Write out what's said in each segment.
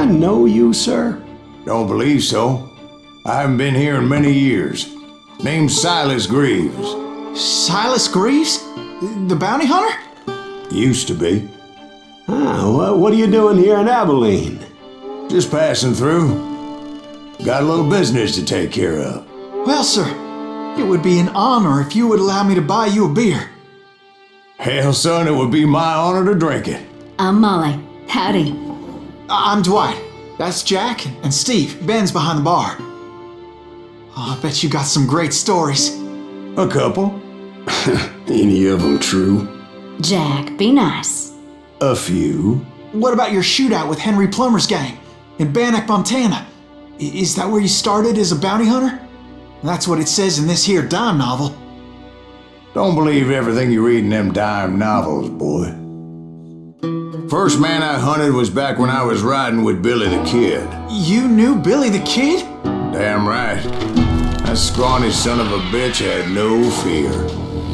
I know you, sir? Don't believe so. I haven't been here in many years. Name's Silas Greaves. Silas Greaves? The bounty hunter? Used to be. What are you doing here in Abilene? Just passing through. Got a little business to take care of. Well, sir, it would be an honor if you would allow me to buy you a beer. Hell, son, it would be my honor to drink it. I'm Molly. Howdy. I'm Dwight. That's Jack and Steve. Ben's behind the bar. Oh, I bet you got some great stories. A couple. Any of them true? Jack, be nice. A few. What about your shootout with Henry Plummer's gang in Bannock, Montana? Is that where you started as a bounty hunter? That's what it says in this here dime novel. Don't believe everything you read in them dime novels, boy. First man I hunted was back when I was riding with Billy the Kid. You knew Billy the Kid? Damn right. That scrawny son of a bitch had no fear.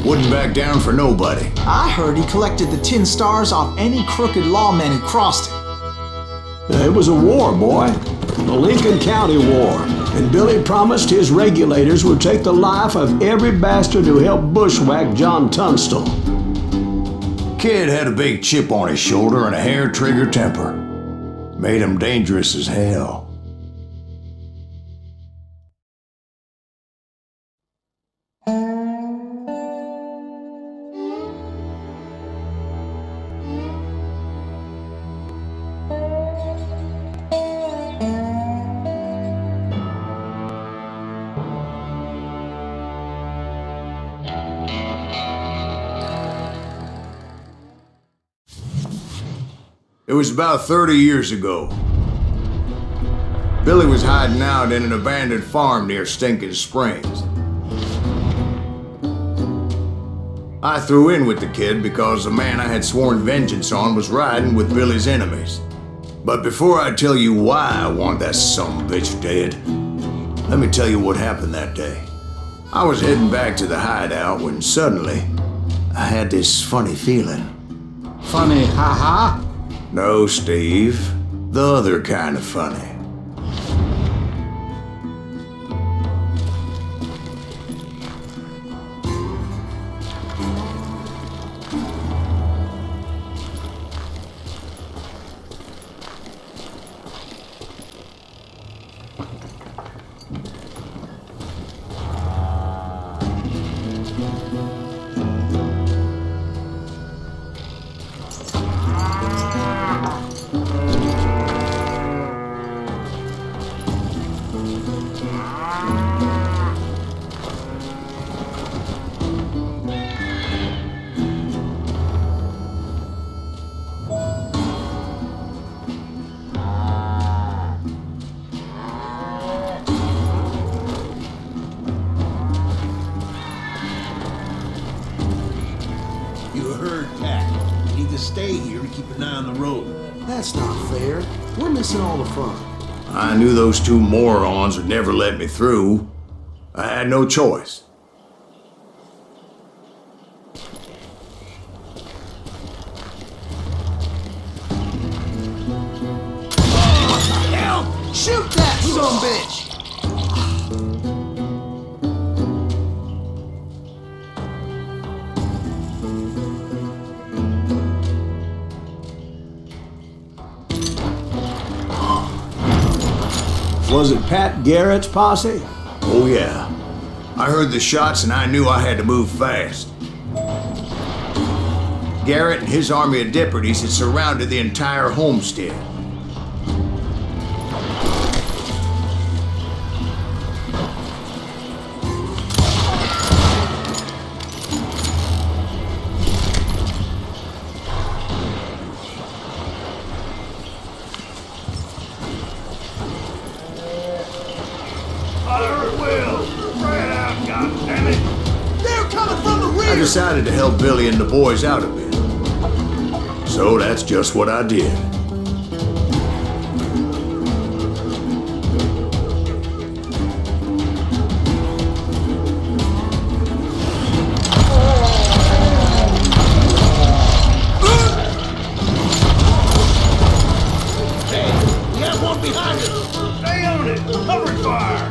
Wouldn't back down for nobody. I heard he collected the 10 stars off any crooked lawman who crossed it. It was a war, boy. The Lincoln County War. And Billy promised his regulators would take the life of every bastard who helped bushwhack John Tunstall. Kid had a big chip on his shoulder and a hair-trigger temper. Made him dangerous as hell. It was about 30 years ago. Billy was hiding out in an abandoned farm near Stinking Springs. I threw in with the kid because the man I had sworn vengeance on was riding with Billy's enemies. But before I tell you why I want that sumbitch dead, let me tell you what happened that day. I was heading back to the hideout when suddenly I had this funny feeling. Funny, ha-ha? No, Steve. The other kind of funny. Stay here to keep an eye on the road. That's not fair. We're missing all the fun. I knew those two morons would never let me through. I had no choice. What the hell? Shoot that sumbitch! Was it Pat Garrett's posse? Oh yeah. I heard the shots and I knew I had to move fast. Garrett and his army of deputies had surrounded the entire homestead. I decided to help Billy and the boys out a bit. So that's just what I did. We have one behind us! Stay on it! Cover fire!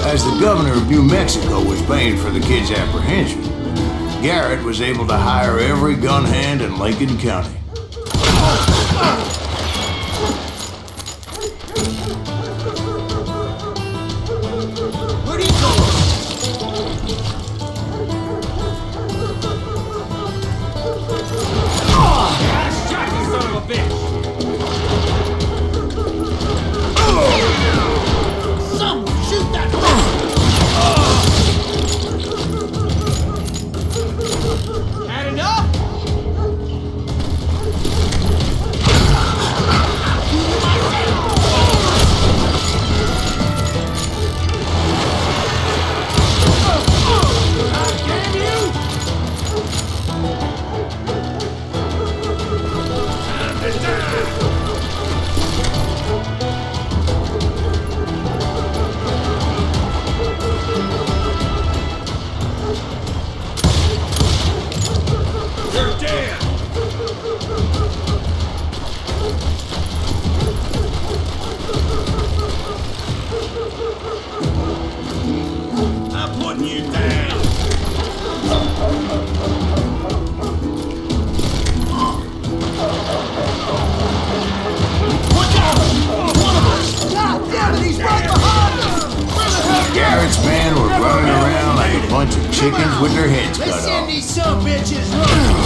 As the governor of New Mexico was paying for the kid's apprehension, Garrett was able to hire every gun hand in Lincoln County. Where'd he go? Shot you, son of a bitch! Someone shoot that! Had enough? Damn you! You're dead! I'm putting you down! Watch out! One of us! God damn it, he's right behind us! Where the hell? Garrett's men were running around like a bunch of chickens with their heads cut Let's send off. these some bitches running!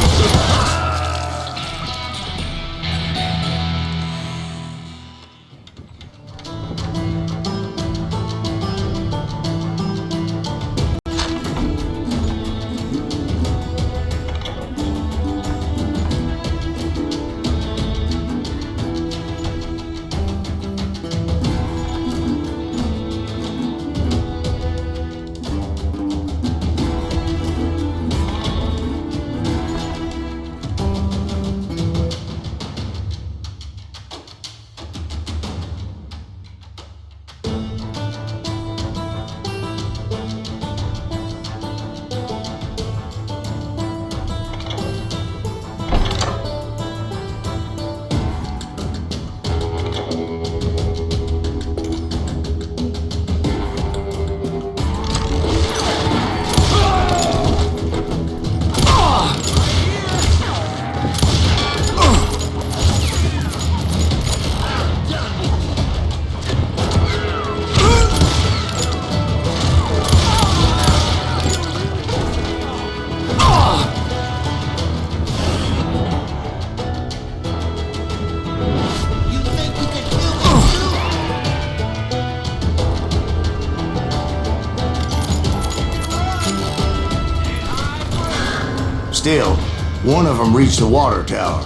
You think you can kill me too? Still, one of them reached the water tower.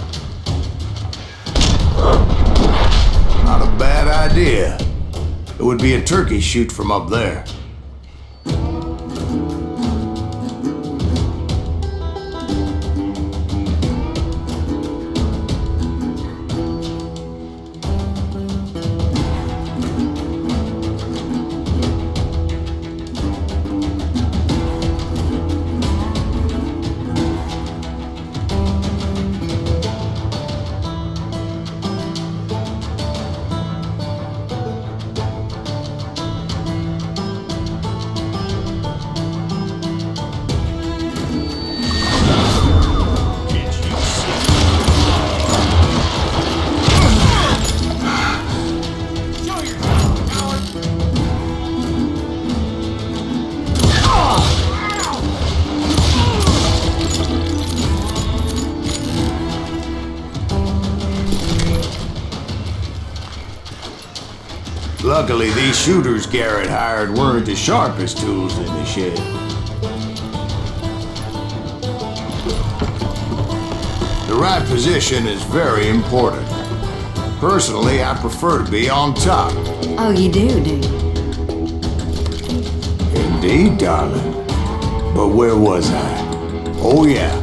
Not a bad idea. It would be a turkey shoot from up there. Luckily, these shooters Garrett hired weren't the sharpest tools in the shed. The right position is very important. Personally, I prefer to be on top. Oh, you do you? Indeed, darling. But where was I? Oh, yeah.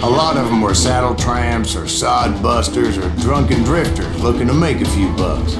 A lot of them were saddle tramps or sod busters or drunken drifters looking to make a few bucks.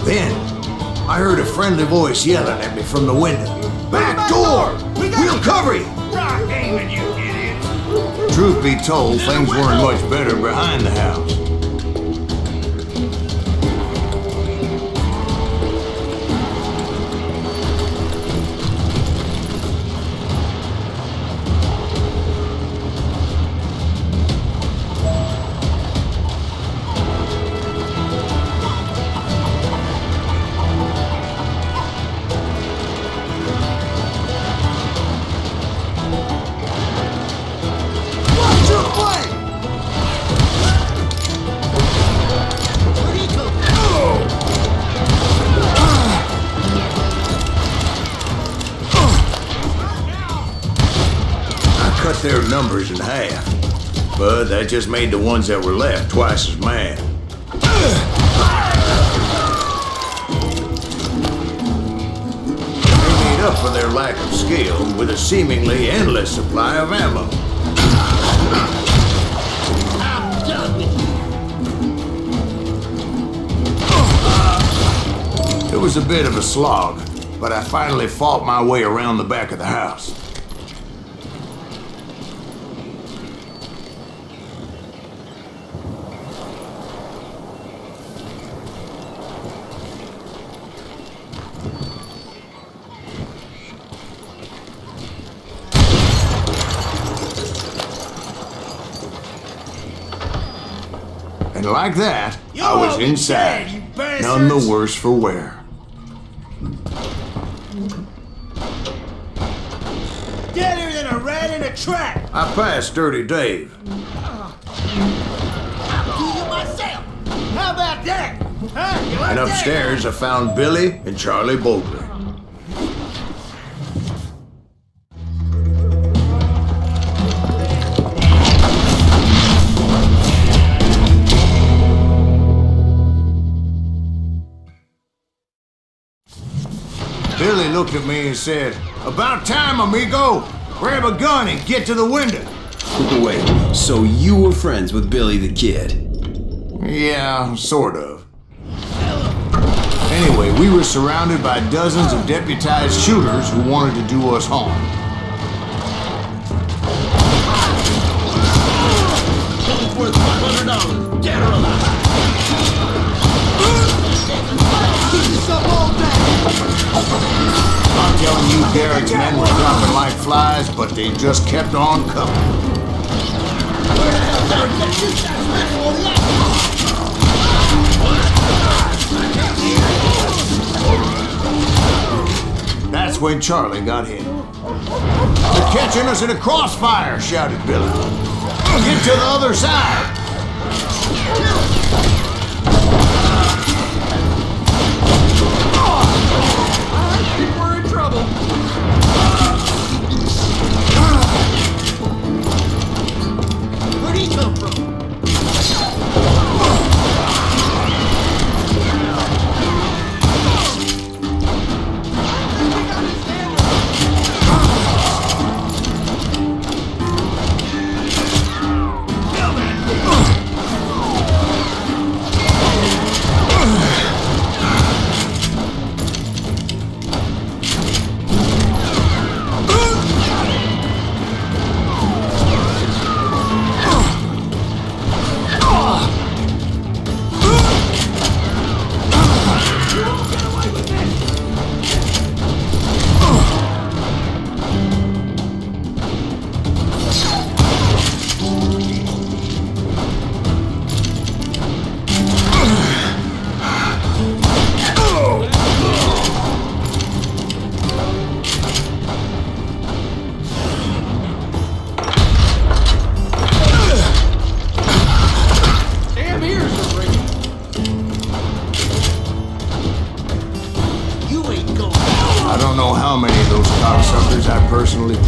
Then, I heard a friendly voice yelling at me from the window. Back door! We'll cover you! Rock aiming, you idiot! Truth be told, things weren't much better behind the house. Cut their numbers in half, but that just made the ones that were left twice as mad. They made up for their lack of skill with a seemingly endless supply of ammo. I'm done with you! It was a bit of a slog, but I finally fought my way around the back of the house. And like that, I was inside, none the worse for wear. Deader than a rat in a trap! I passed Dirty Dave. I'll do you myself! How about that? Huh? You like And that? upstairs, I found Billy and Charlie Bolger. Billy looked at me and said, "About time, amigo! Grab a gun and get to the window." Wait, so you were friends with Billy the Kid? Yeah, sort of. Anyway, we were surrounded by dozens of deputized shooters who wanted to do us harm. It's worth $500, dead or alive! I'm telling you, Garrett's men were dropping like flies, but they just kept on coming. That's when Charlie got hit. "They're catching us in a crossfire," shouted Billy. "Get to the other side." We're in trouble! Where'd he come from?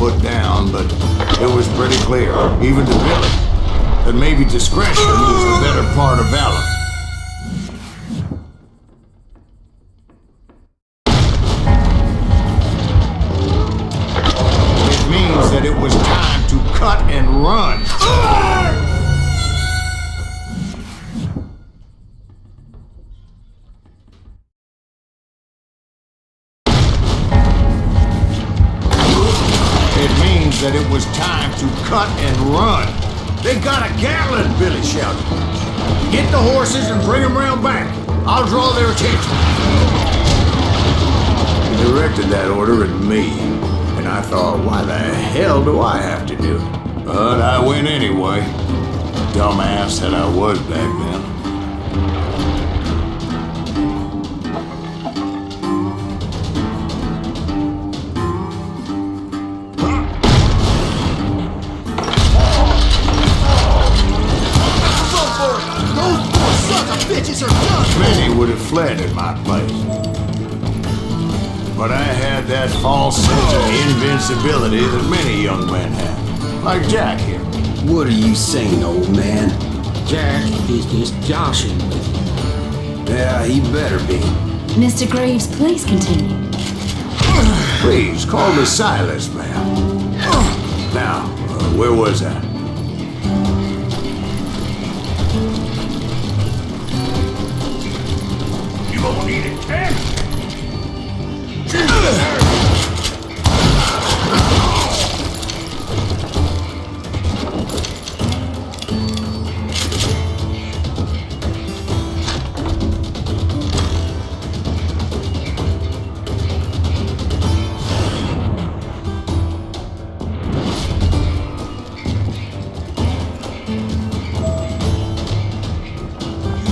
foot down, but it was pretty clear, even to Billy, that maybe discretion was the better part of valor. It means that it was time to cut and run. That it was time to cut and run. They got a Gatlin, Billy shouted. Get the horses and bring them round back. I'll draw their attention. He directed that order at me, and I thought, why the hell do I have to do it? But I went anyway. Dumbass that I was back then. Many would have fled in my place. But I had that false sense of invincibility that many young men have. Like Jack here. What are you saying, old man? Jack is just joshing with you. Yeah, he better be. Mr. Graves, please continue. Please, call me Silas, ma'am. Now, where was I? Won't need it, Ken.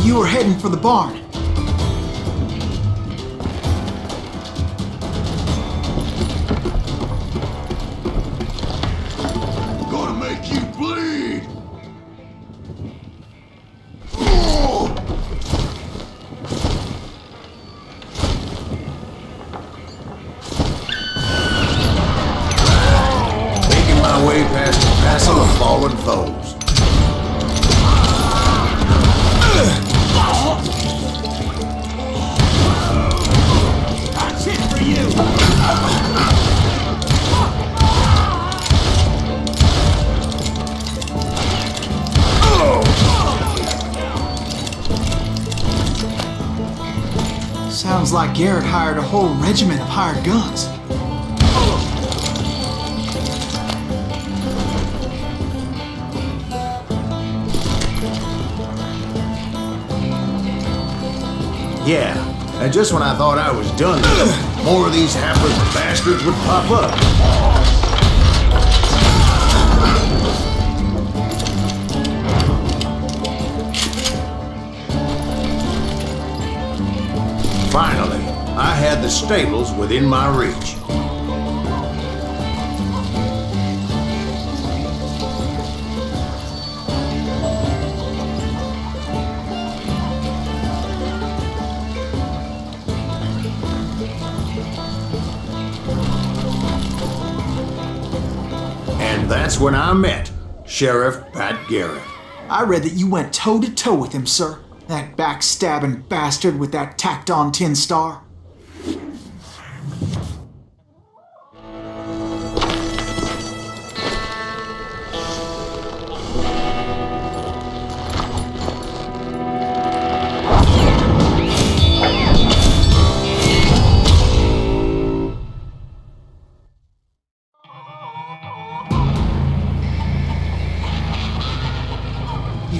You were heading for the barn. Fallen foes. That's it for you. Sounds like Garrett hired a whole regiment of hired guns. Yeah, and just when I thought I was done, more of these hapless bastards would pop up. Finally, I had the stables within my reach. That's when I met Sheriff Pat Garrett. I read that you went toe-to-toe with him, sir. That backstabbing bastard with that tacked-on tin star.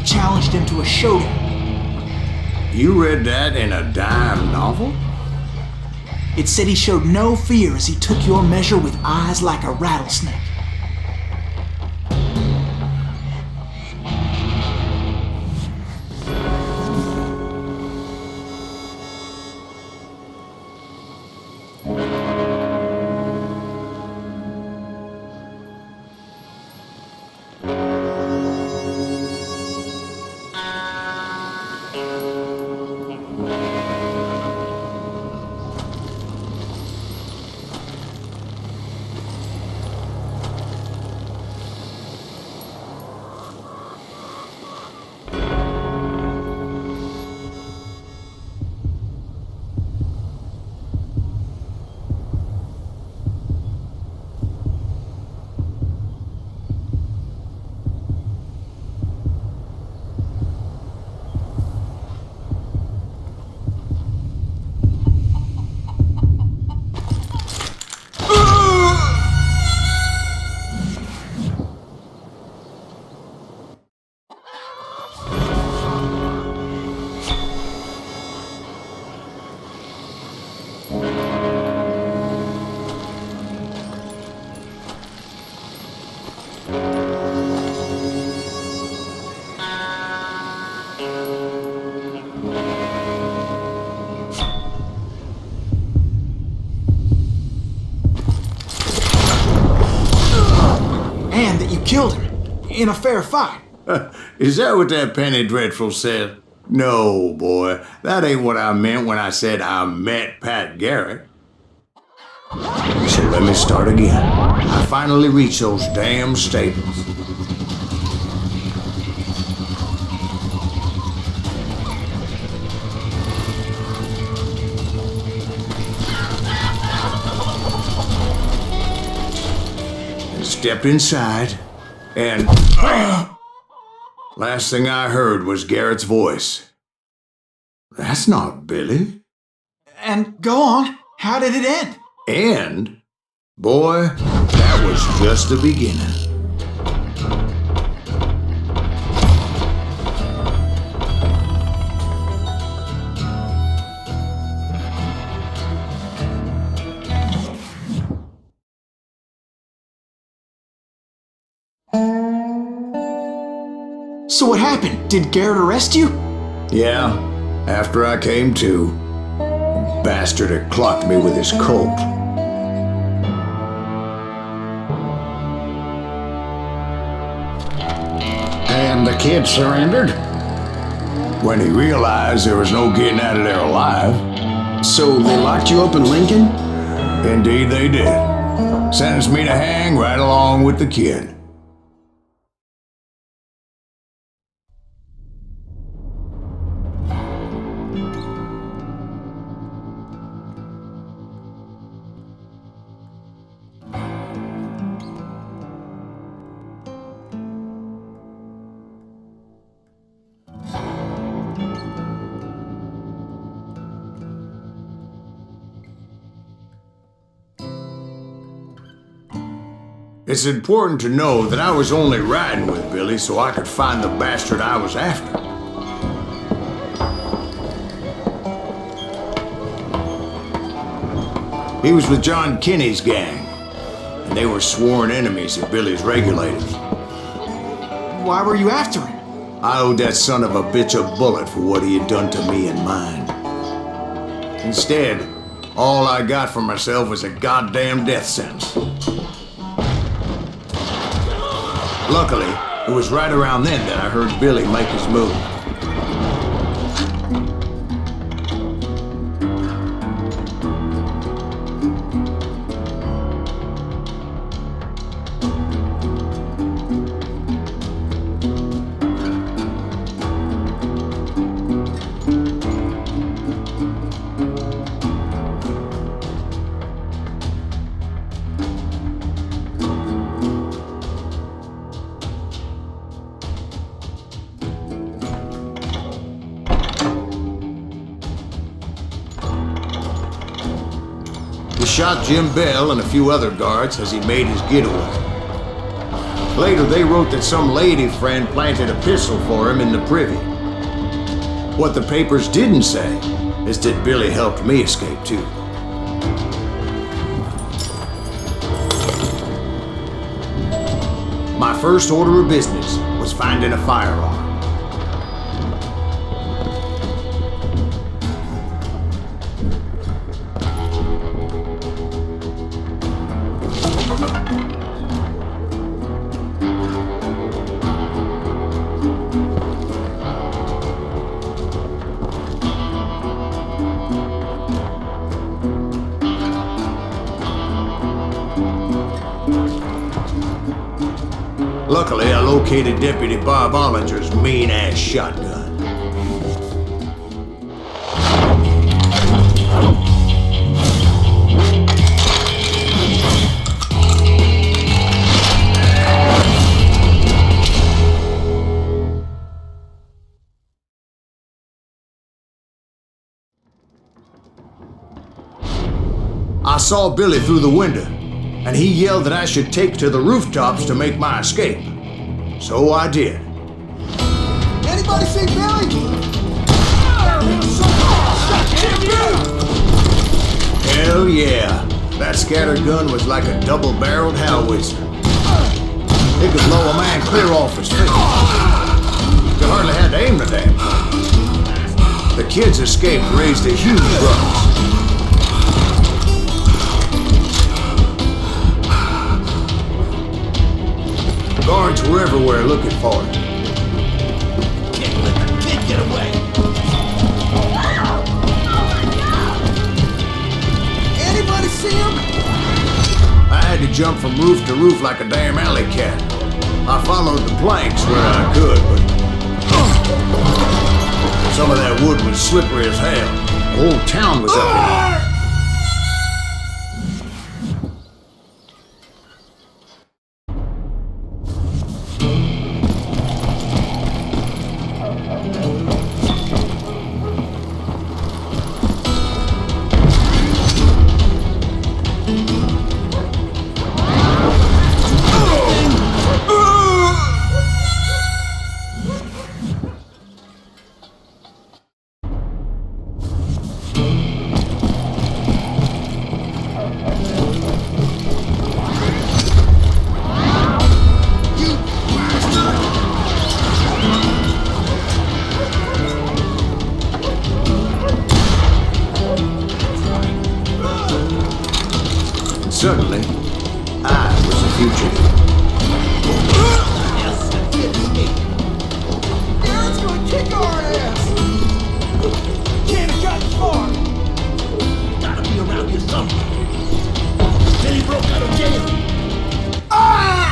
Challenged him to a showdown. You read that in a dime novel? It said he showed no fear as he took your measure with eyes like a rattlesnake. And that you killed him in a fair fight. Is that what that Penny Dreadful said? No, boy. That ain't what I meant when I said I met Pat Garrett. So let me start again. I finally reached those damn stables. Stepped inside, and last thing I heard was Garrett's voice. That's not Billy. And go on, how did it end? And, boy, that was just the beginning. So what happened? Did Garrett arrest you? Yeah, after I came to, the bastard had clocked me with his Colt. And the kid surrendered? When he realized there was no getting out of there alive. So they locked you up in Lincoln? Indeed they did. Sentenced me to hang right along with the kid. It's important to know that I was only riding with Billy so I could find the bastard I was after. He was with John Kinney's gang, and they were sworn enemies of Billy's regulators. Why were you after him? I owed that son of a bitch a bullet for what he had done to me and mine. Instead, all I got for myself was a goddamn death sentence. Luckily, it was right around then that I heard Billy make his move. He shot Jim Bell and a few other guards as he made his getaway. Later, they wrote that some lady friend planted a pistol for him in the privy. What the papers didn't say is that Billy helped me escape too. My first order of business was finding a firearm. Luckily, I located Deputy Bob Ollinger's mean-ass shotgun. I saw Billy through the window, and he yelled that I should take to the rooftops to make my escape. So I did. Anybody see Billy? Hell yeah. That scatter gun was like a double-barreled howitzer. It could clear off his feet. You hardly had to aim the damn thing. The kids escaped, raised a huge ruckus. Guards were everywhere looking for it. Can't let the kid get away. Anybody see him? I had to jump from roof to roof like a damn alley cat. I followed the planks where I could, but some of that wood was slippery as hell. The whole town was up in arms. Suddenly, I was a fugitive. Yes, the kid escaped. Darren's gonna kick our ass! Can't have gotten far! Gotta be around here somewhere. Billy broke out of jail. Ah!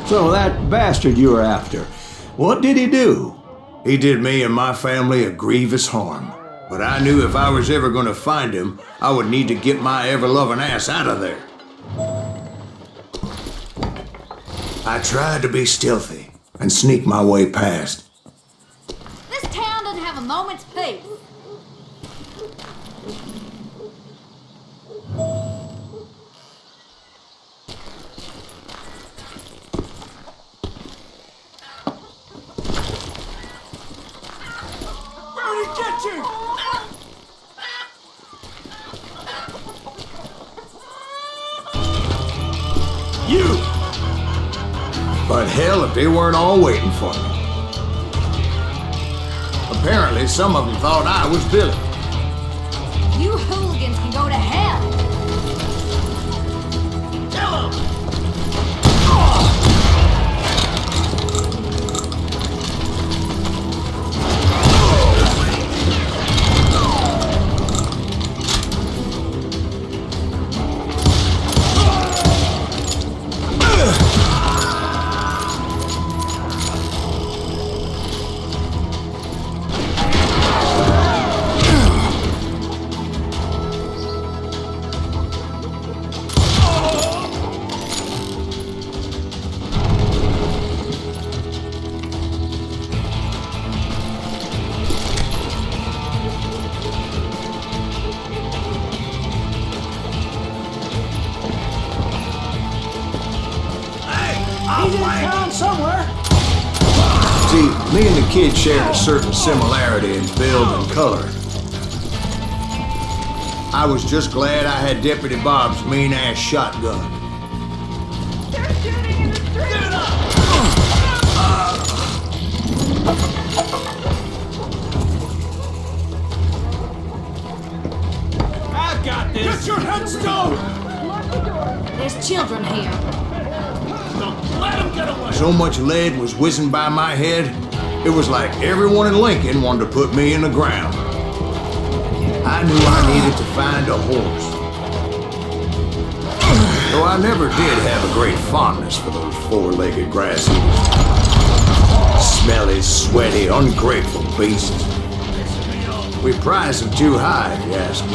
So that bastard you were after, what did he do? He did me and my family a grievous harm. But I knew if I was ever going to find him, I would need to get my ever-loving ass out of there. I tried to be stealthy and sneak my way past. This town doesn't have a moment's peace. But hell, if they weren't all waiting for me. Apparently, some of them thought I was Billy. You hooligans can go to hell. Tell him! See, me and the kid shared a certain similarity in build and color. I was just glad I had Deputy Bob's mean-ass shotgun. They're shooting in the street! Get it up! I got this! Get your headstone! There's children here. Don't let him get away! So much lead was whizzing by my head, it was like everyone in Lincoln wanted to put me in the ground. I knew I needed to find a horse. Though I never did have a great fondness for those four-legged grass eaters. Smelly, sweaty, ungrateful beasts. We prize them too high, if you ask me.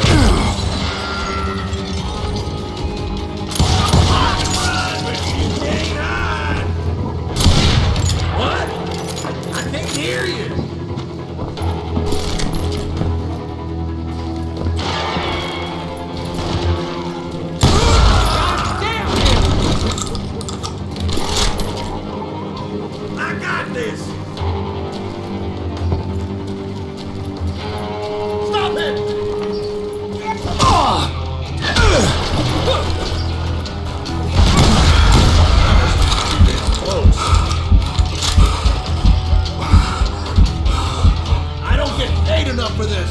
What? I can't hear you. I got this. Stop it! I don't get paid enough for this.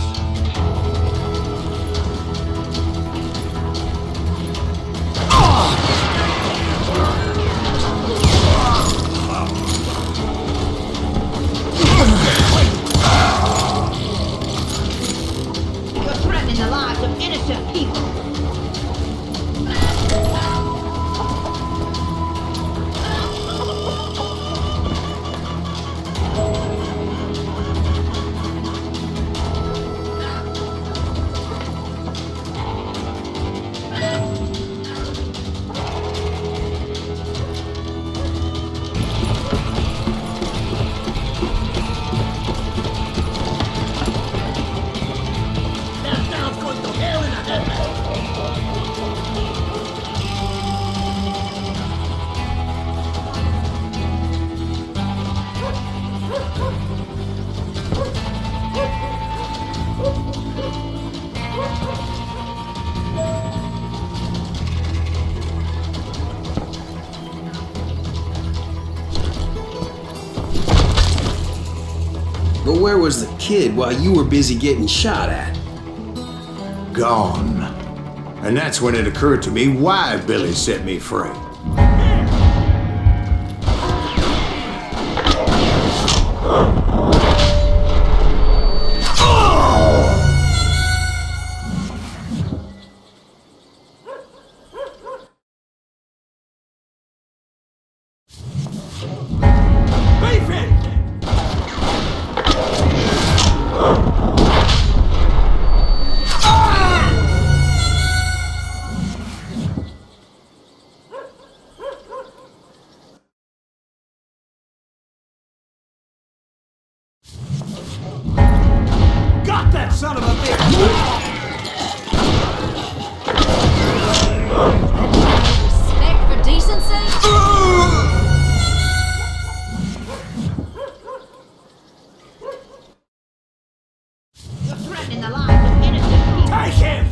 You're threatening the lives of innocent people. That sounds going to hell in a headband. But where was the kid while you were busy getting shot at? Gone. And that's when it occurred to me why Billy set me free. Beefy! Got that son of a bitch! Respect for decency? You're threatening the lives of innocent people. Take him!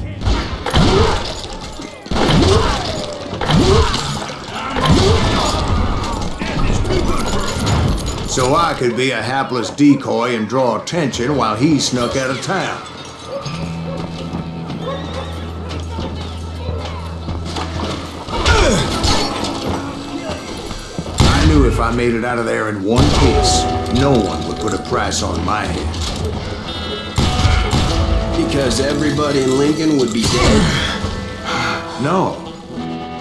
So I could be a hapless decoy and draw attention while he snuck out of town. I knew if I made it out of there in one piece, no one would put a price on my head. Because everybody in Lincoln would be dead? No,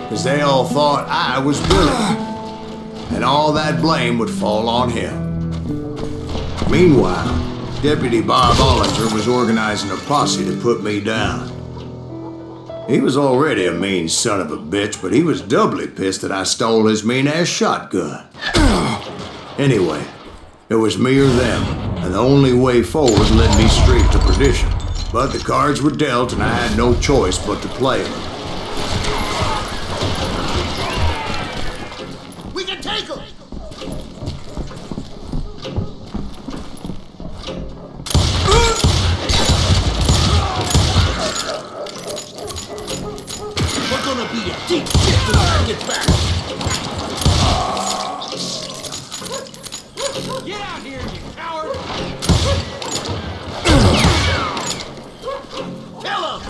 because they all thought I was Billy. And all that blame would fall on him. Meanwhile, Deputy Bob Ollinger was organizing a posse to put me down. He was already a mean son of a bitch, but he was doubly pissed that I stole his mean-ass shotgun. Anyway, it was me or them, and the only way forward led me straight to perdition. But the cards were dealt, and I had no choice but to play them. We can take him! We're gonna be a deep shit when I get back! Get out here, you coward! Kill him!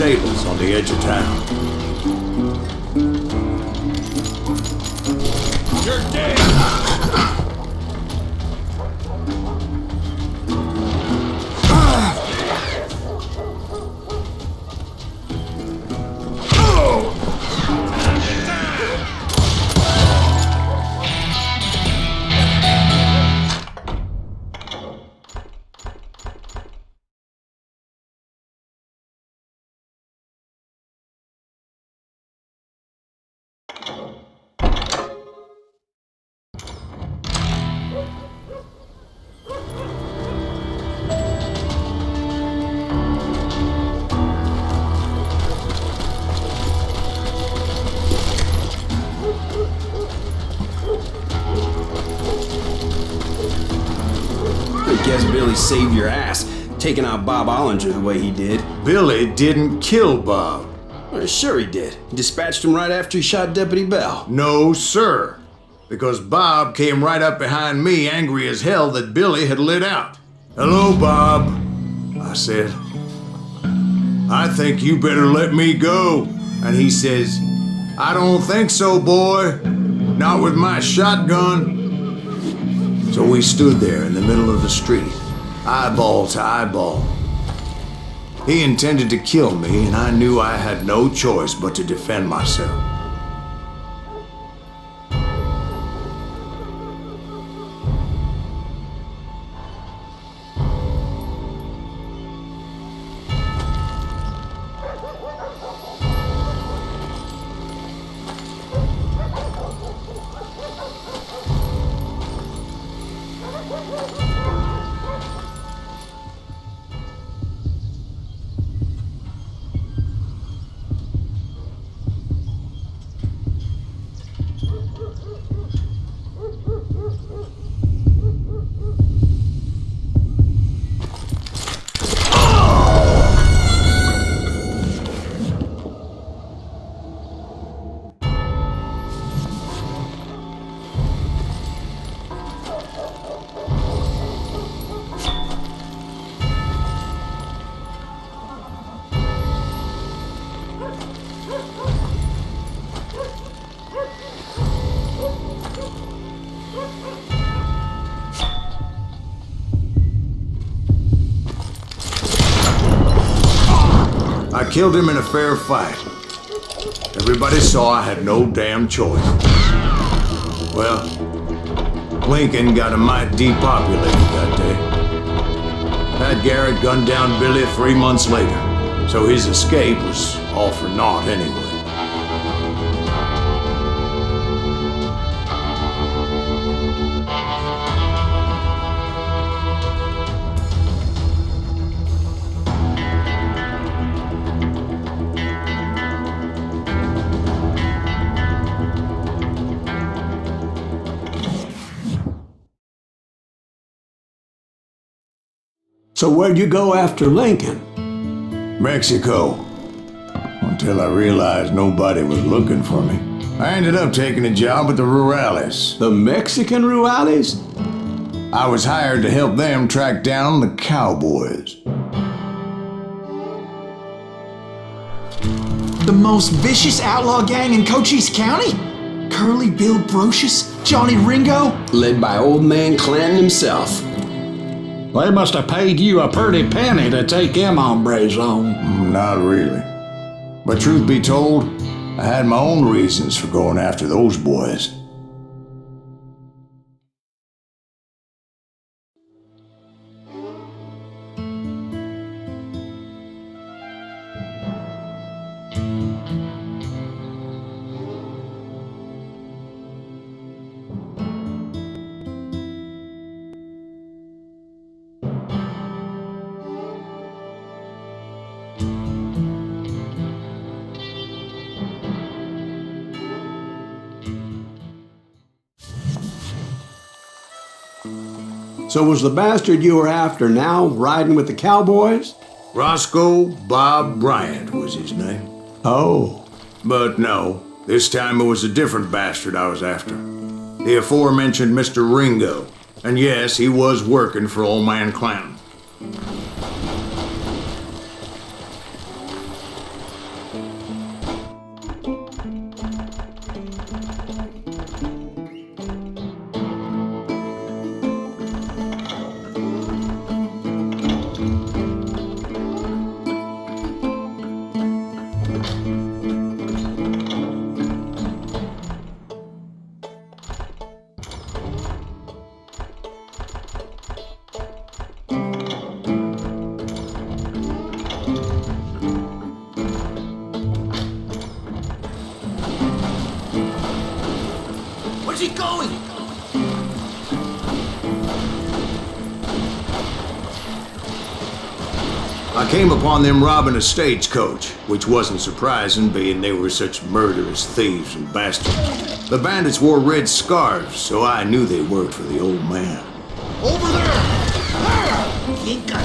stables on the edge of town. You're dead! I guess Billy saved your ass, taking out Bob Ollinger the way he did. Billy didn't kill Bob. Well, sure he did. He dispatched him right after he shot Deputy Bell. No, sir. Because Bob came right up behind me, angry as hell that Billy had lit out. "Hello, Bob," I said. "I think you better let me go." And he says, "I don't think so, boy. Not with my shotgun." So we stood there in the middle of the street, eyeball to eyeball. He intended to kill me, and I knew I had no choice but to defend myself. I killed him in a fair fight. Everybody saw I had no damn choice. Well, Lincoln got a mite depopulated that day. Pat Garrett gunned down Billy 3 months later, so his escape was all for naught anyway. So where'd you go after Lincoln? Mexico. Until I realized nobody was looking for me. I ended up taking a job with the Rurales. The Mexican Rurales? I was hired to help them track down the cowboys. The most vicious outlaw gang in Cochise County? Curly Bill Brocious? Johnny Ringo? Led by Old Man Clanton himself. They must have paid you a pretty penny to take them hombres on. Not really. But truth be told, I had my own reasons for going after those boys. So was the bastard you were after now riding with the cowboys? Roscoe Bob Bryant was his name. Oh. But no, this time it was a different bastard I was after. The aforementioned Mr. Ringo. And yes, he was working for Old Man Clanton. Where's he going? I came upon them robbing a stagecoach, which wasn't surprising, being they were such murderous thieves and bastards. The bandits wore red scarves, so I knew they worked for the old man. Over there! He ain't got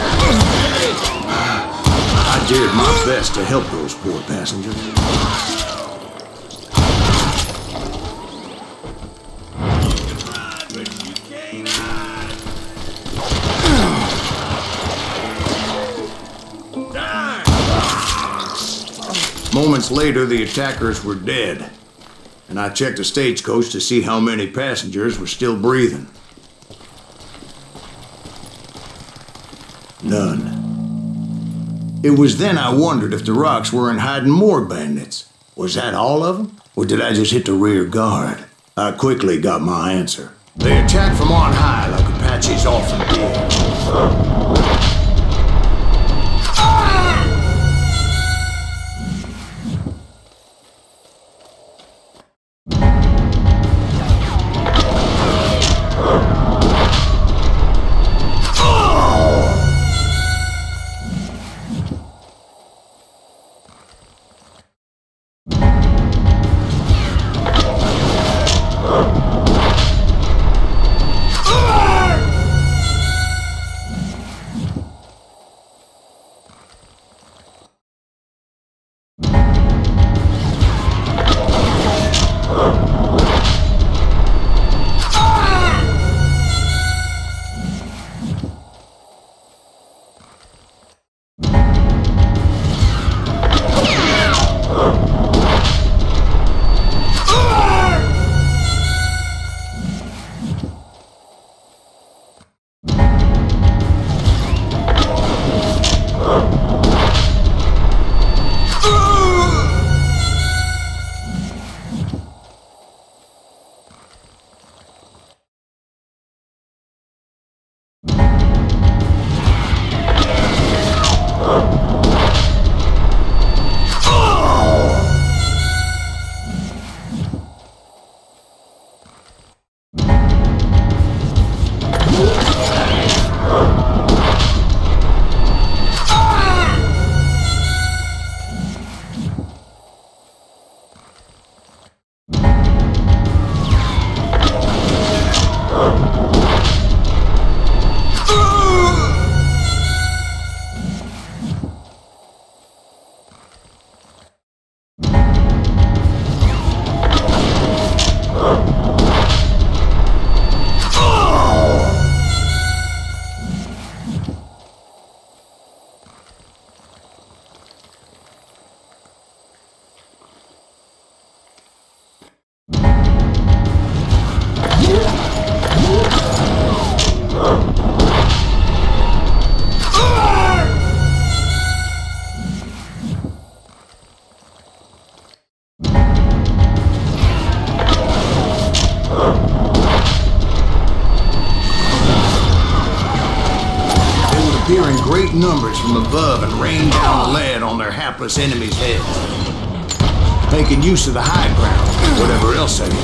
I did my best to help those poor passengers. Moments later, the attackers were dead, and I checked the stagecoach to see how many passengers were still breathing. None. It was then I wondered if the rocks weren't hiding more bandits. Was that all of them? Or did I just hit the rear guard? I quickly got my answer. They attacked from on high like Apaches often did. Appear in great numbers from above and rain down lead on their hapless enemies' heads, making use of the high ground, whatever else they were.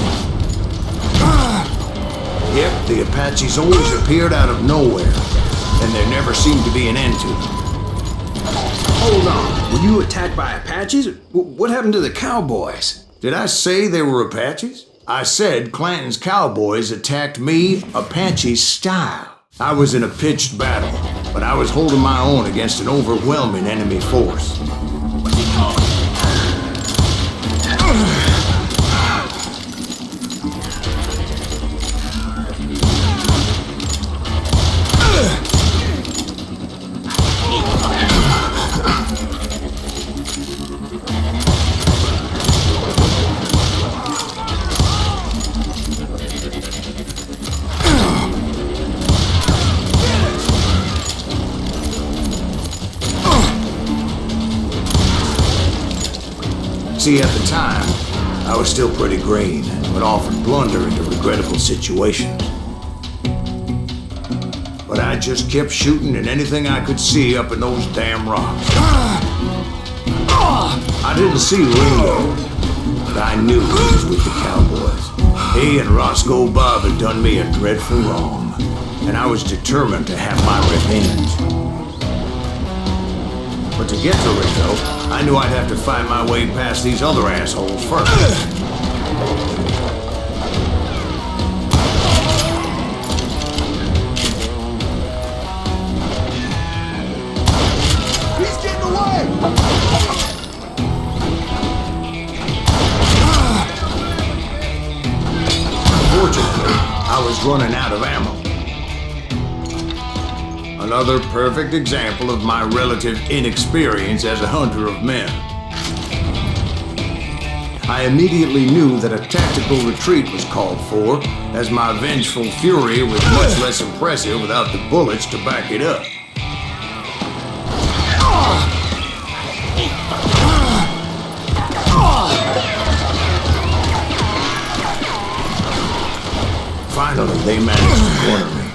Yep, the Apaches always appeared out of nowhere, and there never seemed to be an end to them. Hold on, were you attacked by Apaches? What happened to the cowboys? Did I say they were Apaches? I said Clanton's cowboys attacked me Apache style. I was in a pitched battle, but I was holding my own against an overwhelming enemy force. See, at the time, I was still pretty green and would often blunder into regrettable situations. But I just kept shooting at anything I could see up in those damn rocks. I didn't see Ringo, but I knew he was with the cowboys. He and Roscoe Bob had done me a dreadful wrong, and I was determined to have my revenge. But to get to Rico, I knew I'd have to find my way past these other assholes first. He's getting away! Fortunately, I was running out of ammo. Another perfect example of my relative inexperience as a hunter of men. I immediately knew that a tactical retreat was called for, as my vengeful fury was much less impressive without the bullets to back it up. Finally, they managed to corner me.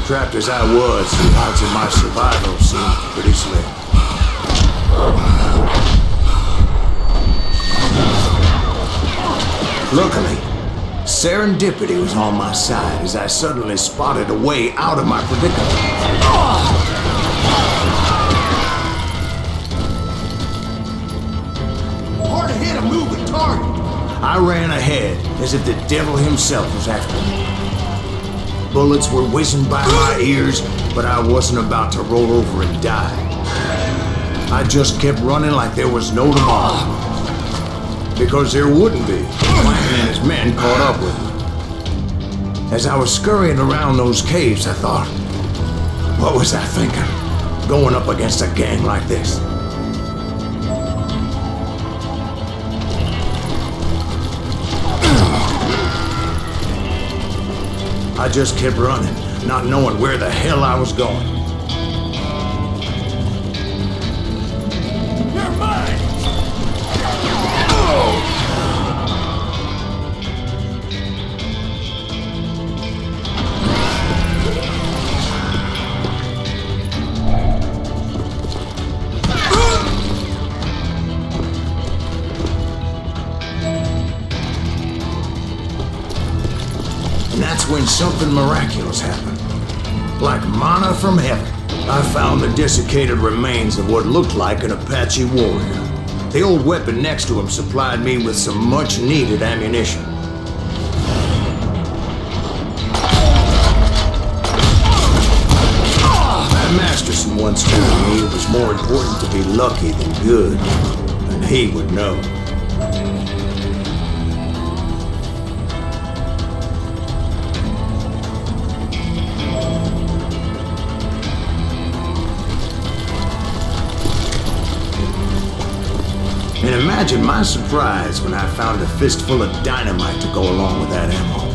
Trapped as I was, the odds of my survival seemed pretty slim. Luckily, serendipity was on my side as I suddenly spotted a way out of my predicament. Hard to hit a moving target. I ran ahead as if the devil himself was after me. Bullets were whizzing by my ears, but I wasn't about to roll over and die. I just kept running like there was no tomorrow. Because there wouldn't be. Clanton and his men caught up with me. As I was scurrying around those caves, I thought, what was I thinking? Going up against a gang like this? I just kept running, not knowing where the hell I was going. You're mine! And that's when something miraculous happened. Like manna from heaven, I found the desiccated remains of what looked like an Apache warrior. The old weapon next to him supplied me with some much-needed ammunition. Masterson once told me it was more important to be lucky than good, and he would know. And imagine my surprise when I found a fistful of dynamite to go along with that ammo.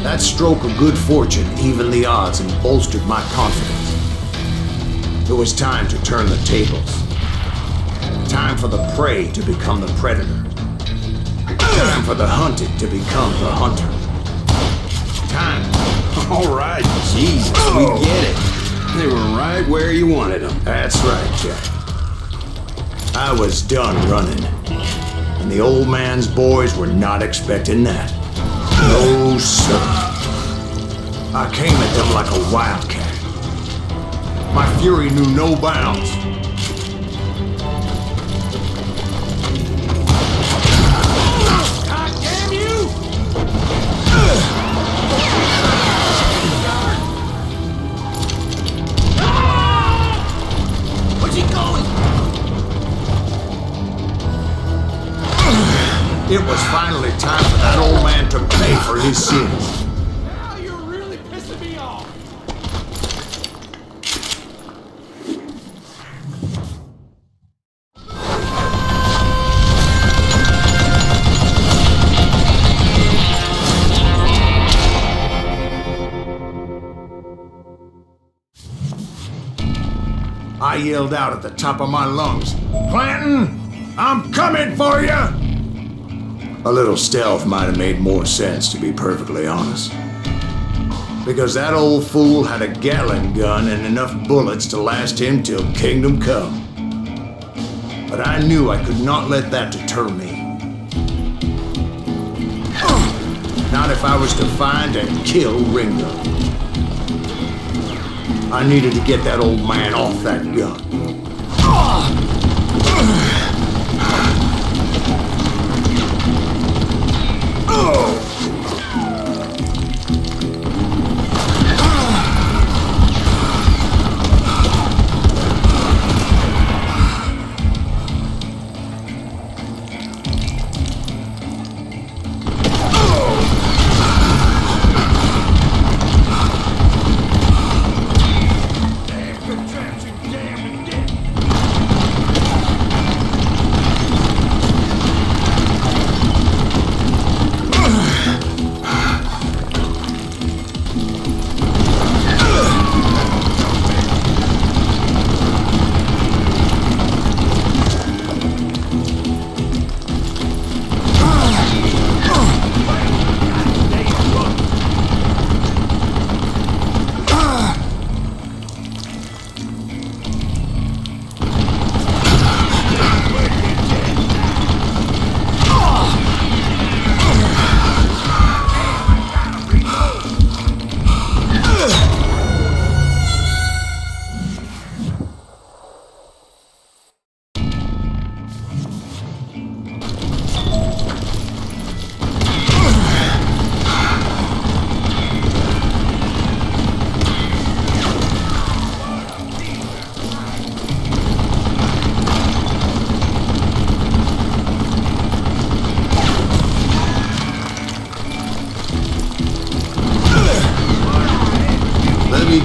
That stroke of good fortune evened the odds and bolstered my confidence. It was time to turn the tables. Time for the prey to become the predator. Time for the hunted to become the hunter. Time. All right, Jesus, we get it. They were right where you wanted them. That's right, Jack. I was done running. And the old man's boys were not expecting that. No, sir. I came at them like a wildcat. My fury knew no bounds. God damn you! Where's he going? It was finally time for that old man to pay for his sins. Now you're really pissing me off. I yelled out at the top of my lungs, Clanton, I'm coming for you! A little stealth might have made more sense, to be perfectly honest. Because that old fool had a Gatling gun and enough bullets to last him till kingdom come. But I knew I could not let that deter me. Not if I was to find and kill Ringo. I needed to get that old man off that gun.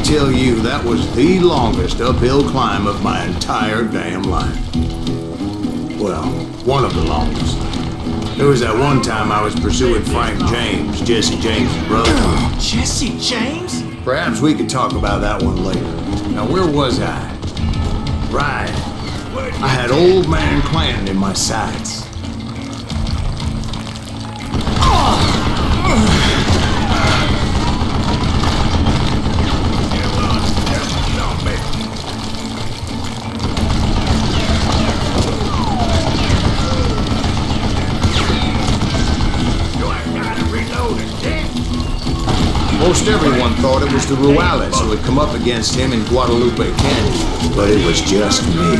Tell you that was the longest uphill climb of my entire damn life. Well, one of the longest. There was that one time I was pursuing Frank James, Jesse James' brother. Jesse James? Perhaps we could talk about that one later. Now, where was I? Right. I had old man Clanton in my sights. Most everyone thought it was the Ruales who had come up against him in Guadalupe Canyon, but it was just me.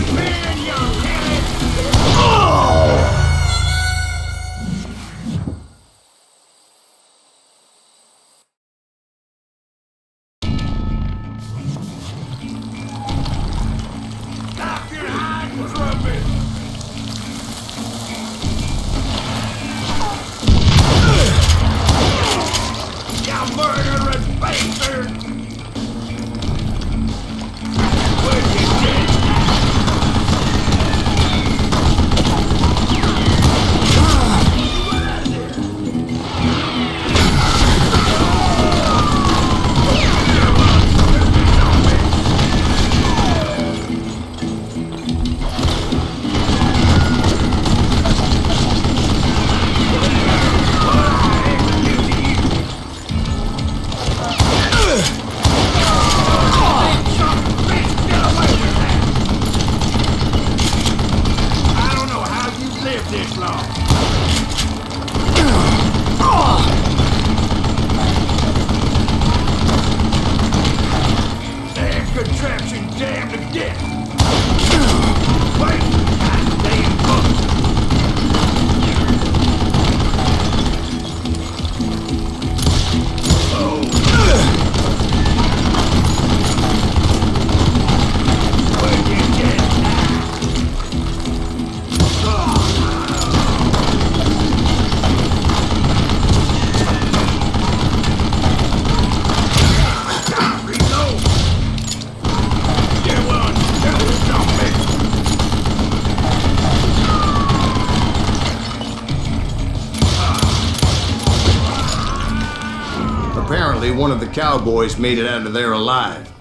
Apparently, one of the cowboys made it out of there alive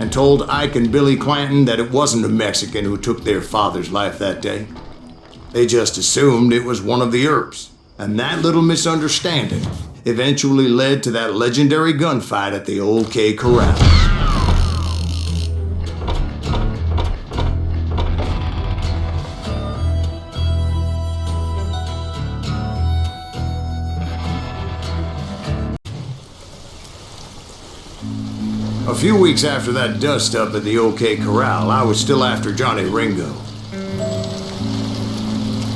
and told Ike and Billy Clanton that it wasn't a Mexican who took their father's life that day. They just assumed it was one of the Earps, and that little misunderstanding eventually led to that legendary gunfight at the OK Corral. A few weeks after that dust-up at the OK Corral, I was still after Johnny Ringo.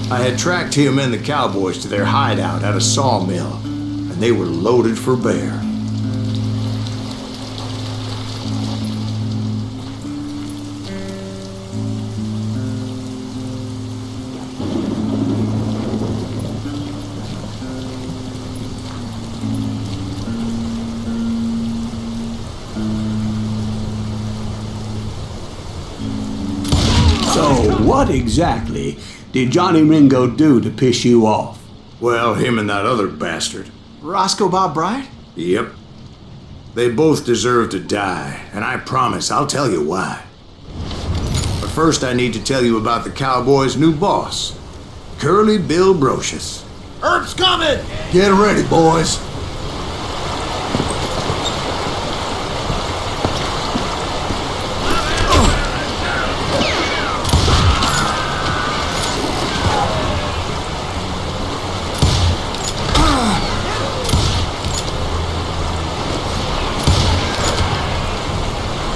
I had tracked him and the cowboys to their hideout at a sawmill, and they were loaded for bear. So, what exactly did Johnny Ringo do to piss you off? Well, him and that other bastard. Roscoe Bob Bryant? Yep. They both deserve to die, and I promise I'll tell you why. But first I need to tell you about the Cowboys' new boss, Curly Bill Brocious. Earp's coming! Get ready, boys.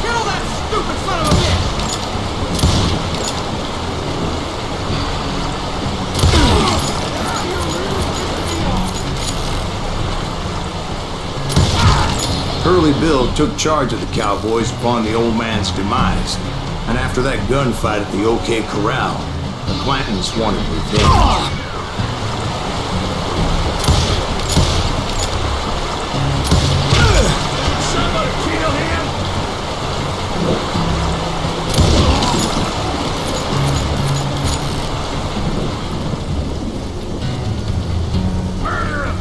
Kill that stupid son of a bitch! Curly Bill took charge of the Cowboys upon the old man's demise, and after that gunfight at the OK Corral, the Clantons wanted revenge. Somebody kill him! Murder him!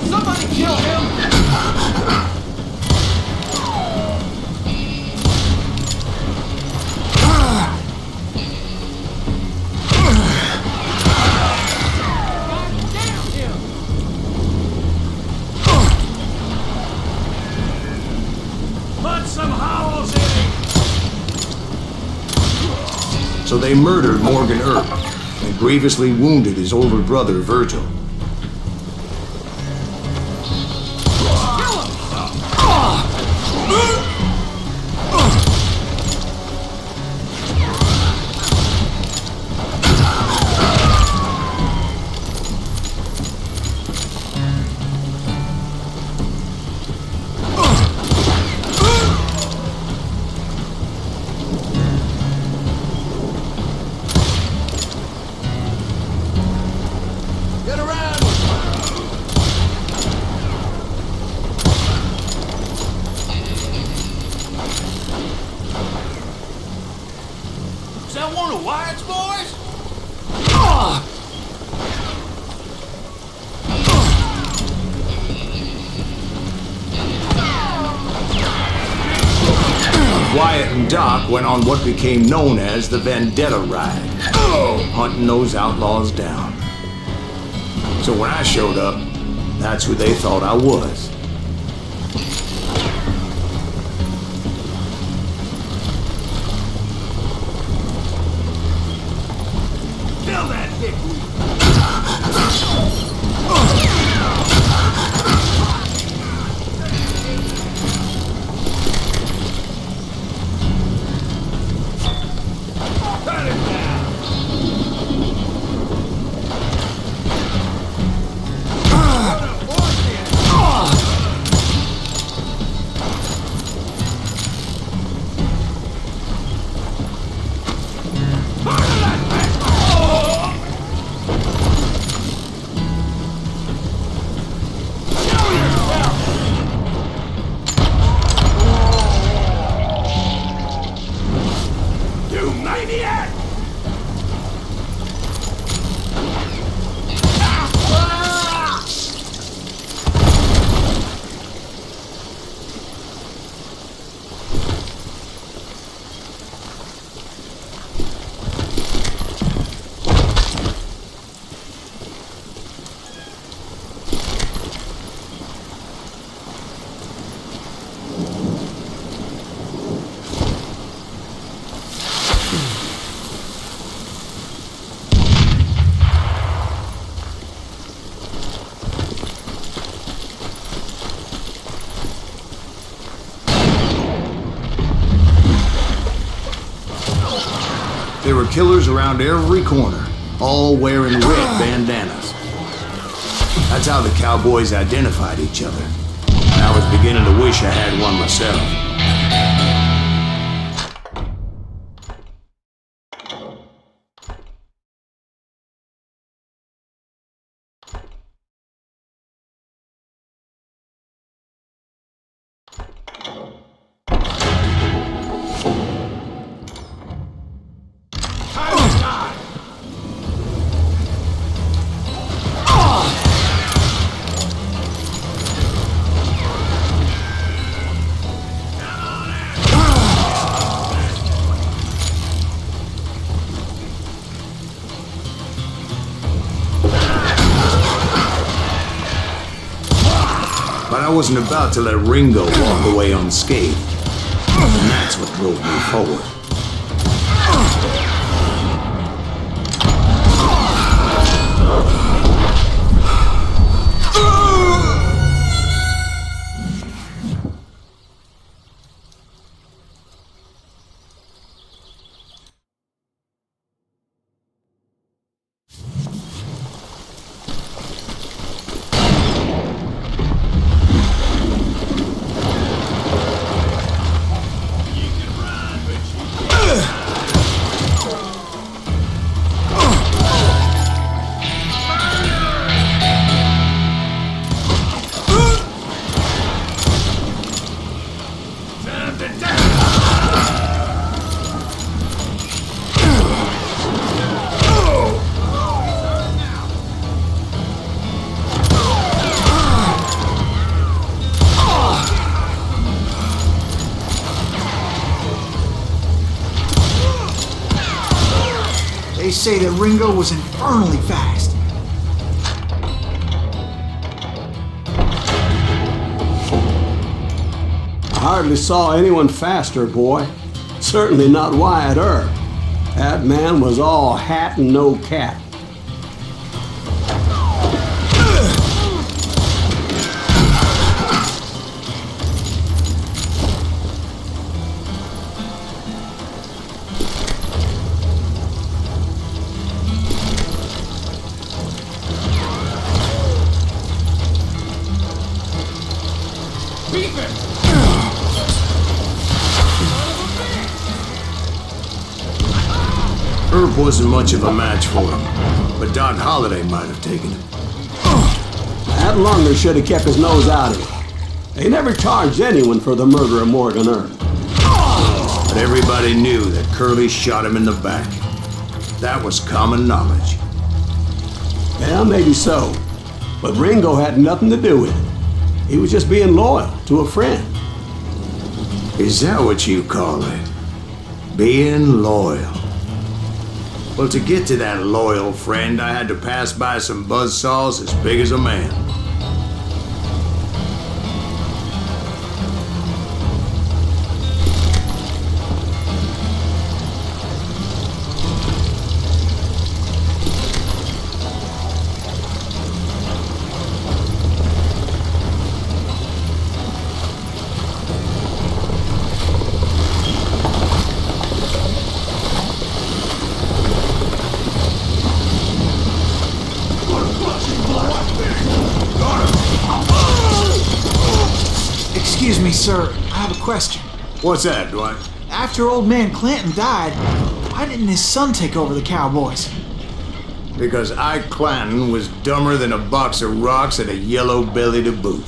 Somebody kill him! Put some howls in him! So they murdered Morgan Earp and grievously wounded his older brother, Virgil. Get around! Is that one of Wyatt's boys? Wyatt and Doc went on what became known as the Vendetta Ride, hunting those outlaws down. So when I showed up, that's who they thought I was. Kill that dickweed! Turn it down! Put a fork in! There were killers around every corner, all wearing red bandanas. That's how the cowboys identified each other. And I was beginning to wish I had one myself. But I wasn't about to let Ringo walk away unscathed. And that's what drove me forward. They say that Ringo was infernally fast. I hardly saw anyone faster, boy. Certainly not Wyatt Earp. That man was all hat and no cap. Earp wasn't much of a match for him, but Doc Holliday might have taken him. That Lunger should have kept his nose out of it. They never charged anyone for the murder of Morgan Earp. But everybody knew that Curly shot him in the back. That was common knowledge. Yeah, maybe so. But Ringo had nothing to do with it. He was just being loyal to a friend. Is that what you call it? Being loyal? Well, to get to that loyal friend, I had to pass by some buzzsaws as big as a man. Excuse me, sir. I have a question. What's that, Dwight? After old man Clanton died, why didn't his son take over the Cowboys? Because Ike Clanton was dumber than a box of rocks and a yellow belly to boot.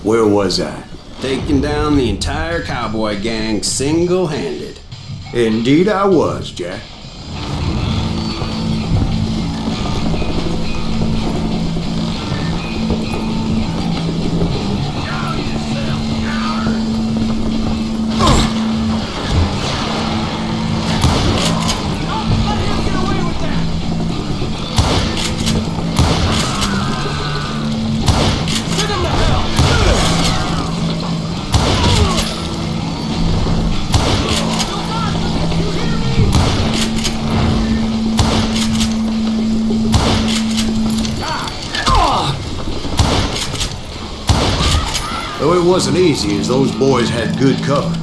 Where was I? Taking down the entire cowboy gang single-handed. Indeed I was, Jack. Though it wasn't easy, as those boys had good cover.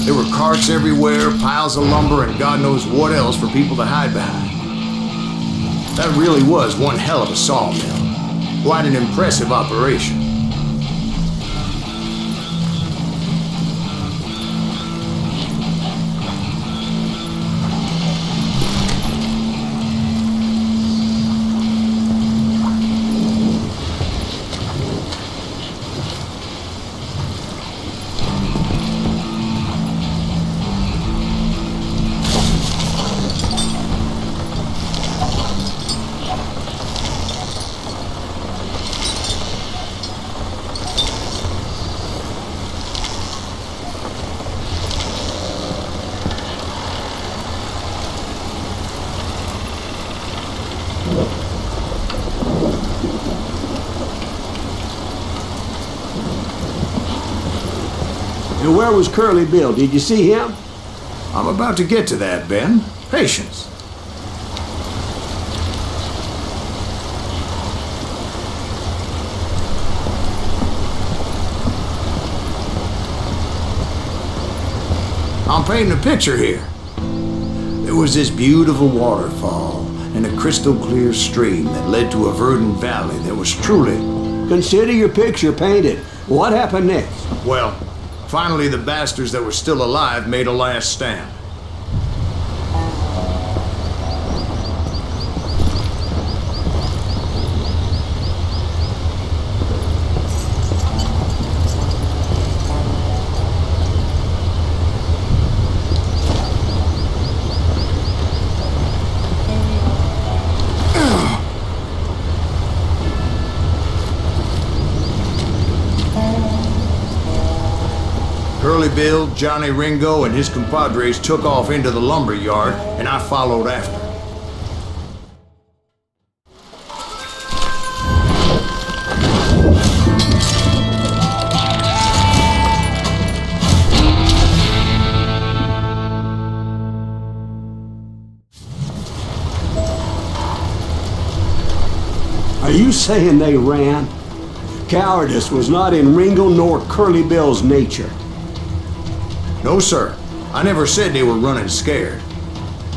There were carts everywhere, piles of lumber, and God knows what else for people to hide behind. That really was one hell of a sawmill. Quite an impressive operation. And where was Curly Bill? Did you see him? I'm about to get to that, Ben. Patience. I'm painting a picture here. There was this beautiful waterfall and a crystal clear stream that led to a verdant valley that was truly... Consider your picture painted. What happened next? Well, finally the bastards that were still alive made a last stand. Curly Bill, Johnny Ringo, and his compadres took off into the lumber yard, and I followed after. Are you saying they ran? Cowardice was not in Ringo nor Curly Bill's nature. No, sir. I never said they were running scared.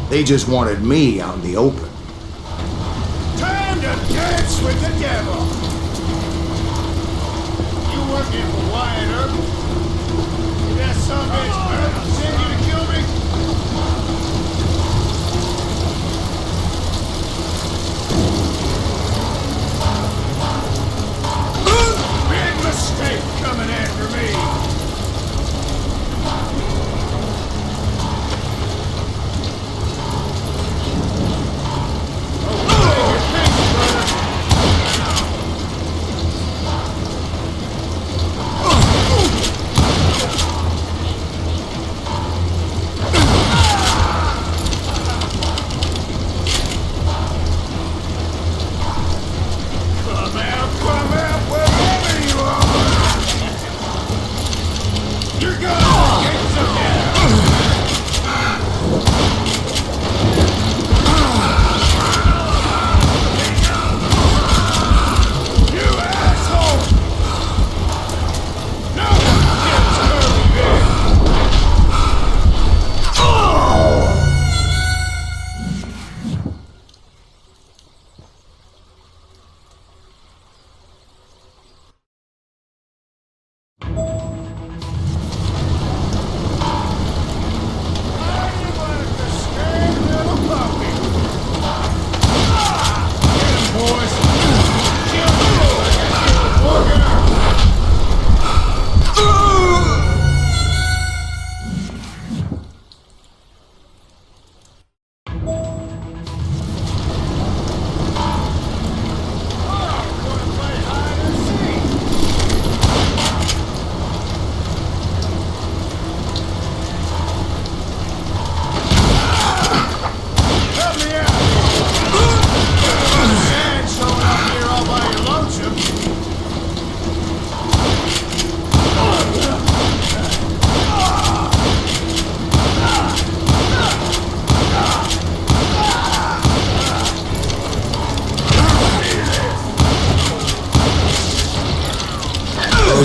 They just wanted me out in the open. Time to dance with the devil! You working for Wyatt Earp? If that son of a bitch send you to kill me? Big mistake coming after me!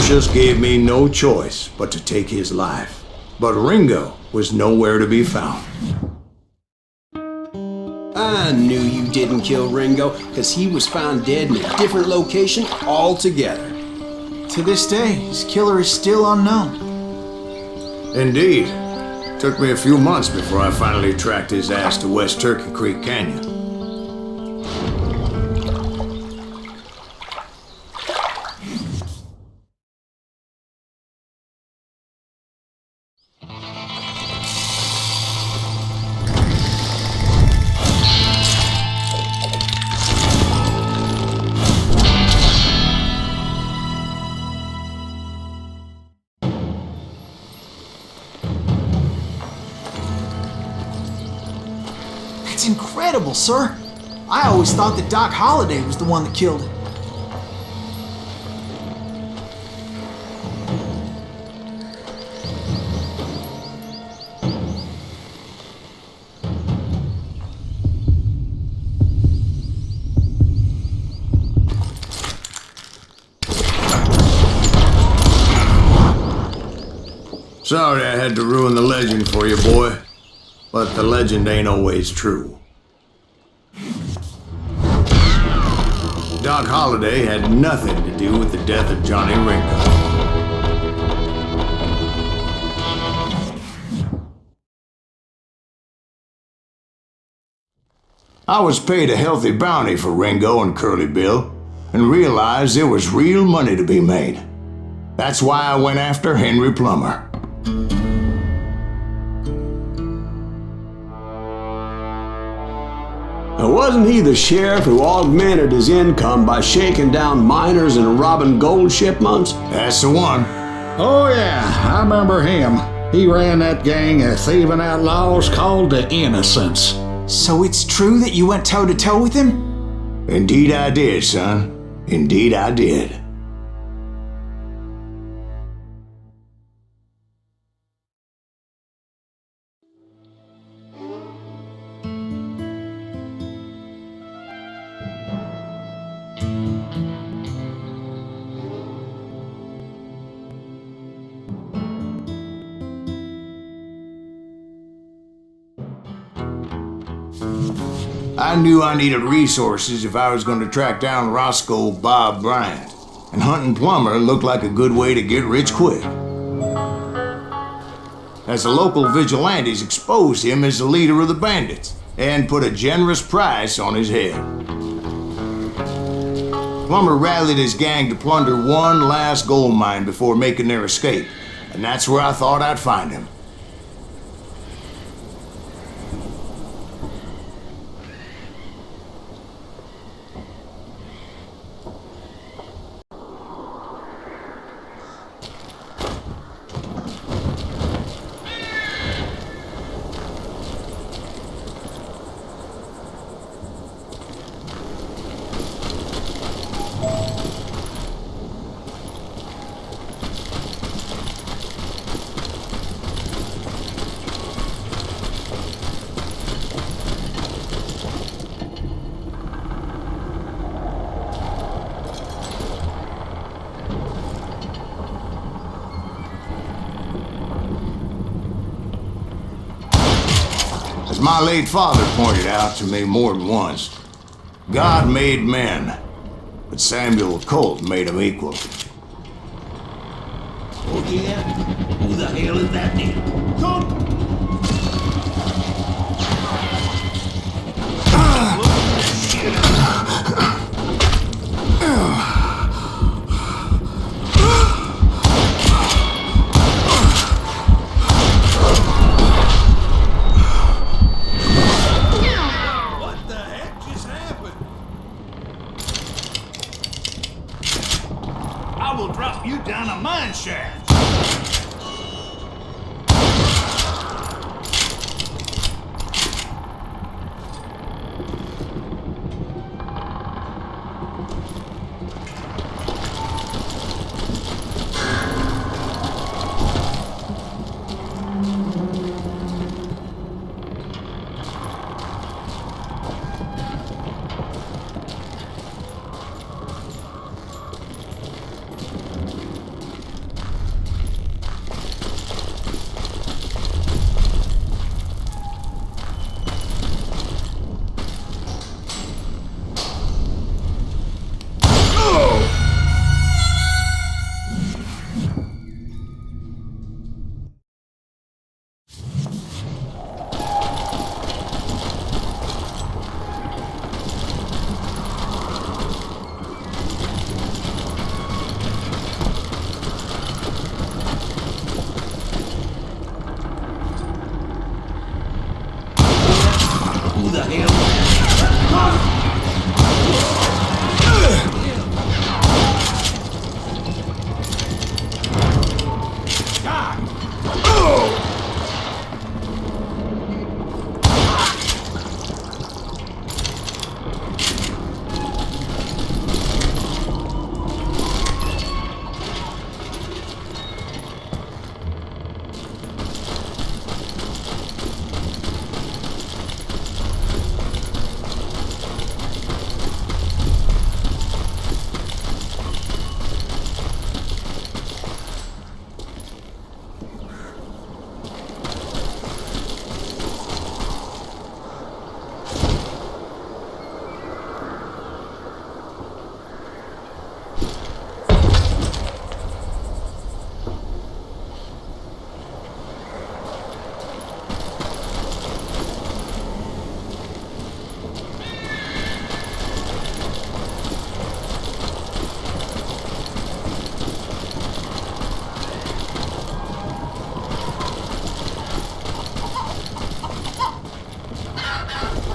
Just gave me no choice but to take his life. But Ringo was nowhere to be found. I knew you didn't kill Ringo, because he was found dead in a different location altogether. To this day, his killer is still unknown. Indeed. Took me a few months before I finally tracked his ass to West Turkey Creek Canyon. That's incredible, sir. I always thought that Doc Holliday was the one that killed him. Sorry I had to ruin the legend for you, boy. But the legend ain't always true. Doc Holliday had nothing to do with the death of Johnny Ringo. I was paid a healthy bounty for Ringo and Curly Bill, and realized there was real money to be made. That's why I went after Henry Plummer. Now, wasn't he the sheriff who augmented his income by shaking down miners and robbing gold shipments? That's the one. Oh, yeah, I remember him. He ran that gang of thieving outlaws called the Innocents. So it's true that you went toe-to-toe with him? Indeed I did, son. Indeed I did. I knew I needed resources if I was going to track down Roscoe Bob Bryant, and hunting Plummer looked like a good way to get rich quick. As the local vigilantes exposed him as the leader of the bandits, and put a generous price on his head. Plummer rallied his gang to plunder one last gold mine before making their escape, and that's where I thought I'd find him. As my late father pointed out to me more than once, God made men, but Samuel Colt made them equal. Oh yeah? Who the hell is that then? Come! What the heck just happened? I will drop you down a mine shaft. Who the hell?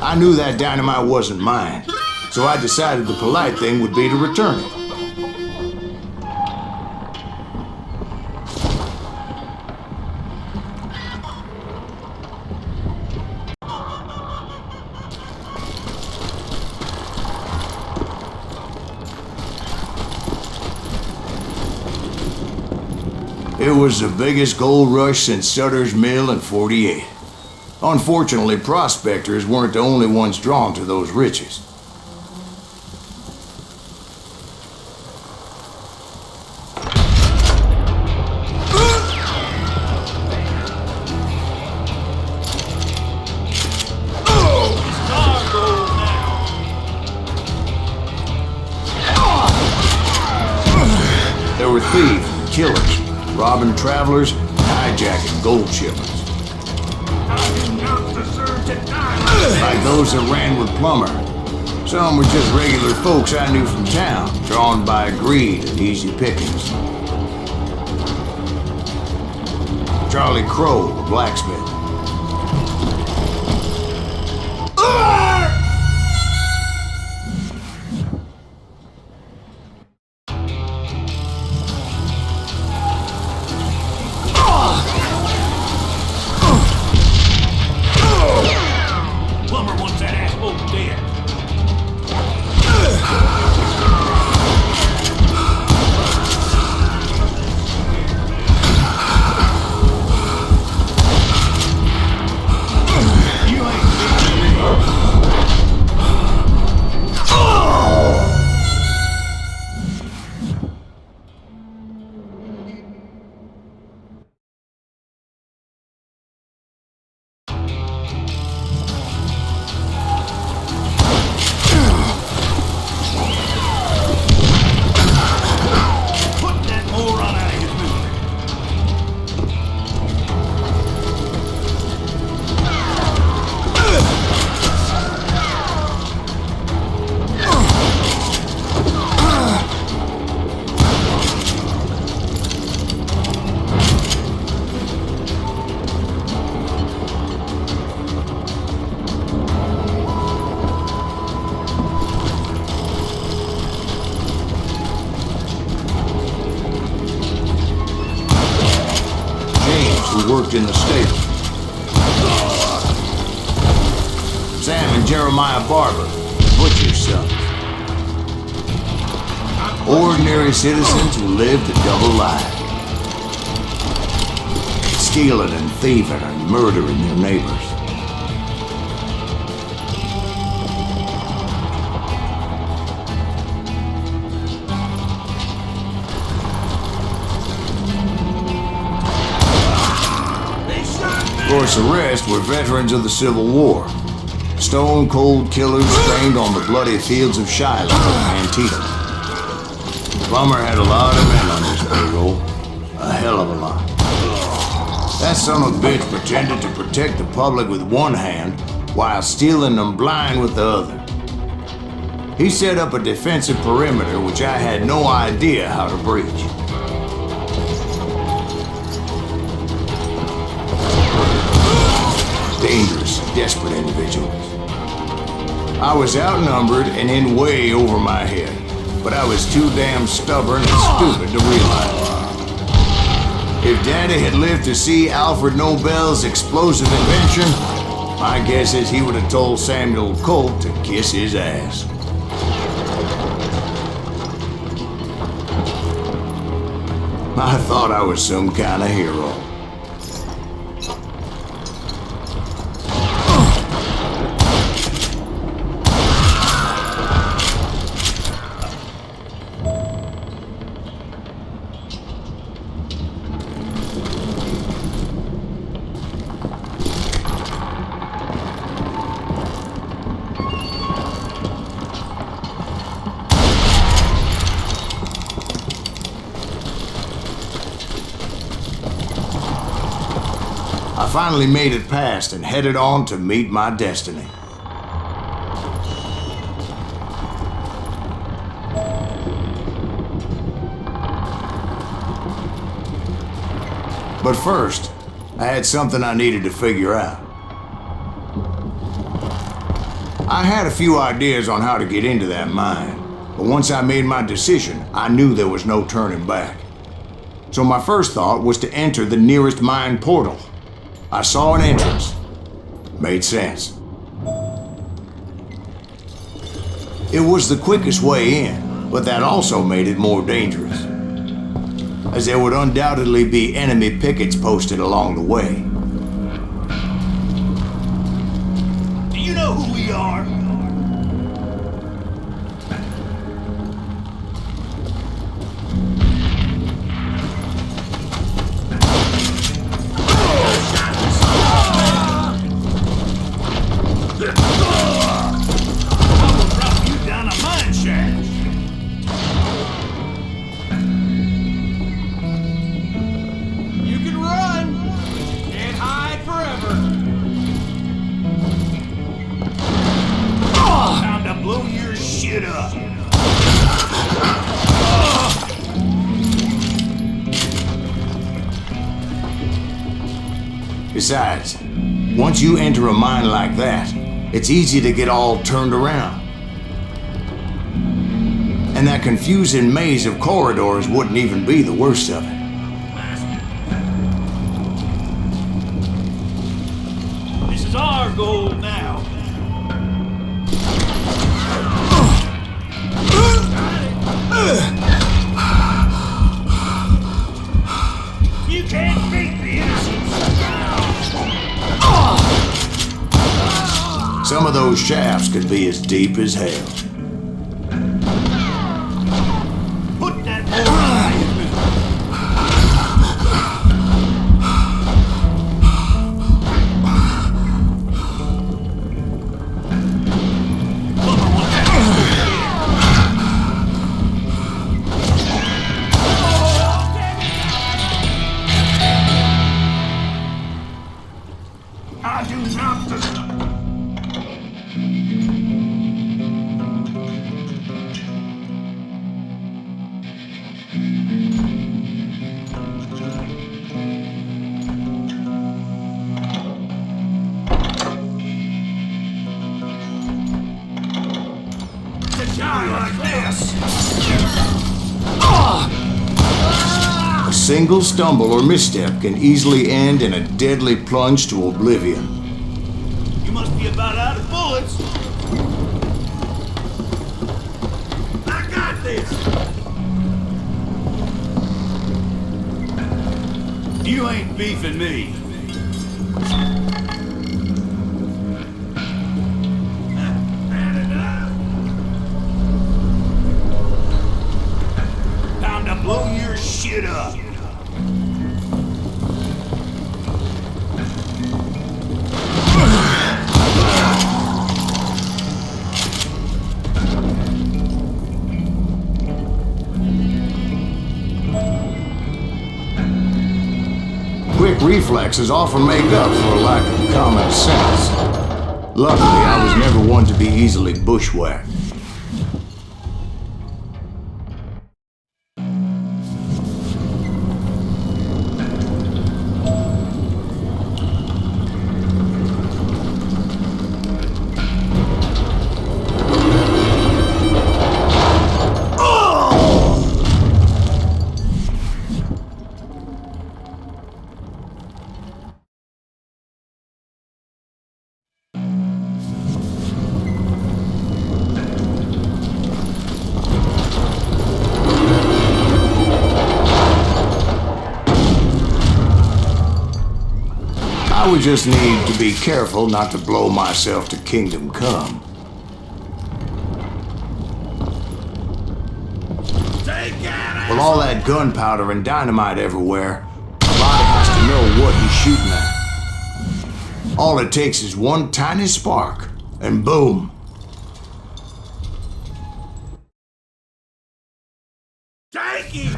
I knew that dynamite wasn't mine, so I decided the polite thing would be to return it. It was the biggest gold rush since Sutter's Mill in '48. Unfortunately, prospectors weren't the only ones drawn to those riches. Cargo thieves and killers, robbing travelers, and hijacking gold shipments. Like those that ran with Plummer. Some were just regular folks I knew from town, drawn by greed and easy pickings. Charlie Crow, the blacksmith. Plumber wants that asshole dead. Who worked in the stable. Sam and Jeremiah Barber, the butcher's son. Ordinary citizens who lived a double life. Stealing and thieving and murdering their neighbors. Of course, the rest were veterans of the Civil War. Stone-cold killers trained on the bloody fields of Shiloh and Antietam. Plummer had a lot of men on his payroll. A hell of a lot. That son of a bitch pretended to protect the public with one hand while stealing them blind with the other. He set up a defensive perimeter which I had no idea how to breach. Dangerous, desperate individuals. I was outnumbered and in way over my head, but I was too damn stubborn and stupid to realize it. If Daddy had lived to see Alfred Nobel's explosive invention, my guess is he would have told Samuel Colt to kiss his ass. I thought I was some kind of hero. I finally made it past and headed on to meet my destiny. But first, I had something I needed to figure out. I had a few ideas on how to get into that mine, but once I made my decision, I knew there was no turning back. So my first thought was to enter the nearest mine portal. I saw an entrance. Made sense. It was the quickest way in, but that also made it more dangerous, as there would undoubtedly be enemy pickets posted along the way. Do you know who we are? shit up! Besides, once you enter a mine like that, it's easy to get all turned around. And that confusing maze of corridors wouldn't even be the worst of it. This is our goal now. You can't beat the innocents. Some of those shafts could be as deep as hell. Put that boy in me. I do not deserve. To die like this. A single stumble or misstep can easily end in a deadly plunge to oblivion. You must be about out of bullets. I got this. You ain't beefing me. Time to blow your shit up. Quick reflexes often make up for a lack of common sense. Luckily, I was never one to be easily bushwhacked. I would just need to be careful not to blow myself to Kingdom Come. With all that gunpowder and dynamite everywhere, a body has to know what he's shooting at. All it takes is one tiny spark, and boom. Take him!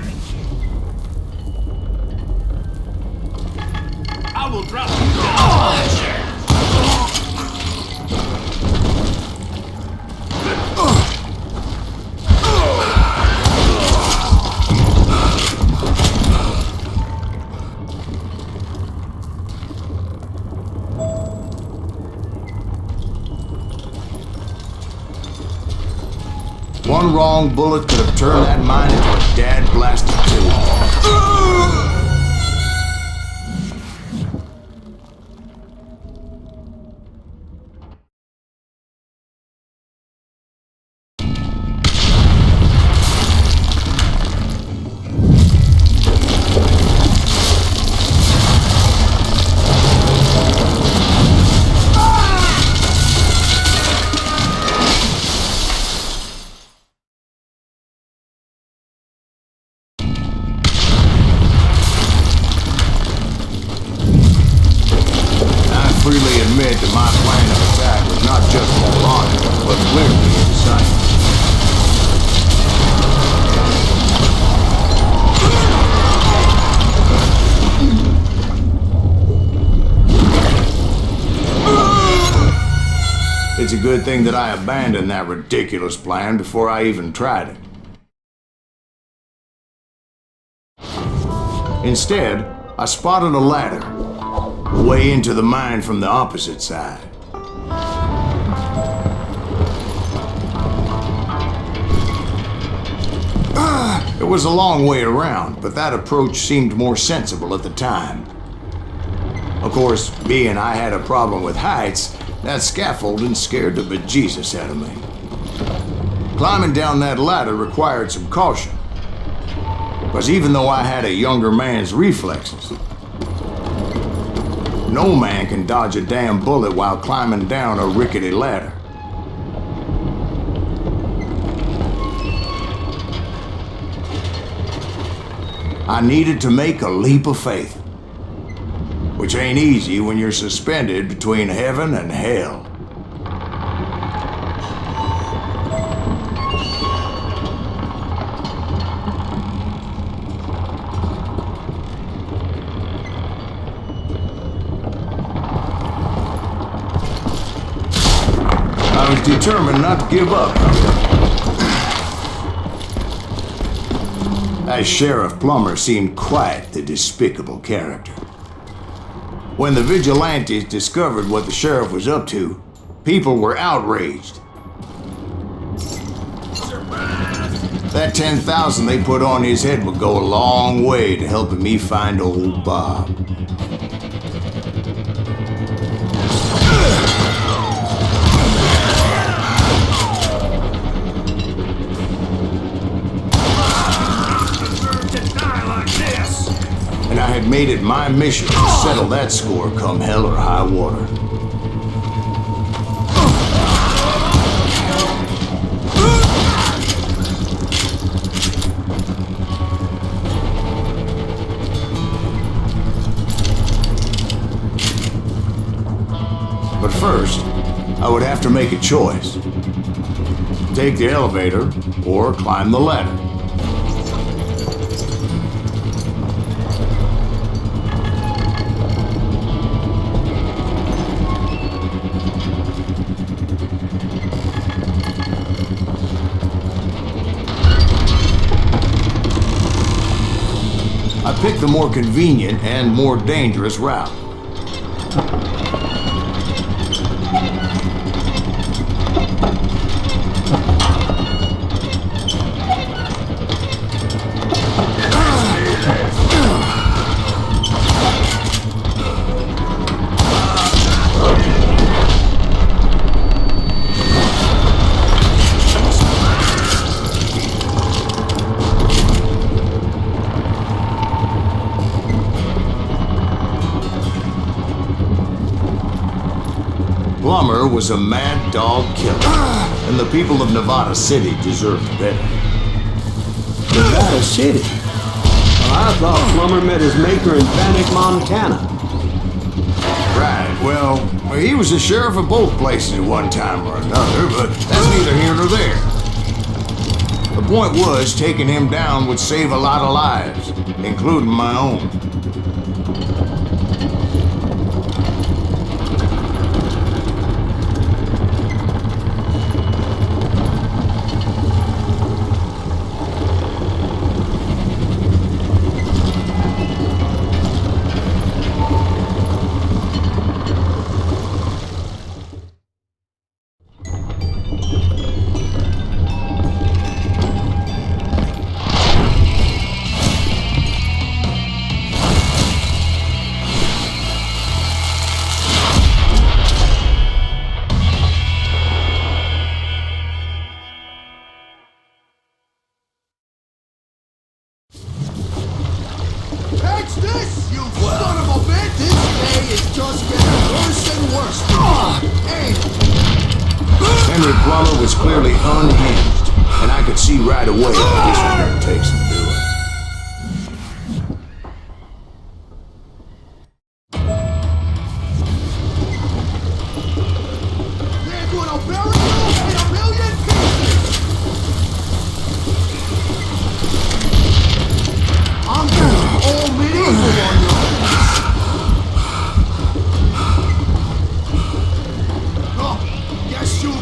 I will drop you down. One wrong bullet could have turned that mine into a dad-blasted tube. a good thing that I abandoned that ridiculous plan before I even tried it. Instead, I spotted a ladder, way into the mine from the opposite side. It was a long way around, but that approach seemed more sensible at the time. Of course, being I had a problem with heights, that scaffolding scared the bejesus out of me. Climbing down that ladder required some caution, because even though I had a younger man's reflexes, no man can dodge a damn bullet while climbing down a rickety ladder. I needed to make a leap of faith, which ain't easy when you're suspended between heaven and hell. I was determined not to give up. That Sheriff Plummer seemed quite the despicable character. When the vigilantes discovered what the sheriff was up to, people were outraged. That $10,000 they put on his head would go a long way to helping me find old Bob. And I had made it my mission to settle that score come hell or high water. But first, I would have to make a choice. Take the elevator or climb the ladder. I picked the more convenient and more dangerous route. Plummer was a mad dog killer, and the people of Nevada City deserved better. Nevada City? Well, I thought Plummer met his maker in Bannock, Montana. Right, well, he was the sheriff of both places at one time or another, but that's neither here nor there. The point was, taking him down would save a lot of lives, including my own. Catch this, you son of a bitch! This day is just getting worse and worse. Hey! Henry Plummer was clearly unhinged, and I could see right away that this was going to take some doing. They're gonna bury you in a million pieces! I'm going all medieval on you. Oh, guess you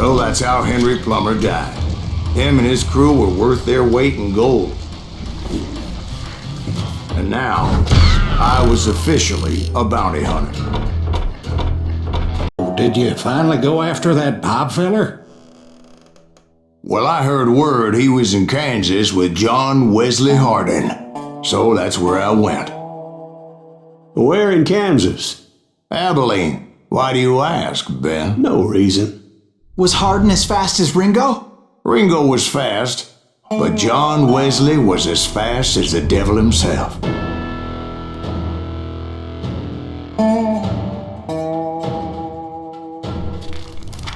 So that's how Henry Plummer died. Him and his crew were worth their weight in gold. And now, I was officially a bounty hunter. Did you finally go after that Bob feller? Well, I heard word he was in Kansas with John Wesley Hardin. So that's where I went. Where in Kansas? Abilene. Why do you ask, Ben? No reason. Was Hardin as fast as Ringo? Ringo was fast, but John Wesley was as fast as the devil himself.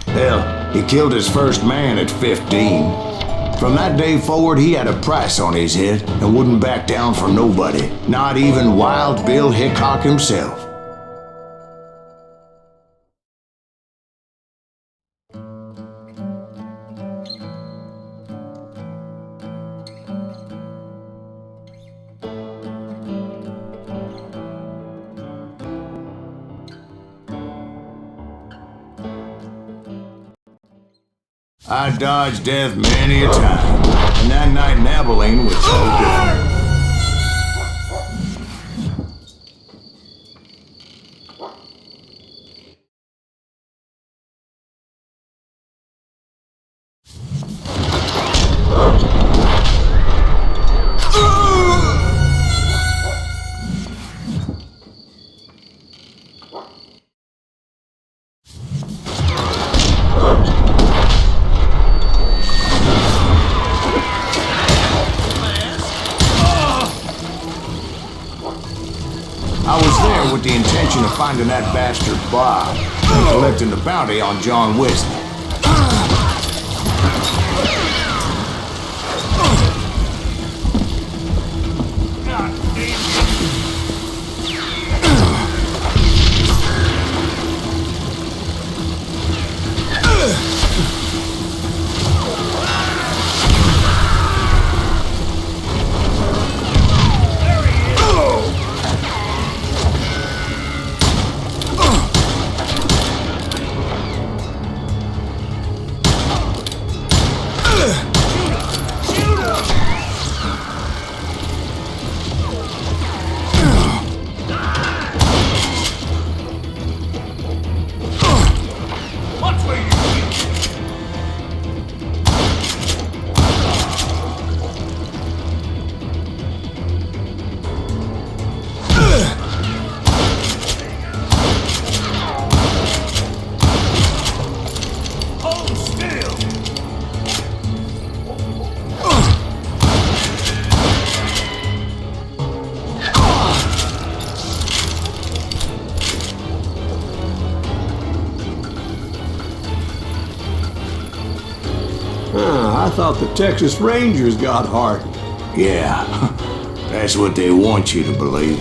Hell, he killed his first man at 15. From that day forward, he had a price on his head and wouldn't back down for nobody, not even Wild Bill Hickok himself. I dodged death many a time, and that night in Abilene was so different. I was there with the intention of finding that bastard Bob and collecting the bounty on John Wesley. I thought the Texas Rangers got hardened. Yeah, that's what they want you to believe.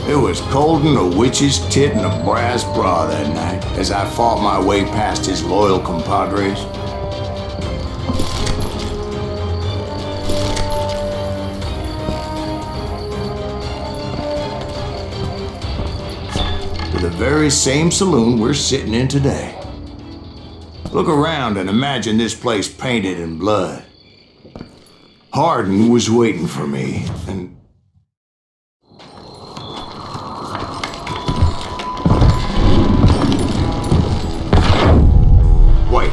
It was cold in a witch's tit and a brass bra that night as I fought my way past his loyal compadres. To the very same saloon we're sitting in today. Look around and imagine this place painted in blood. Hardin was waiting for me, and... Wait,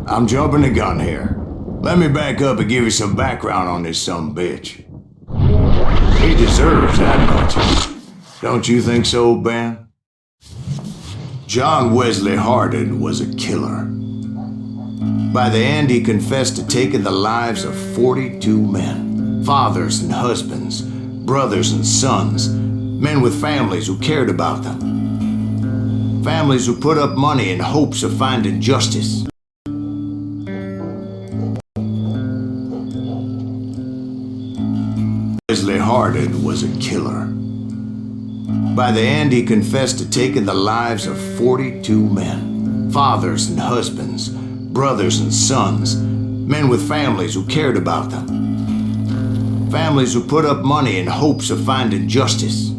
I'm jumping the gun here. Let me back up and give you some background on this sumbitch. He deserves that much. Don't you think so, Ben? John Wesley Hardin was a killer. By the end, he confessed to taking the lives of 42 men, fathers and husbands, brothers and sons, men with families who cared about them, families who put up money in hopes of finding justice. Wesley Hardin was a killer. By the end, he confessed to taking the lives of 42 men, fathers and husbands, brothers and sons, men with families who cared about them, families who put up money in hopes of finding justice.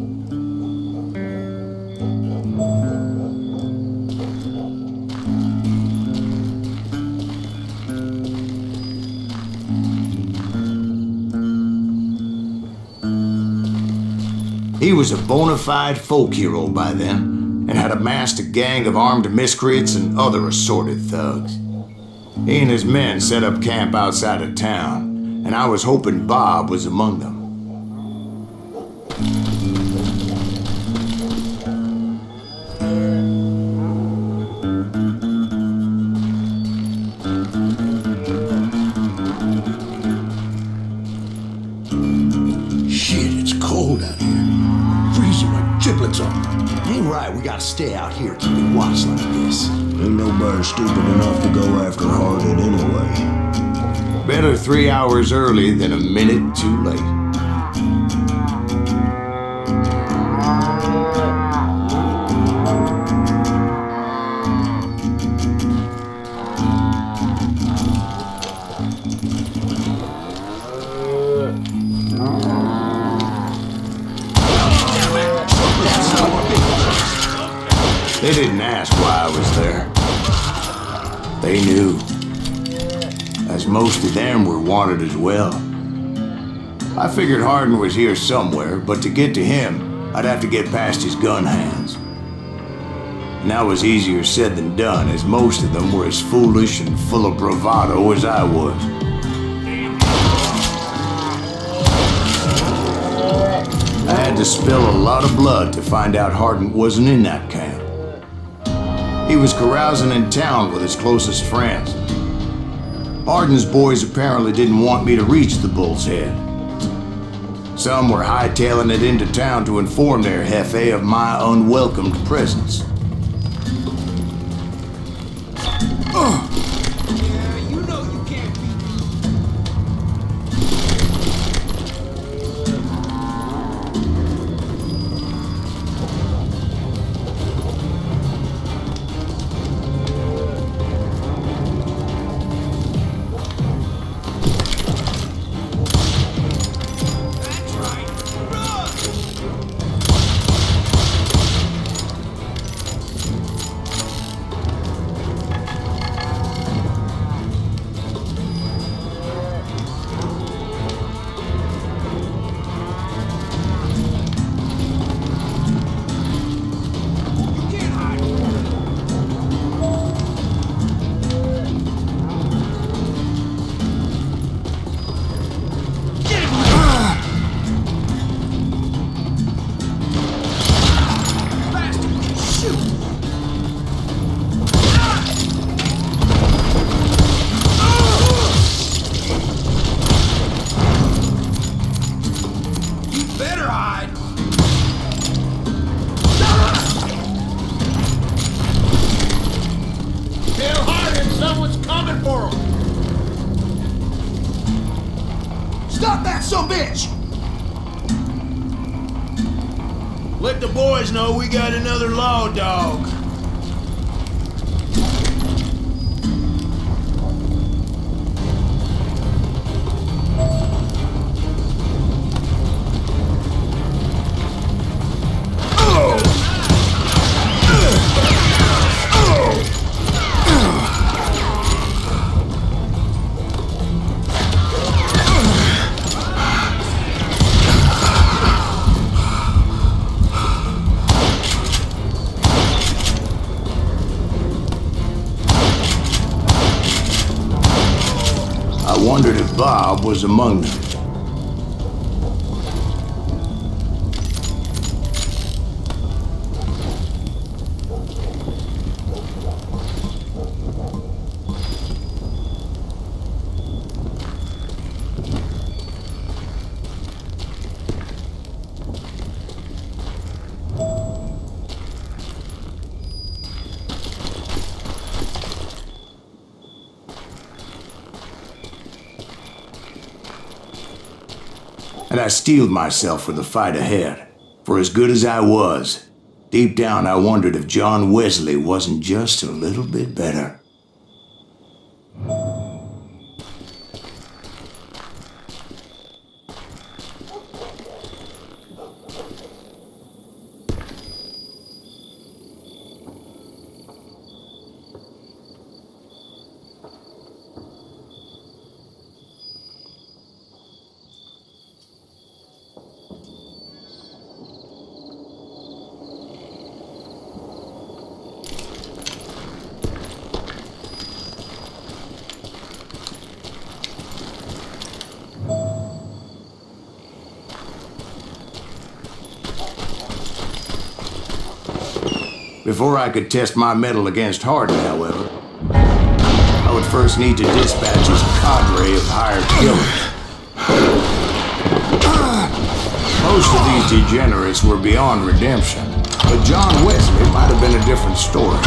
He was a bona fide folk hero by then, and had amassed a gang of armed miscreants and other assorted thugs. He and his men set up camp outside of town, and I was hoping Bob was among them. Shit, it's cold out here. Freezing my giblets off. Ain't right, we gotta stay out here keeping watch like this. Ain't nobody stupid enough to go after Hardin anyway. Better 3 hours early than a minute too late. They didn't ask why I was there. They knew. most of them were wanted as well. I figured Hardin was here somewhere, but to get to him, I'd have to get past his gun hands. And that was easier said than done, as most of them were as foolish and full of bravado as I was. I had to spill a lot of blood to find out Hardin wasn't in that camp. He was carousing in town with his closest friends. Hardin's boys apparently didn't want me to reach the Bull's Head. Some were hightailing it into town to inform their jefe of my unwelcomed presence. Yeah, you know you can't beat me. That's right. Run! You can't hide from me. Get him! Bastard, shoot! You better hide! Tell Hardin someone's coming for him! Stop that sumbitch! Let the boys know we got another law dog. I wondered if Bob was among them. And I steeled myself for the fight ahead. For as good as I was, deep down I wondered if John Wesley wasn't just a little bit better. Before I could test my mettle against Hardin, however, I would first need to dispatch his cadre of hired killers. Most of these degenerates were beyond redemption, but John Wesley might have been a different story.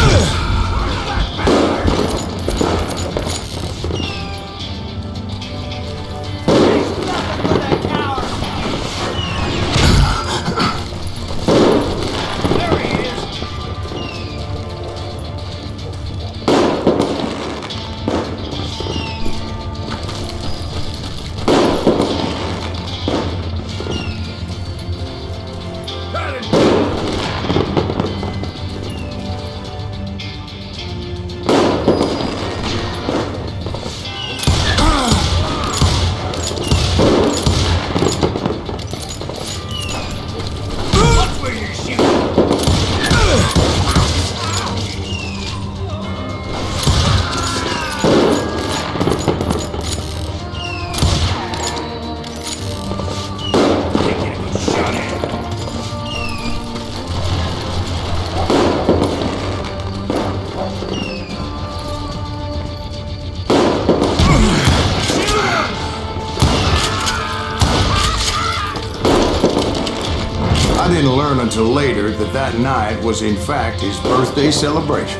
didn't learn until later that that night was in fact his birthday celebration.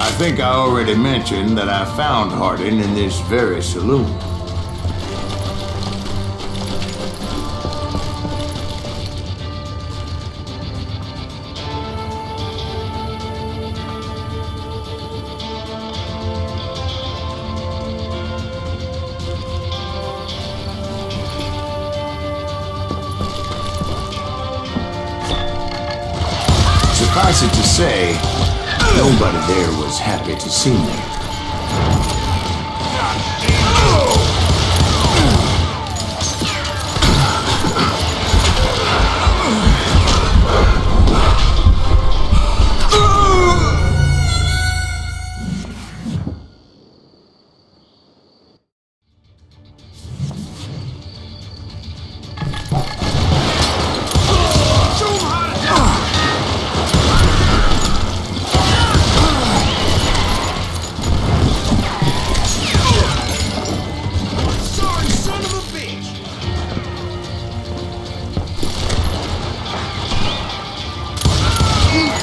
I think I already mentioned that I found Hardin in this very saloon. Suffice it to say, nobody there was happy to see me.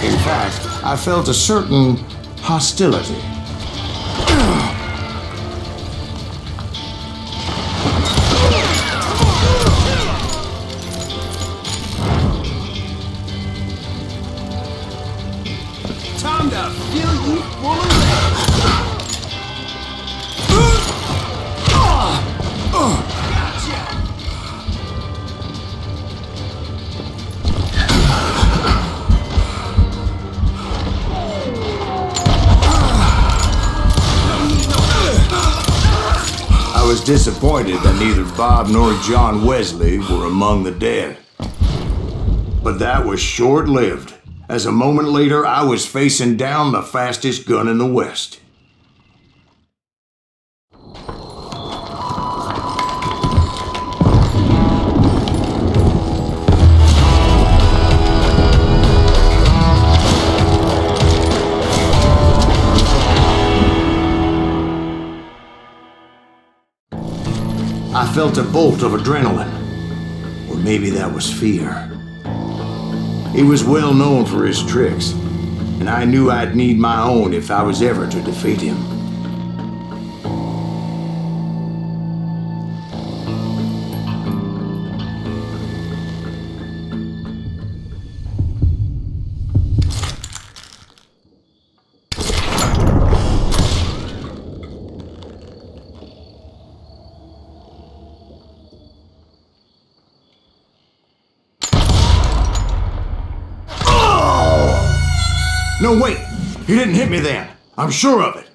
In fact, I felt a certain hostility. Time to fill you full of I was disappointed that neither Bob nor John Wesley were among the dead. But that was short-lived, as a moment later I was facing down the fastest gun in the West. I felt a bolt of adrenaline, or maybe that was fear. He was well known for his tricks, and I knew I'd need my own if I was ever to defeat him. No, wait! He didn't hit me then. I'm sure of it.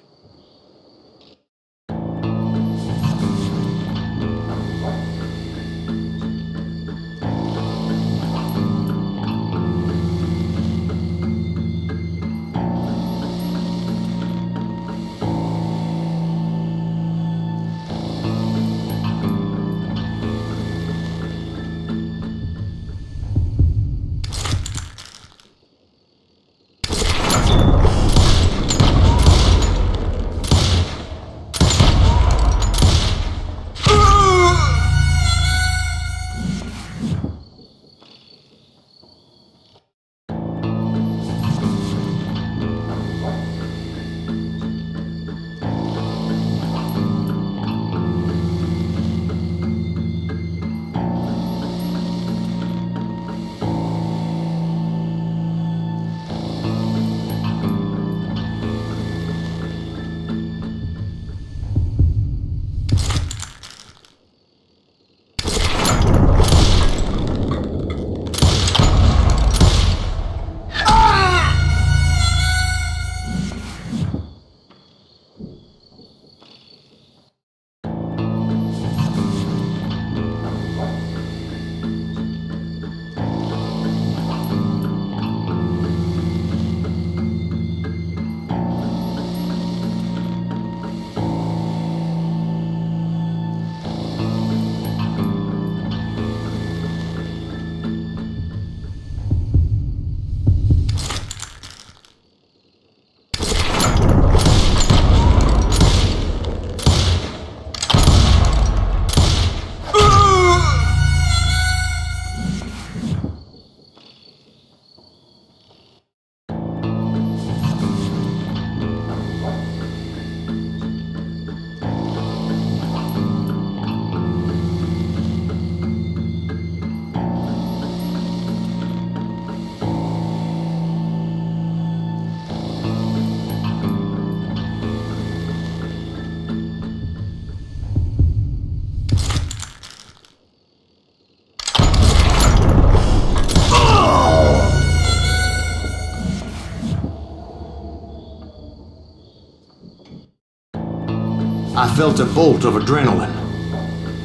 I felt a bolt of adrenaline.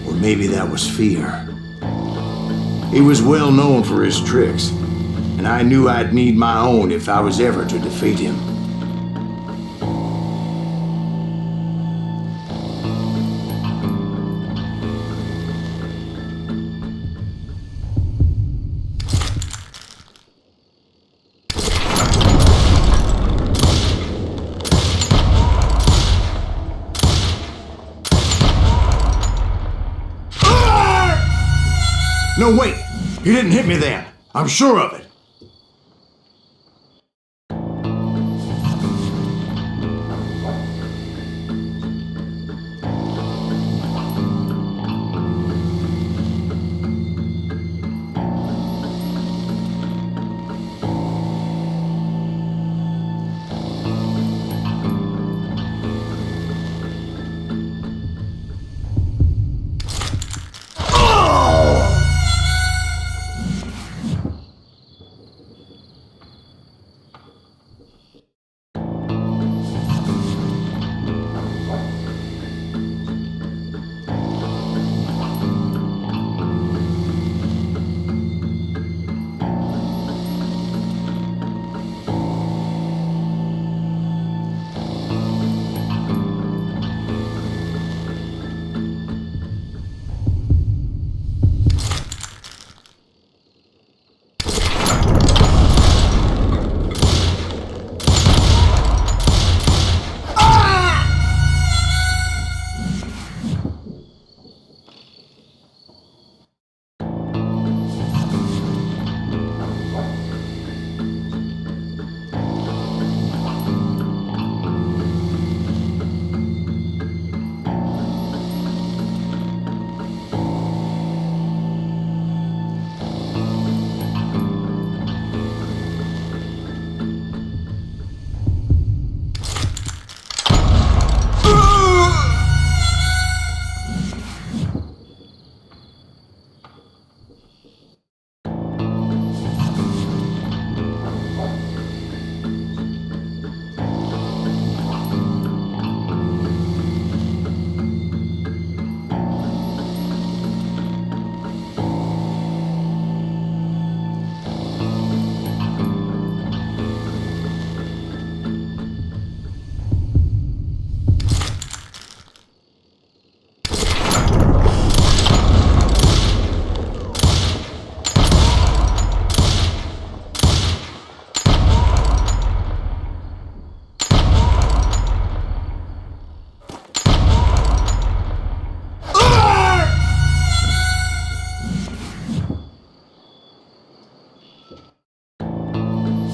Or maybe that was fear. He was well known for his tricks, and I knew I'd need my own if I was ever to defeat him. No, wait! He didn't hit me then. I'm sure of it.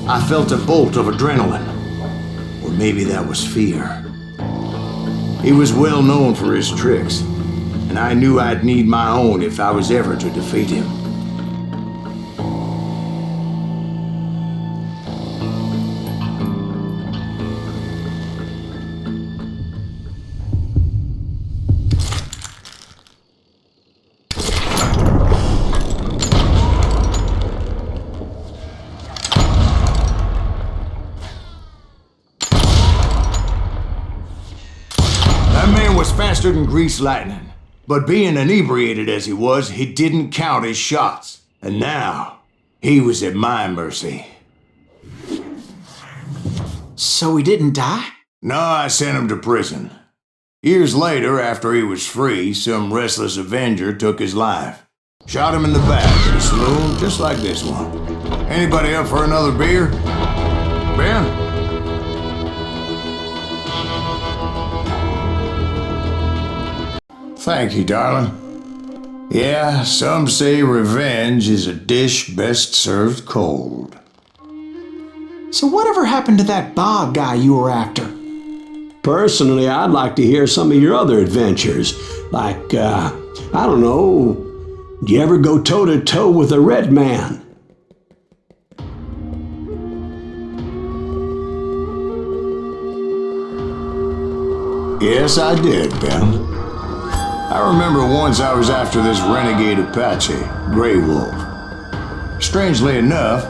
I felt a bolt of adrenaline. Or maybe that was fear. He was well known for his tricks, and I knew I'd need my own if I was ever to defeat him. Faster than greased lightning. But being inebriated as he was, he didn't count his shots. And now, he was at my mercy. So he didn't die? No, I sent him to prison. Years later, after he was free, some restless Avenger took his life. Shot him in the back at a saloon just like this one. Anybody up for another beer? Ben? Thank you, darling. Yeah, some say revenge is a dish best served cold. So whatever happened to that Bob guy you were after? Personally, I'd like to hear some of your other adventures. Like, I don't know, do you ever go toe-to-toe with a red man? Yes, I did, Ben. I remember once I was after this renegade Apache, Grey Wolf. Strangely enough,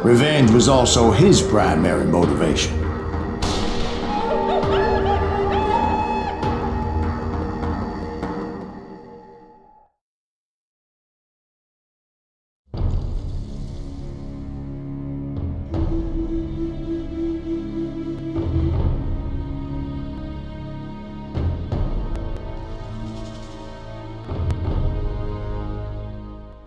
revenge was also his primary motivation.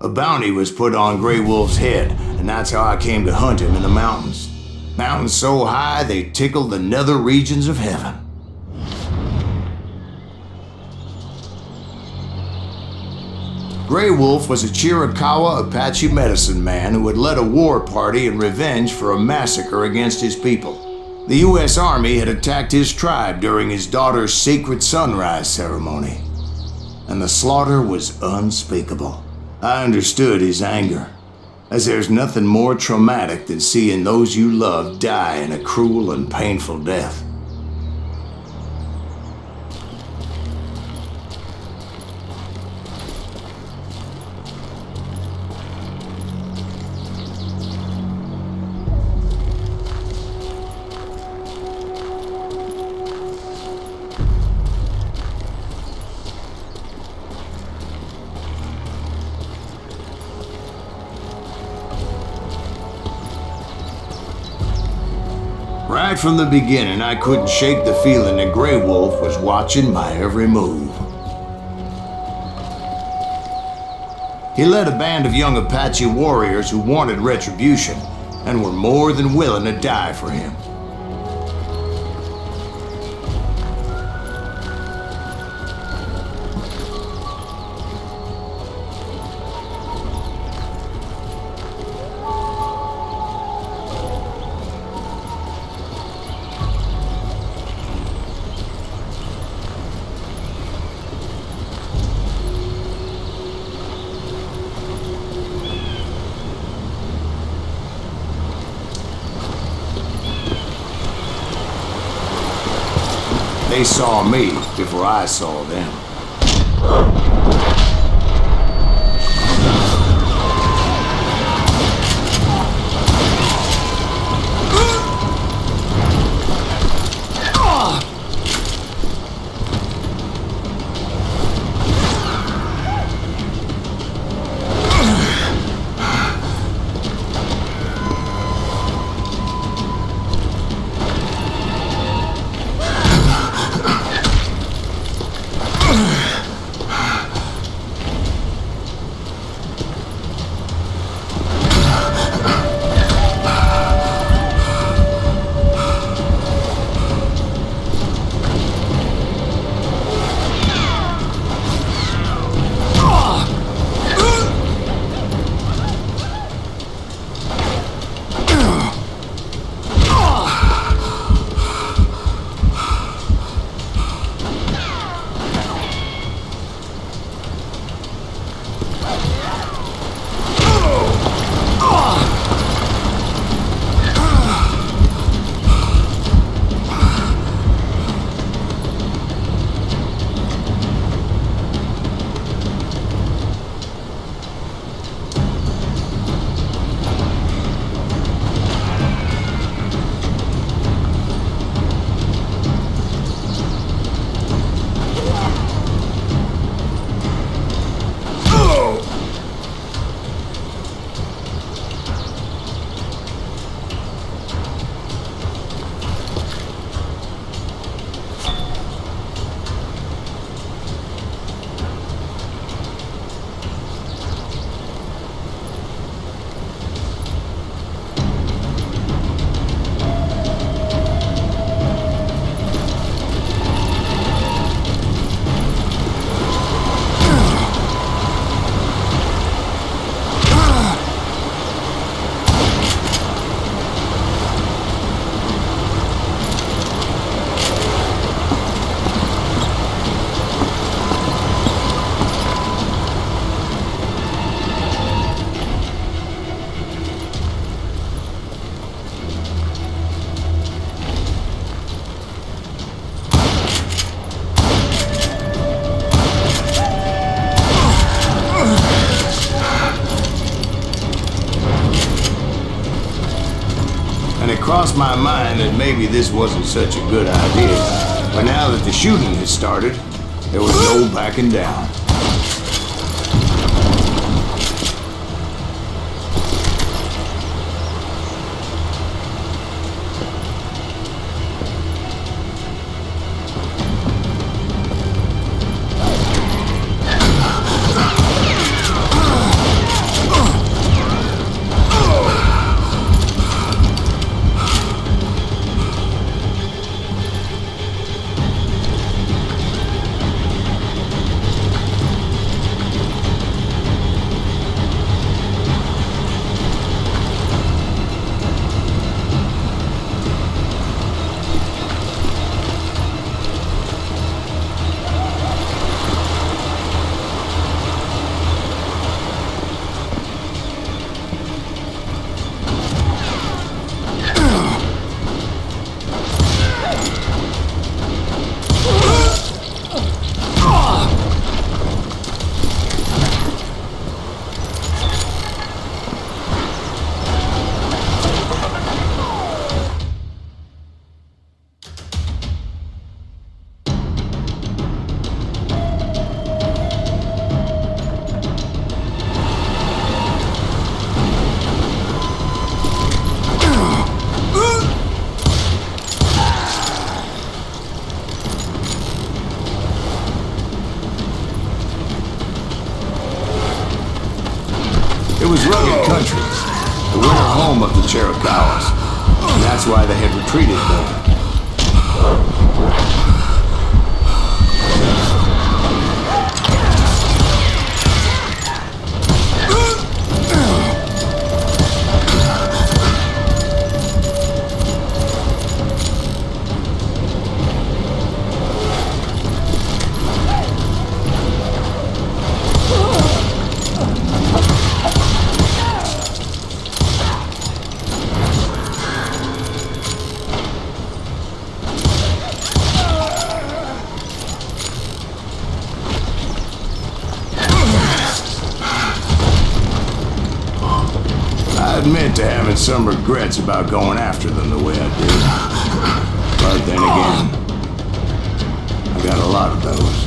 A bounty was put on Grey Wolf's head, and that's how I came to hunt him in the mountains. Mountains so high they tickled the nether regions of heaven. Grey Wolf was a Chiricahua Apache medicine man who had led a war party in revenge for a massacre against his people. The U.S. Army had attacked his tribe during his daughter's sacred sunrise ceremony, and the slaughter was unspeakable. I understood his anger, as there's nothing more traumatic than seeing those you love die in a cruel and painful death. Right from the beginning, I couldn't shake the feeling that Grey Wolf was watching my every move. He led a band of young Apache warriors who wanted retribution and were more than willing to die for him. They saw me before I saw them. and it crossed my mind that maybe this wasn't such a good idea. But now that the shooting had started, there was no backing down. It was rugged country, the winter home of the Chiricahuas, and that's why they had retreated there. I admit to having some regrets about going after them the way I did. But then again, I got a lot of those.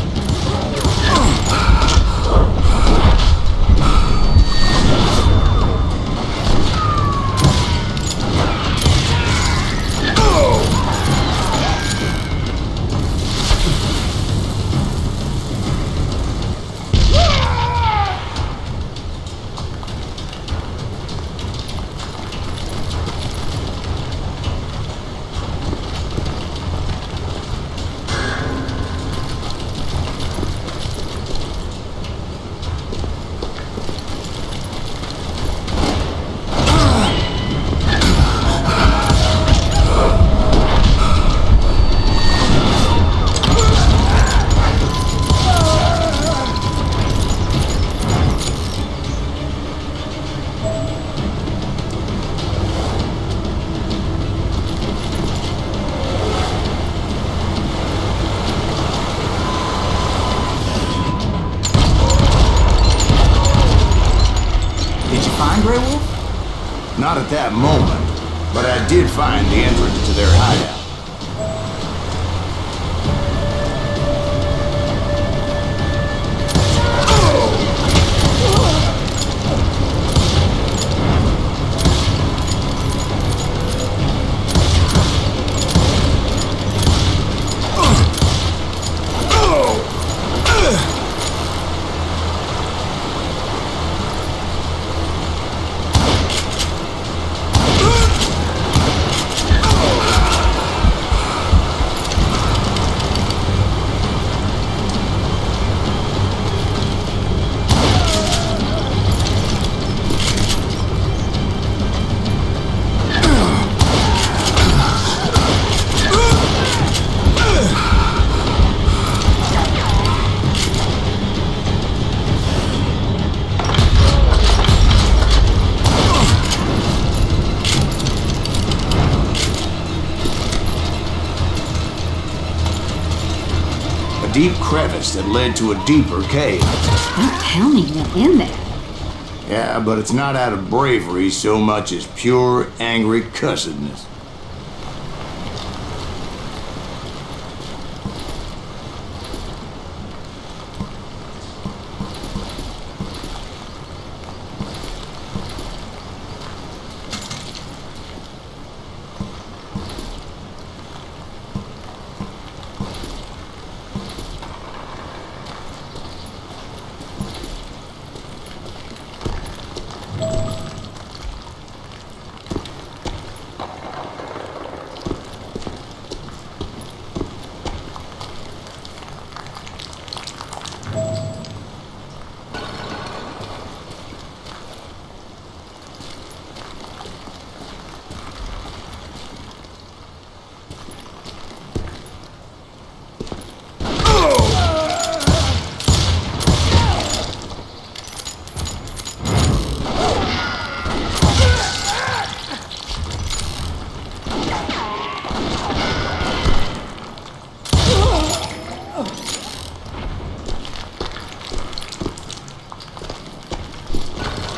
Not at that moment, but I did find the entrance to their hideout. Deep crevice that led to a deeper cave. Don't tell me you're in there. Yeah, but it's not out of bravery so much as pure, angry cussedness.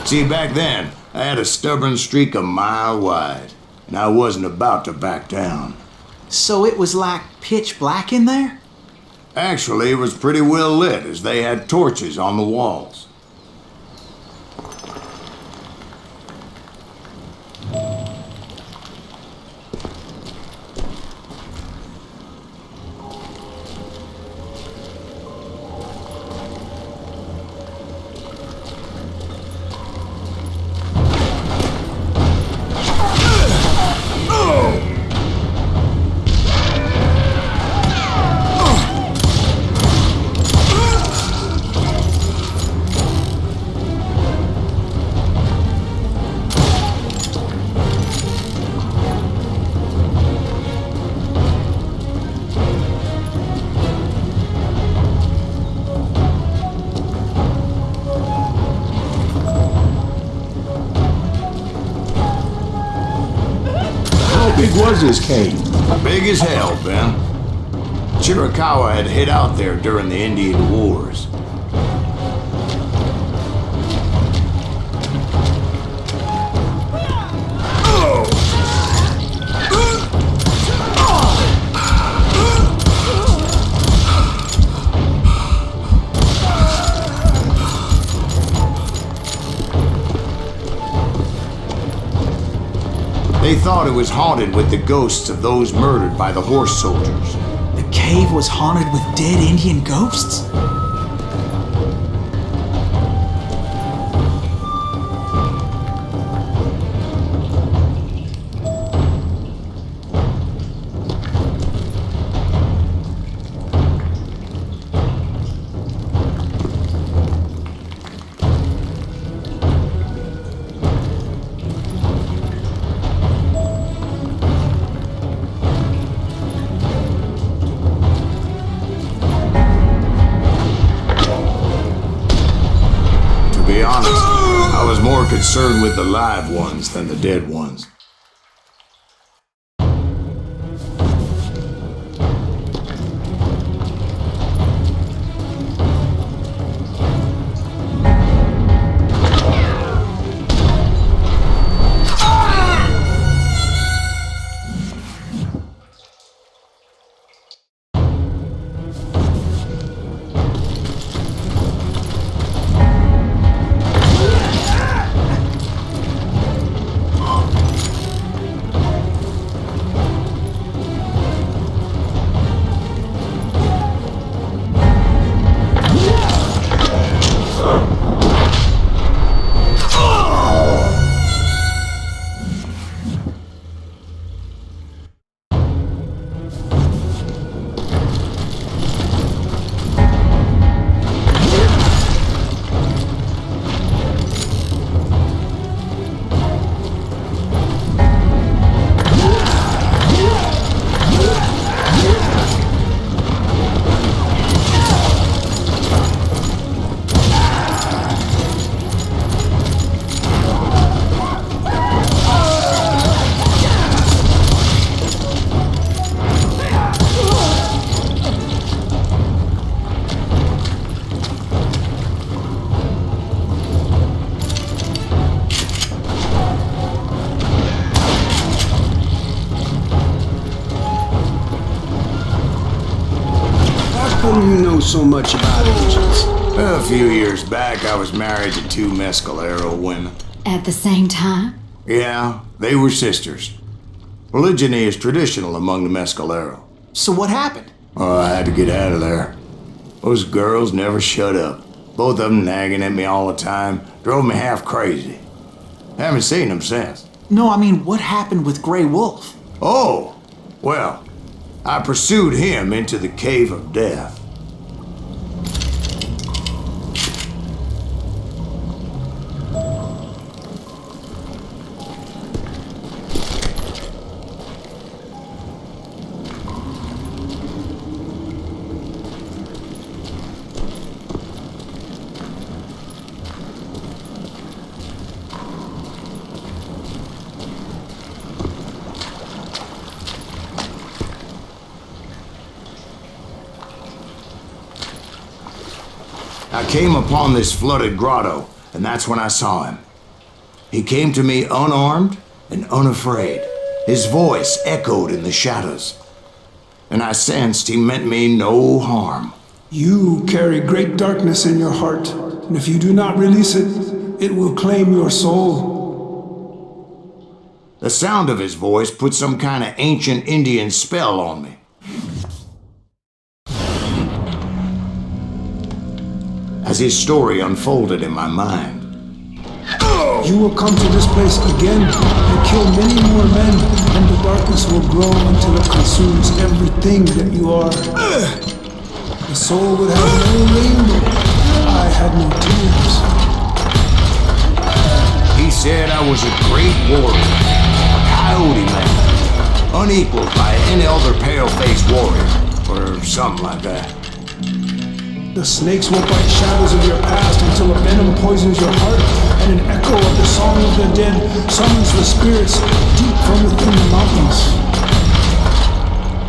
See, back then, I had a stubborn streak a mile wide, and I wasn't about to back down. So it was like pitch black in there? Actually, it was pretty well lit, as they had torches on the walls. How big was this cave? Big as hell, Ben. Chiricahua had hid out there during the Indian Wars. They thought it was haunted with the ghosts of those murdered by the horse soldiers. The cave was haunted with dead Indian ghosts? To be honest, I was more concerned with the live ones than the dead ones. know so much about angels? A few years back, I was married to two Mescalero women. At the same time? Yeah, they were sisters. Polygyny is traditional among the Mescalero. So what happened? Oh, I had to get out of there. Those girls never shut up. Both of them nagging at me all the time. Drove me half crazy. Haven't seen them since. No, I mean, what happened with Grey Wolf? Oh, well, I pursued him into the Cave of Death. I came upon this flooded grotto, and that's when I saw him. He came to me unarmed and unafraid. His voice echoed in the shadows, and I sensed he meant me no harm. You carry great darkness in your heart, and if you do not release it, it will claim your soul. The sound of his voice put some kind of ancient Indian spell on me. As his story unfolded in my mind. You will come to this place again and kill many more men, and the darkness will grow until it consumes everything that you are. The soul would have no rainbow. I had no tears. He said I was a great warrior, a coyote man, unequaled by any other pale-faced warrior, or something like that. The snakes will bite shadows of your past until a venom poisons your heart, and an echo of the song of the dead summons the spirits deep from within the mountains.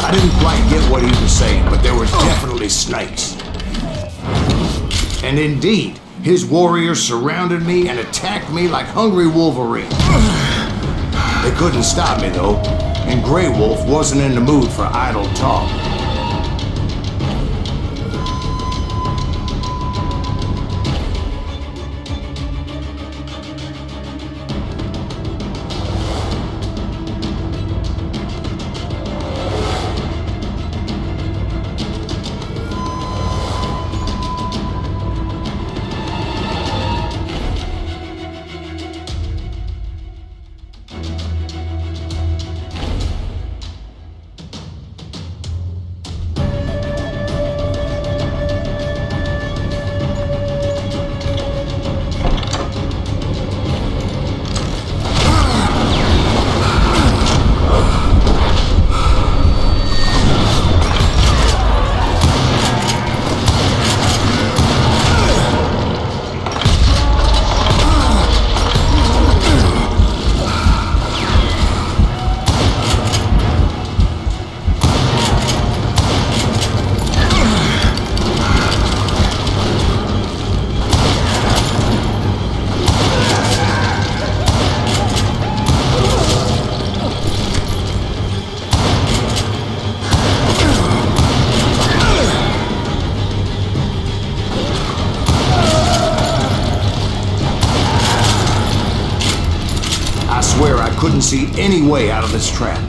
I didn't quite get what he was saying, but there was definitely snakes. And indeed, his warriors surrounded me and attacked me like hungry wolverines. They couldn't stop me though, and Grey Wolf wasn't in the mood for idle talk. Couldn't see any way out of this trap.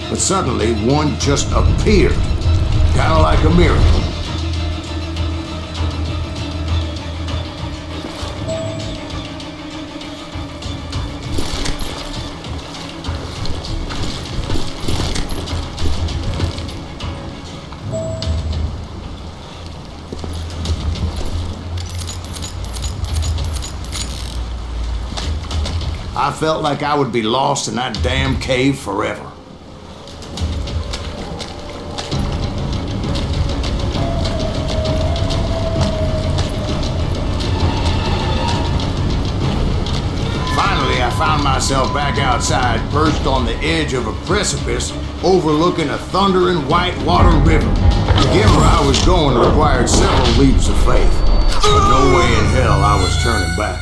But suddenly, one just appeared. Kind of like a miracle. I felt like I would be lost in that damn cave forever. Finally, I found myself back outside, perched on the edge of a precipice overlooking a thundering whitewater river. To get where I was going required several leaps of faith, but no way in hell I was turning back.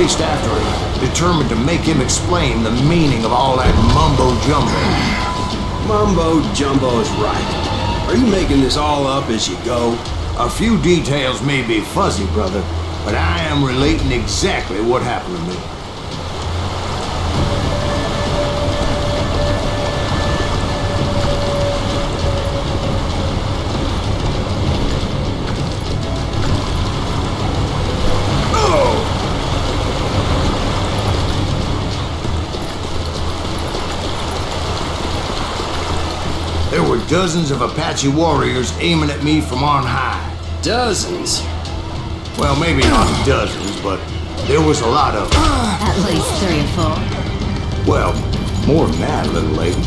chased after him, determined to make him explain the meaning of all that mumbo-jumbo. Mumbo-jumbo is right. Are you making this all up as you go? A few details may be fuzzy, brother, but I am relating exactly what happened to me. There were dozens of Apache warriors aiming at me from on high. Dozens? Well, maybe not dozens, but there was a lot of them. At least 3 or 4. Well, more than that, little lady.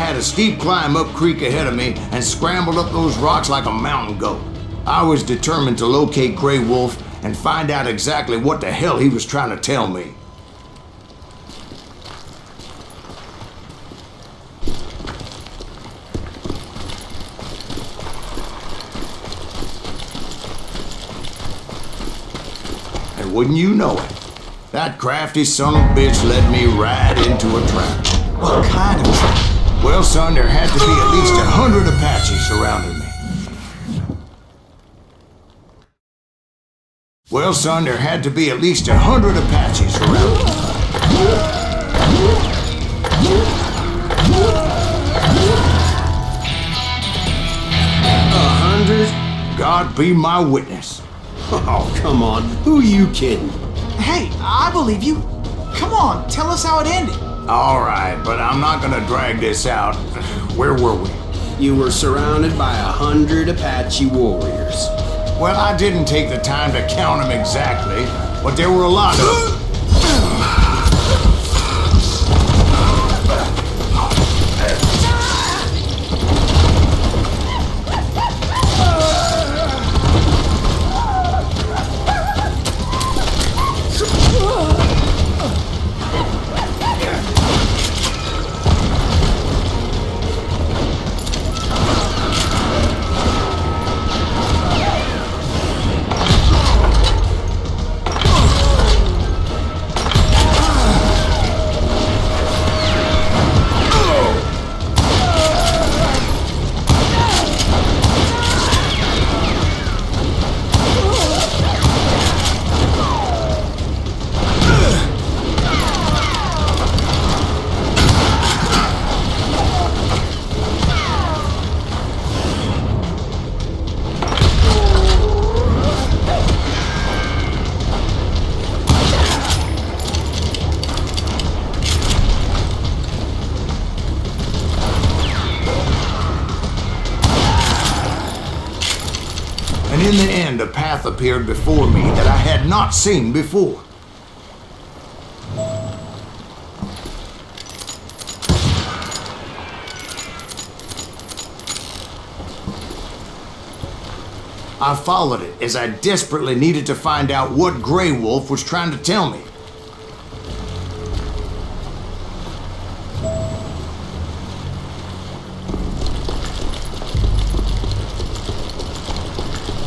A steep climb up creek ahead of me and scrambled up those rocks like a mountain goat. I was determined to locate Grey Wolf and find out exactly what the hell he was trying to tell me. And wouldn't you know it, that crafty son of a bitch led me right into a trap. What kind of trap? Well, son, there had to be at least 100 Apaches surrounding me. Well, son, there had to be at least 100 Apaches surrounding me. 100? God be my witness. Oh, come on. Who are you kidding? Hey, I believe you. Come on, tell us how it ended. All right, but I'm not gonna drag this out. Where were we? You were surrounded by 100 Apache warriors. Well, I didn't take the time to count them exactly, but there were a lot of them. And in the end, a path appeared before me that I had not seen before. I followed it as I desperately needed to find out what Grey Wolf was trying to tell me.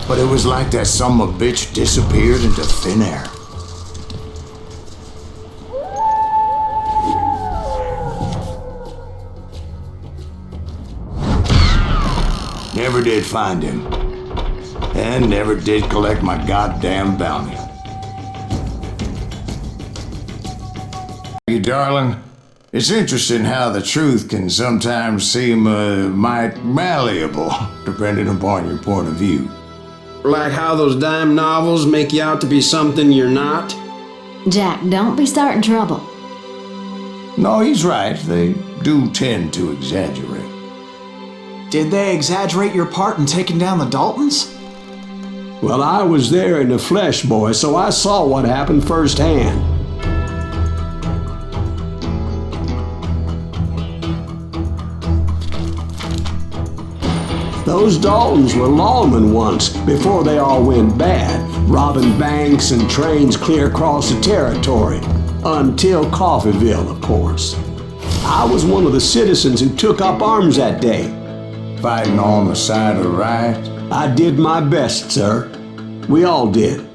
But it was like that son of a bitch disappeared into thin air. Never did find him. And never did collect my goddamn bounty. You darling, it's interesting how the truth can sometimes seem might malleable, depending upon your point of view. Like how those dime novels make you out to be something you're not? Jack, don't be starting trouble. No, he's right. They do tend to exaggerate. Did they exaggerate your part in taking down the Daltons? Well, I was there in the flesh, boy, so I saw what happened firsthand. Those Daltons were lawmen once, before they all went bad, robbing banks and trains clear across the territory. Until Coffeeville, of course. I was one of the citizens who took up arms that day. Fighting on the side of the right? I did my best, sir. We all did.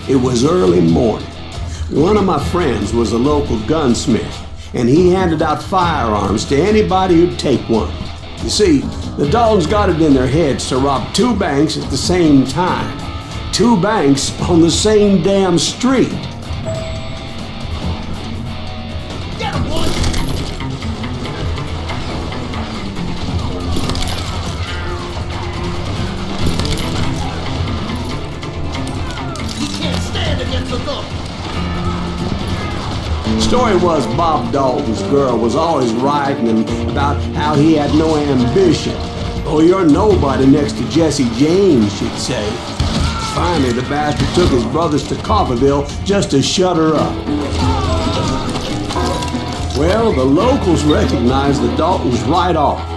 It was early morning. One of my friends was a local gunsmith, and he handed out firearms to anybody who'd take one. You see, the Daltons got it in their heads to rob 2 banks at the same time. 2 banks on the same damn street. Get him, boy! He can't stand against the thump. Story was Bob Dalton's girl was always writing him about how he had no ambition. Oh, you're nobody next to Jesse James, she'd say. Finally, the bastard took his brothers to Coffeeville just to shut her up. Well, the locals recognized the Daltons right off.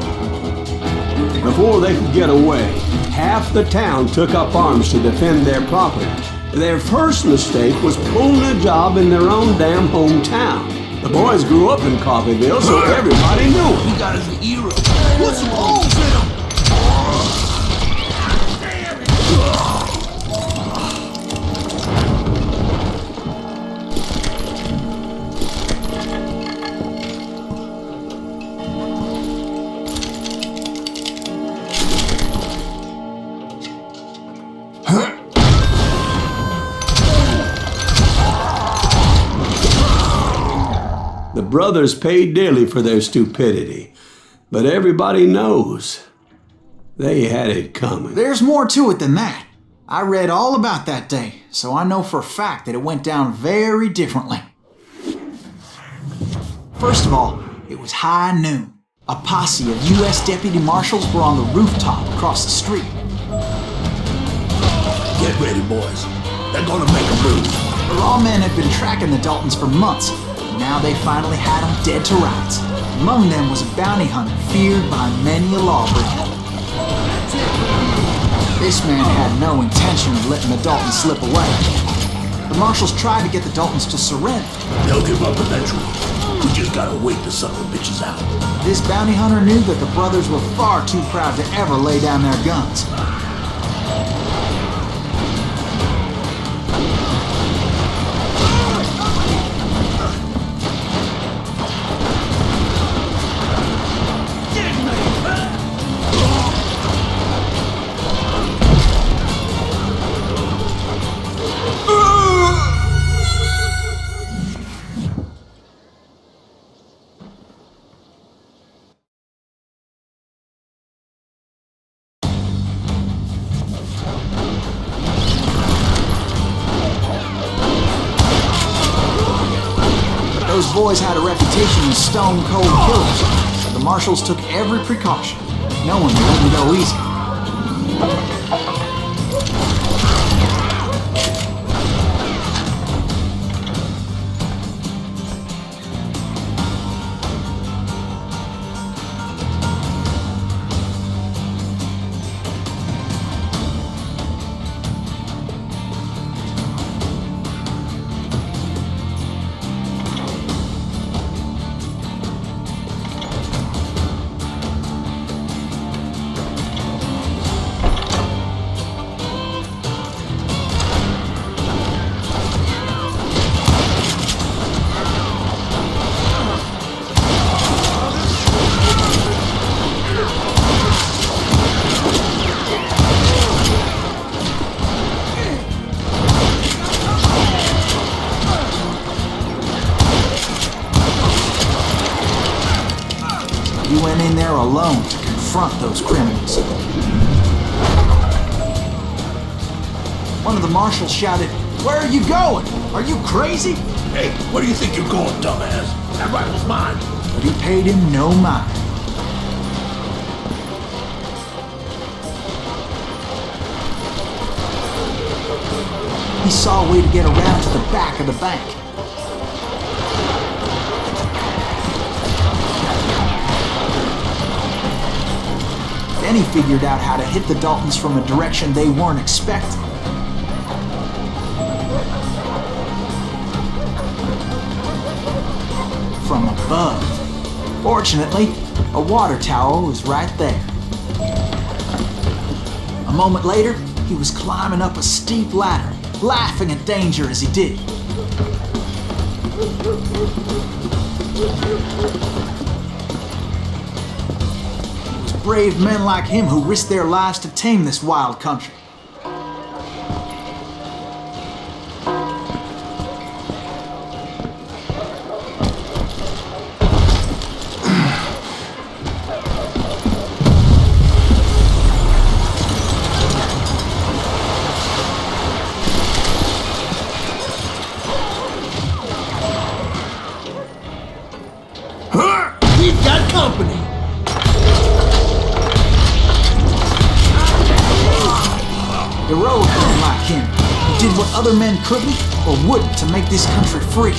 Before they could get away, half the town took up arms to defend their property. Their first mistake was pulling a job in their own damn hometown. The boys grew up in Coffeeville, so everybody knew him. He got us a hero. Put some holes in him! The brothers paid dearly for their stupidity, but everybody knows they had it coming. There's more to it than that. I read all about that day, so I know for a fact that it went down very differently. First of all, it was high noon. A posse of U.S. deputy marshals were on the rooftop across the street. Get ready, boys. They're gonna make a move. The lawmen had been tracking the Daltons for months. Now they finally had them dead to rights. Among them was a bounty hunter feared by many a lawbreaker. This man had no intention of letting the Daltons slip away. The marshals tried to get the Daltons to surrender. They'll give up eventually. We just gotta wait the son of bitches out. This bounty hunter knew that the brothers were far too proud to ever lay down their guns. Those boys had a reputation as stone-cold killers, so the marshals took every precaution, knowing they wouldn't go easy. You went in there alone to confront those criminals. One of the marshals shouted, "Where are you going? Are you crazy?" Hey, where do you think you're going, dumbass? That rifle's mine. But he paid him no mind. He saw a way to get around to the back of the bank. Then he figured out how to hit the Daltons from a direction they weren't expecting. From above. Fortunately, a water tower was right there. A moment later, he was climbing up a steep ladder, laughing at danger as he did. It was brave men like him who risked their lives to tame this wild country. We've got company. Heroic men like him, who did what other men couldn't or wouldn't to make this country free.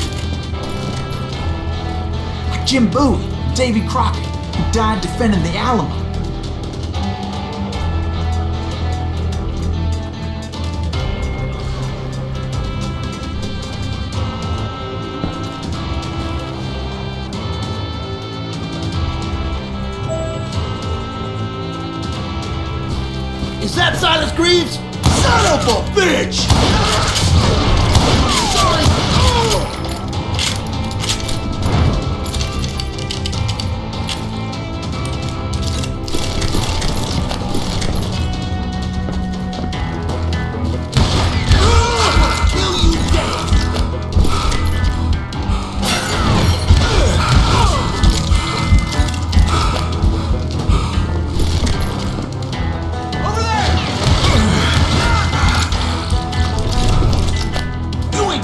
Like Jim Bowie and Davy Crockett, who died defending the Alamo. Is that Silas Greaves? Son of a bitch! Sorry! Kill you dead! Over there! You ain't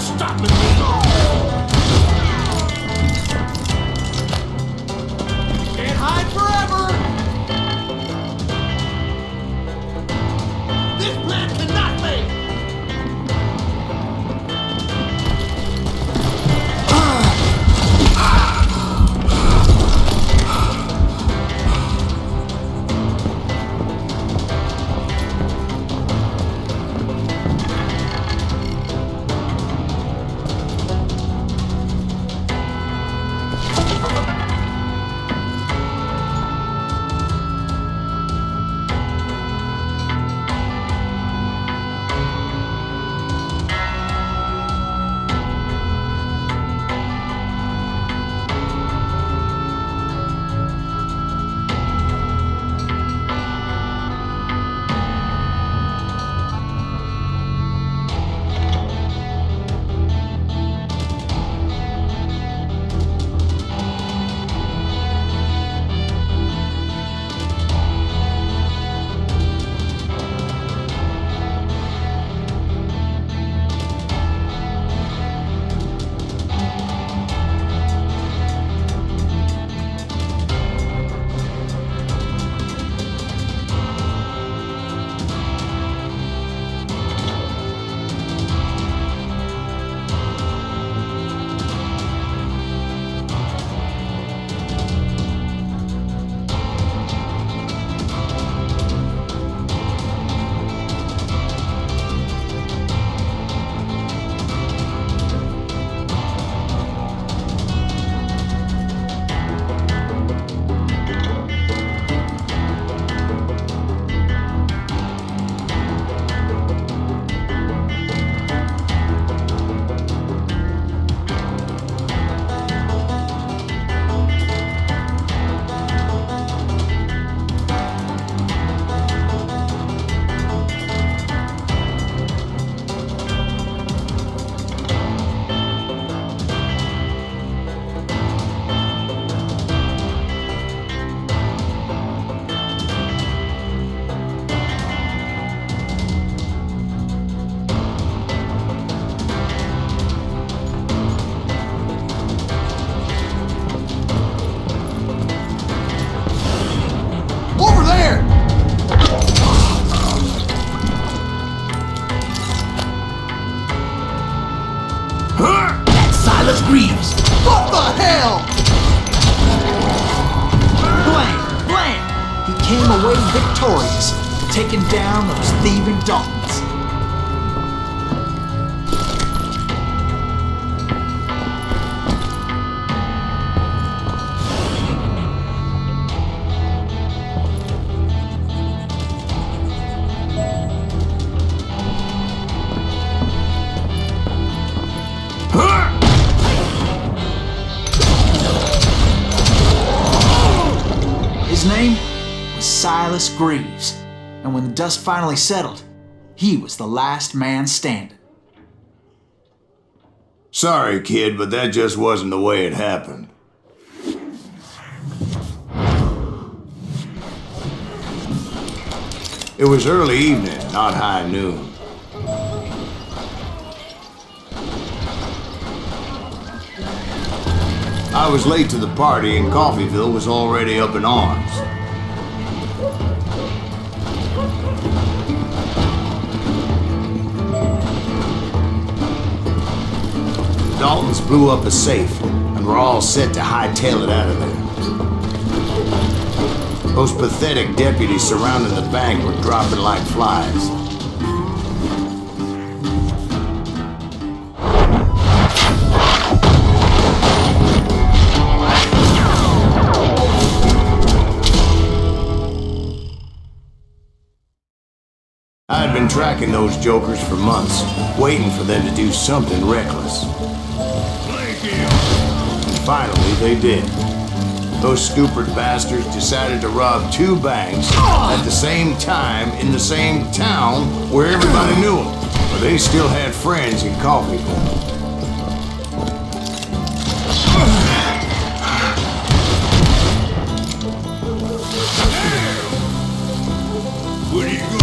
hell! Blam! Blam! He came away victorious, taking down those thieving Daltons. His name was Silas Greaves, and when the dust finally settled, he was the last man standing. Sorry, kid, but that just wasn't the way it happened. It was early evening, not high noon. I was late to the party and Coffeyville was already up in arms. The Daltons blew up a safe and were all set to hightail it out of there. Those pathetic deputies surrounding the bank were dropping like flies. I had been tracking those jokers for months, waiting for them to do something reckless. And finally, they did. Those stupid bastards decided to rob 2 banks at the same time in the same town where everybody knew them. But they still had friends in Coffeyville. What are you gonna do?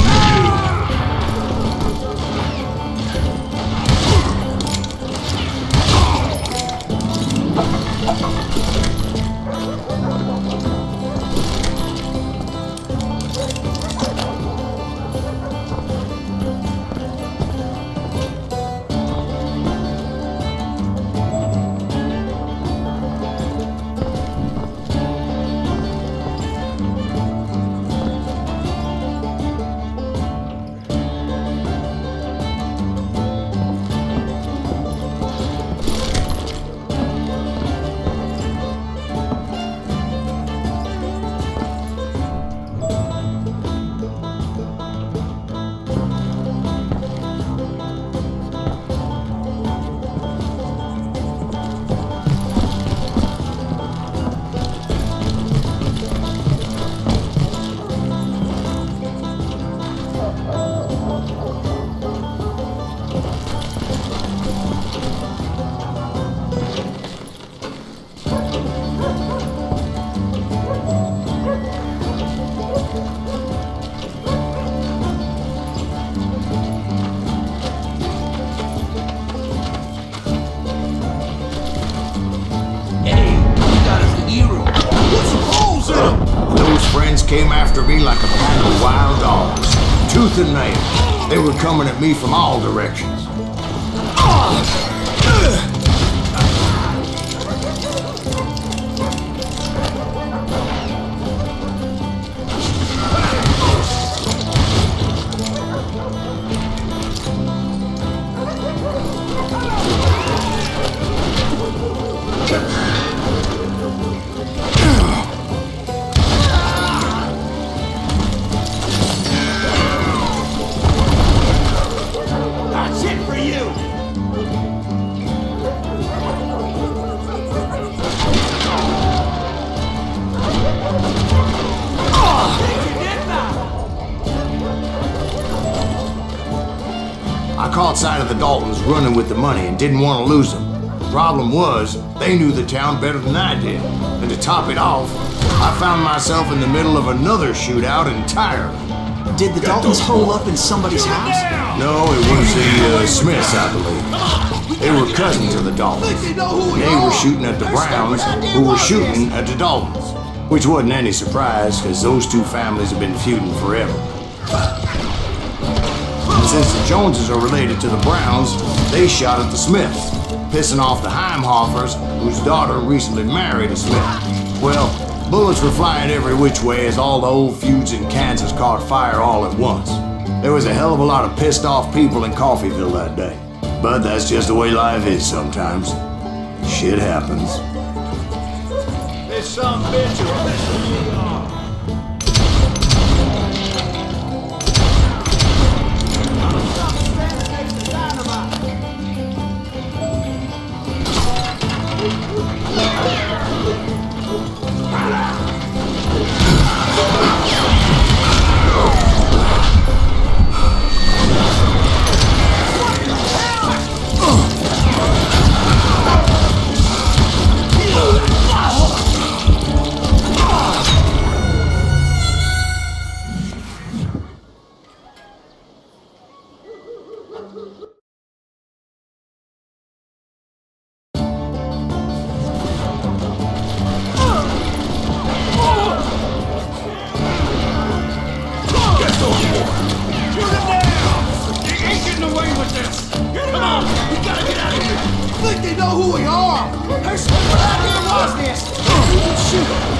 Came after me like a pack of wild dogs, tooth and nail. They were coming at me from all directions. I caught sight of the Daltons running with the money and didn't want to lose them. Problem was, they knew the town better than I did. And to top it off, I found myself in the middle of another shootout entirely. Did the Daltons hole up in somebody's house? No, it was the Smiths, I believe. They were cousins of the Daltons. They were shooting at the Browns, who were shooting at the Daltons. Which wasn't any surprise, because those 2 families have been feuding forever. And since the Joneses are related to the Browns, they shot at the Smiths, pissing off the Heimhoffers, whose daughter recently married a Smith. Well, bullets were flying every which way as all the old feuds in Kansas caught fire all at once. There was a hell of a lot of pissed off people in Coffeyville that day. But that's just the way life is sometimes. Shit happens. This some bitch will listen to me off. Think they know who we are! Hey, what idea was this? Shoot!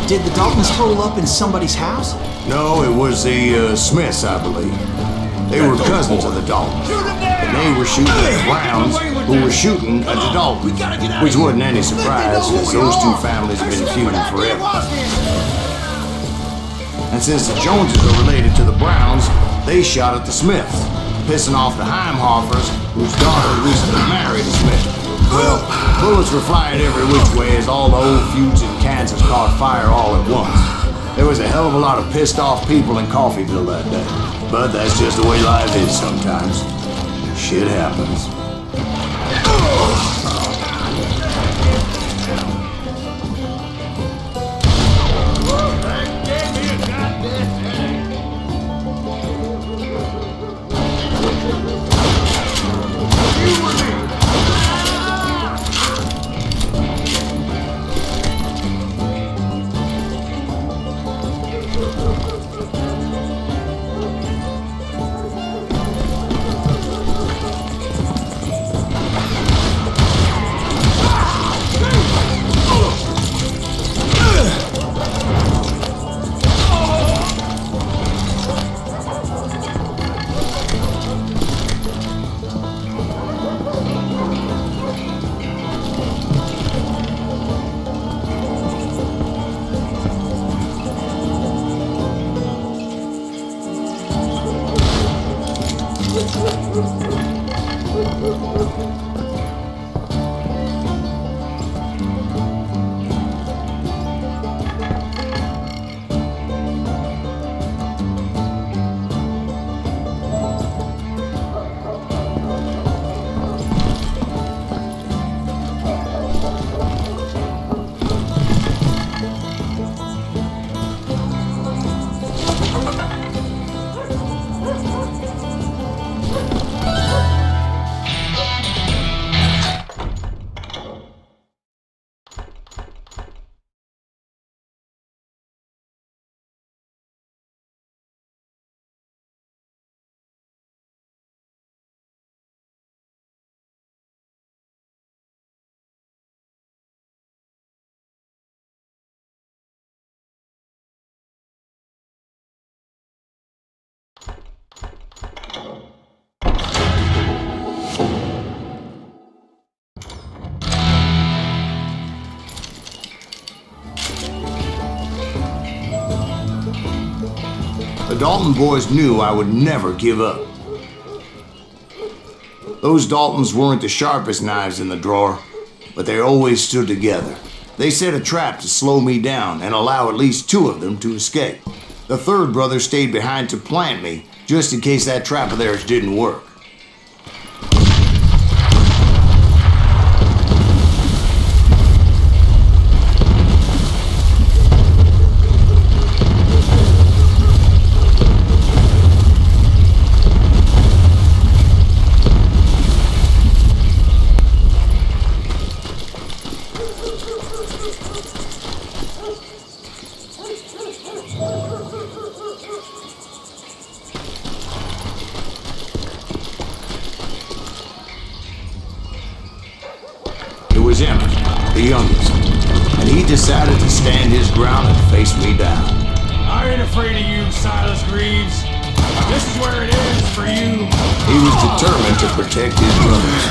Did the Daltons hole up in somebody's house? No, it was the Smiths, I believe. They were cousins of the Daltons. And they were shooting at the Browns, who were shooting at the Daltons. Which wasn't any surprise, as those two families have been feuding forever. And since the Joneses are related to the Browns, they shot at the Smiths, pissing off the Heimhoffers, whose daughter recently married a Smith. Well, bullets were flying every which way as all the old feuds in Kansas caught fire all at once. There was a hell of a lot of pissed off people in Coffeyville that day. But that's just the way life is sometimes. Shit happens. The Dalton boys knew I would never give up. Those Daltons weren't the sharpest knives in the drawer, but they always stood together. They set a trap to slow me down and allow at least 2 of them to escape. The third brother stayed behind to plant me, just in case that trap of theirs didn't work. It was Emmett, the youngest, and he decided to stand his ground and face me down. I ain't afraid of you, Silas Greaves. This is where it ends for you. He was determined to protect his brothers.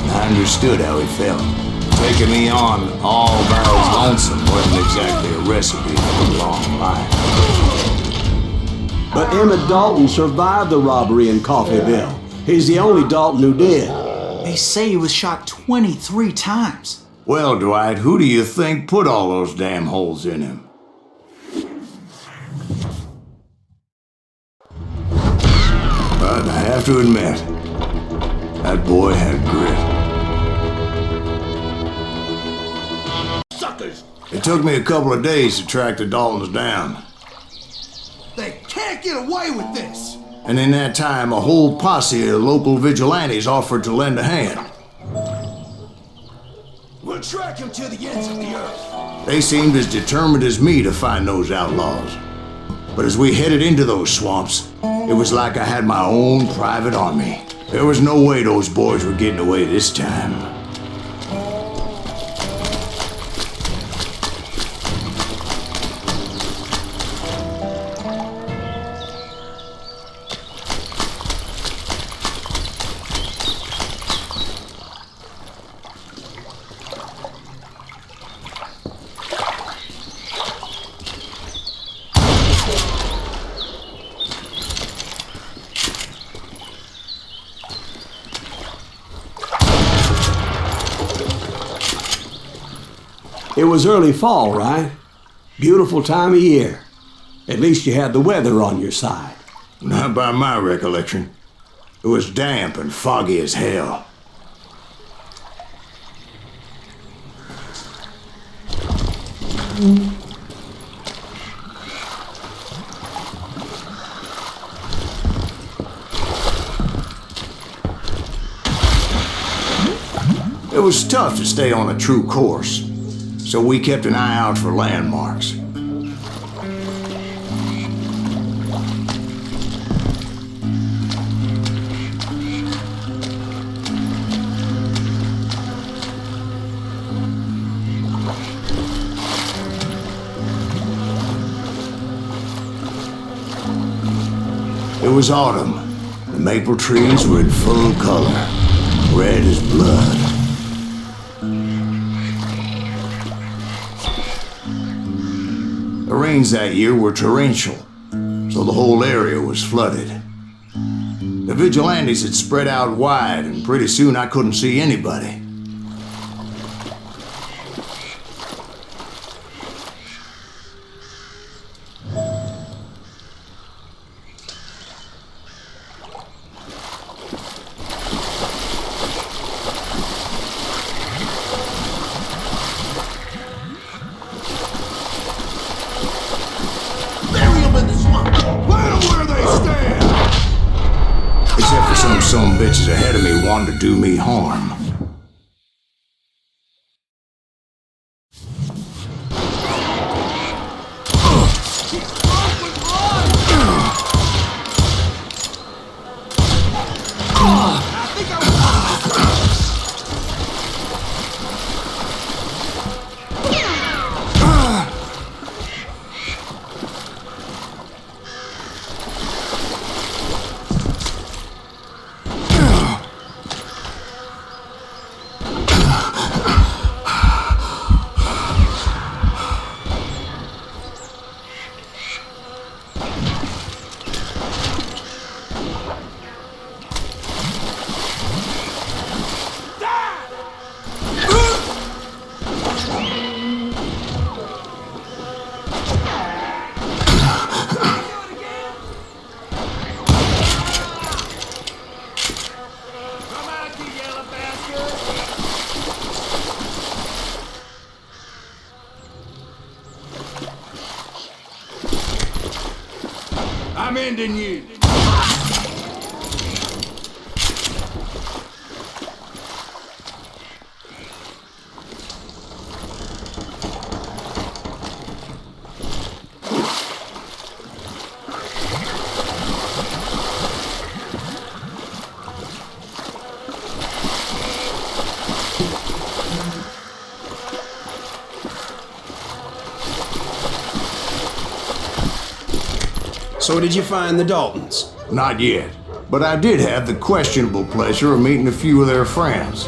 And I understood how he felt. Taking me on all by his lonesome wasn't exactly a recipe for a long life. But Emmett Dalton survived the robbery in Coffeyville. He's the only Dalton who did. They say he was shot 23 times. Well, Dwight, who do you think put all those damn holes in him? But I have to admit, that boy had grit. Suckers! It took me a couple of days to track the Daltons down. They can't get away with this! And in that time, a whole posse of local vigilantes offered to lend a hand. We'll track him to the ends of the earth. They seemed as determined as me to find those outlaws. But as we headed into those swamps, it was like I had my own private army. There was no way those boys were getting away this time. It was early fall, right? Beautiful time of year. At least you had the weather on your side. Not by my recollection. It was damp and foggy as hell. It was tough to stay on a true course, so we kept an eye out for landmarks. It was autumn. The maple trees were in full color, red as blood. The rains that year were torrential, so the whole area was flooded. The vigilantes had spread out wide, and pretty soon I couldn't see anybody. Except for some bitches ahead of me wanting to do me harm. abandon you. So did you find the Daltons? Not yet, but I did have the questionable pleasure of meeting a few of their friends.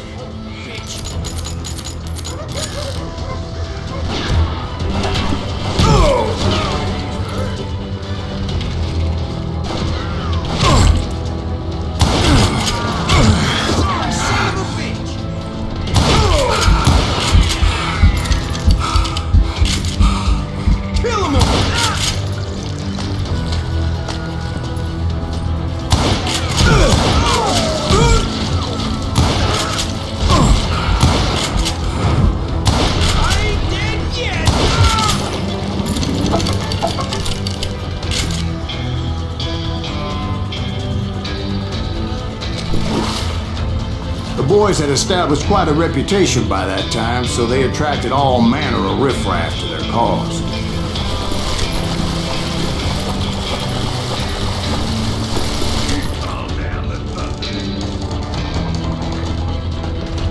The boys had established quite a reputation by that time, so they attracted all manner of riffraff to their cause.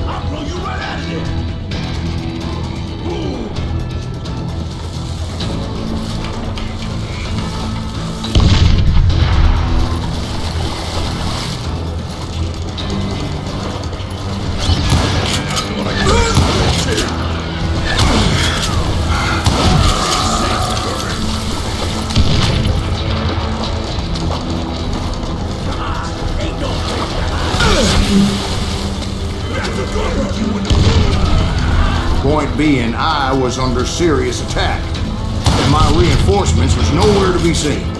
I'll blow you right out of there. Point being, I was under serious attack, and my reinforcements was nowhere to be seen.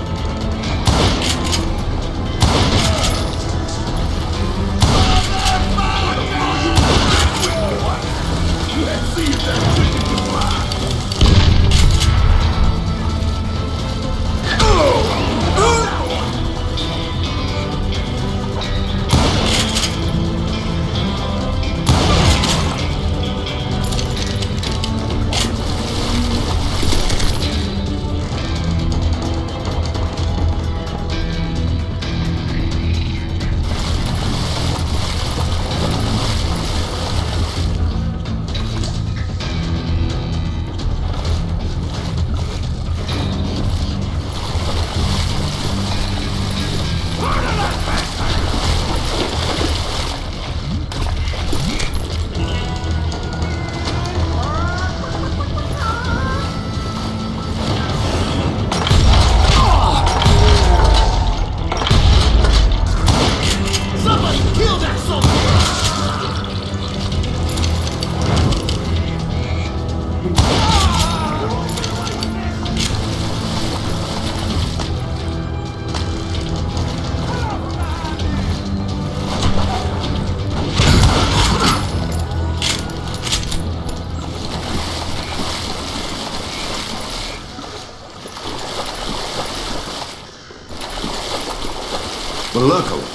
But luckily,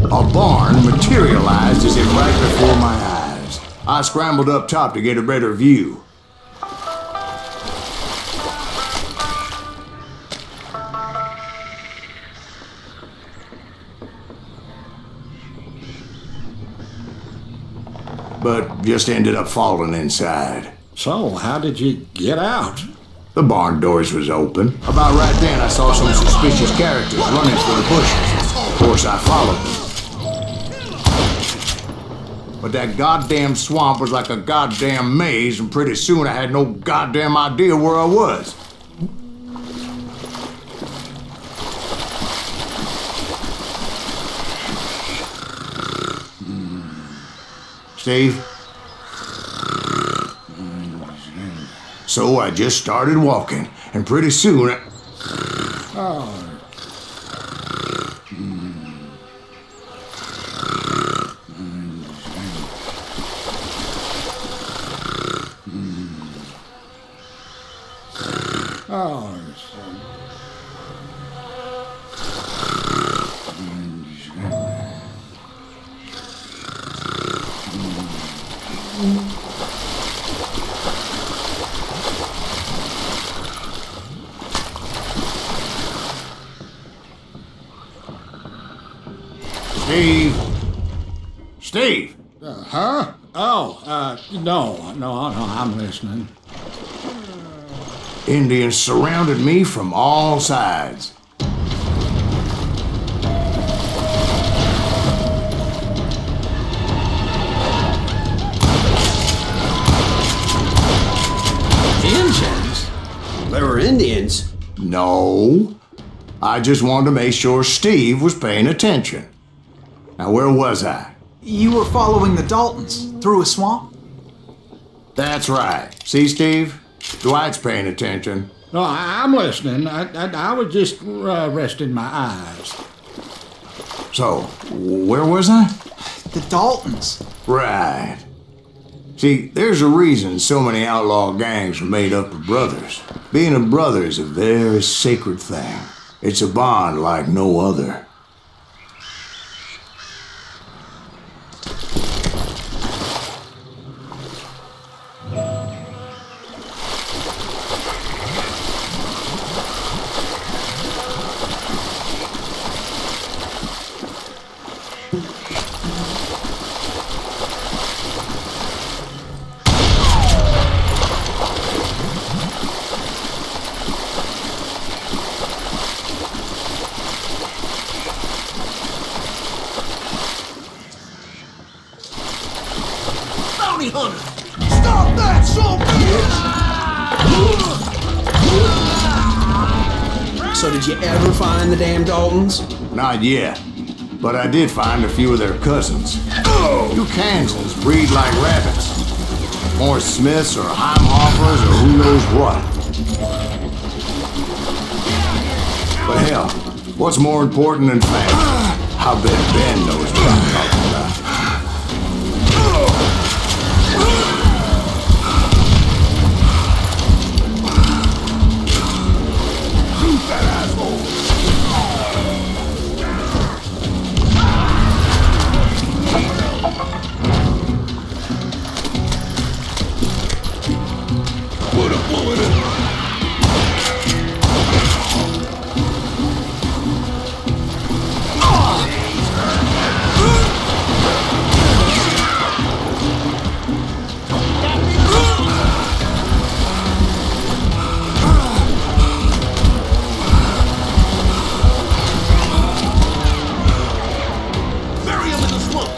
a barn materialized as if right before my eyes. I scrambled up top to get a better view. But just ended up falling inside. So, how did you get out? The barn doors was open. About right then, I saw some suspicious characters running for the bushes. Of course, I followed them. But that goddamn swamp was like a goddamn maze, and pretty soon I had no goddamn idea where I was. Steve? So I just started walking, and pretty soon I... Oh. Steve? Steve? Huh? Oh, no, I'm listening. Indians surrounded me from all sides. Indians? There were Indians? No. I just wanted to make sure Steve was paying attention. Now, where was I? You were following the Daltons through a swamp? That's right. See, Steve? Dwight's paying attention. No, I'm listening. I was just resting my eyes. So, where was I? The Daltons. Right. See, there's a reason so many outlaw gangs are made up of brothers. Being a brother is a very sacred thing. It's a bond like no other. Bounty hunter! Stop that, son of a bitch! So did you ever find the damn Daltons? Not yet. But I did find a few of their cousins. You Kansans breed like rabbits. More Smiths or Heimhoffers or who knows what. But hell, what's more important than family? I bet Ben knows what I'm talking about. Shoot that asshole! Put a bullet in her. Bury him in the swamp.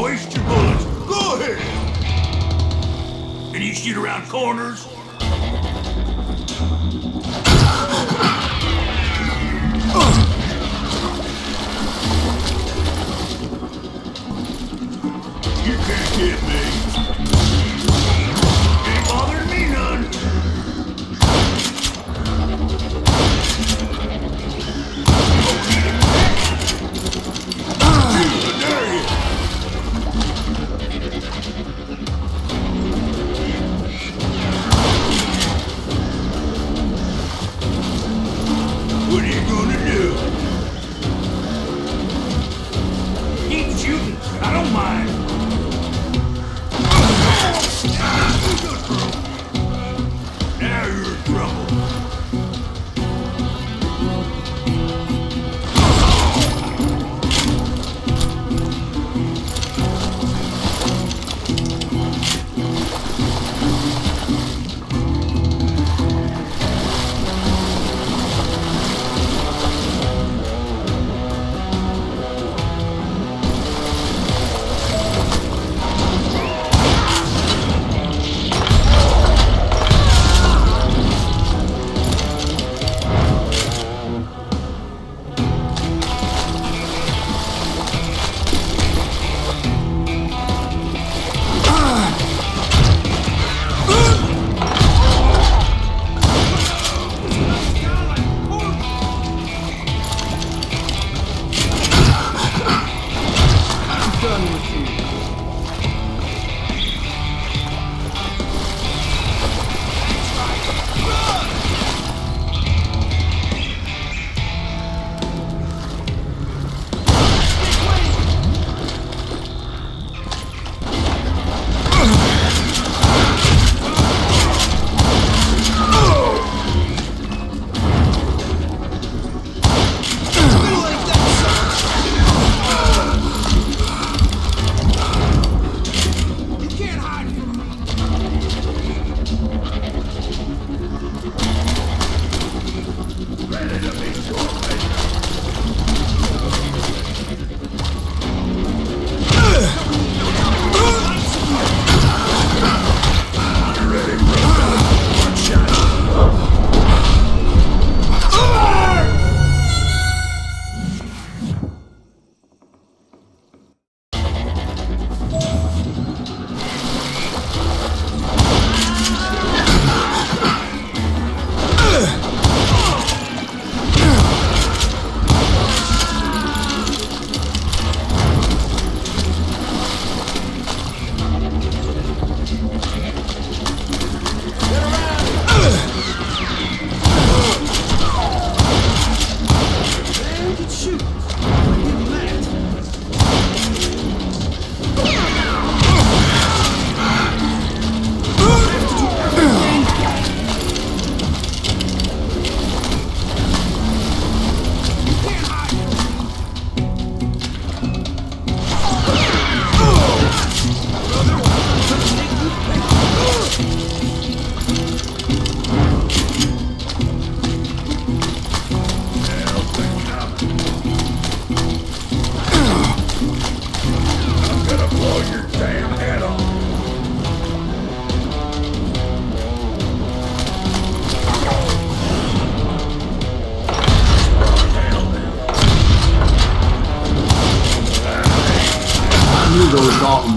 Waste your bullets. Go ahead. Can you shoot around corners? You can't get me. Ain't bothering me none. There you go.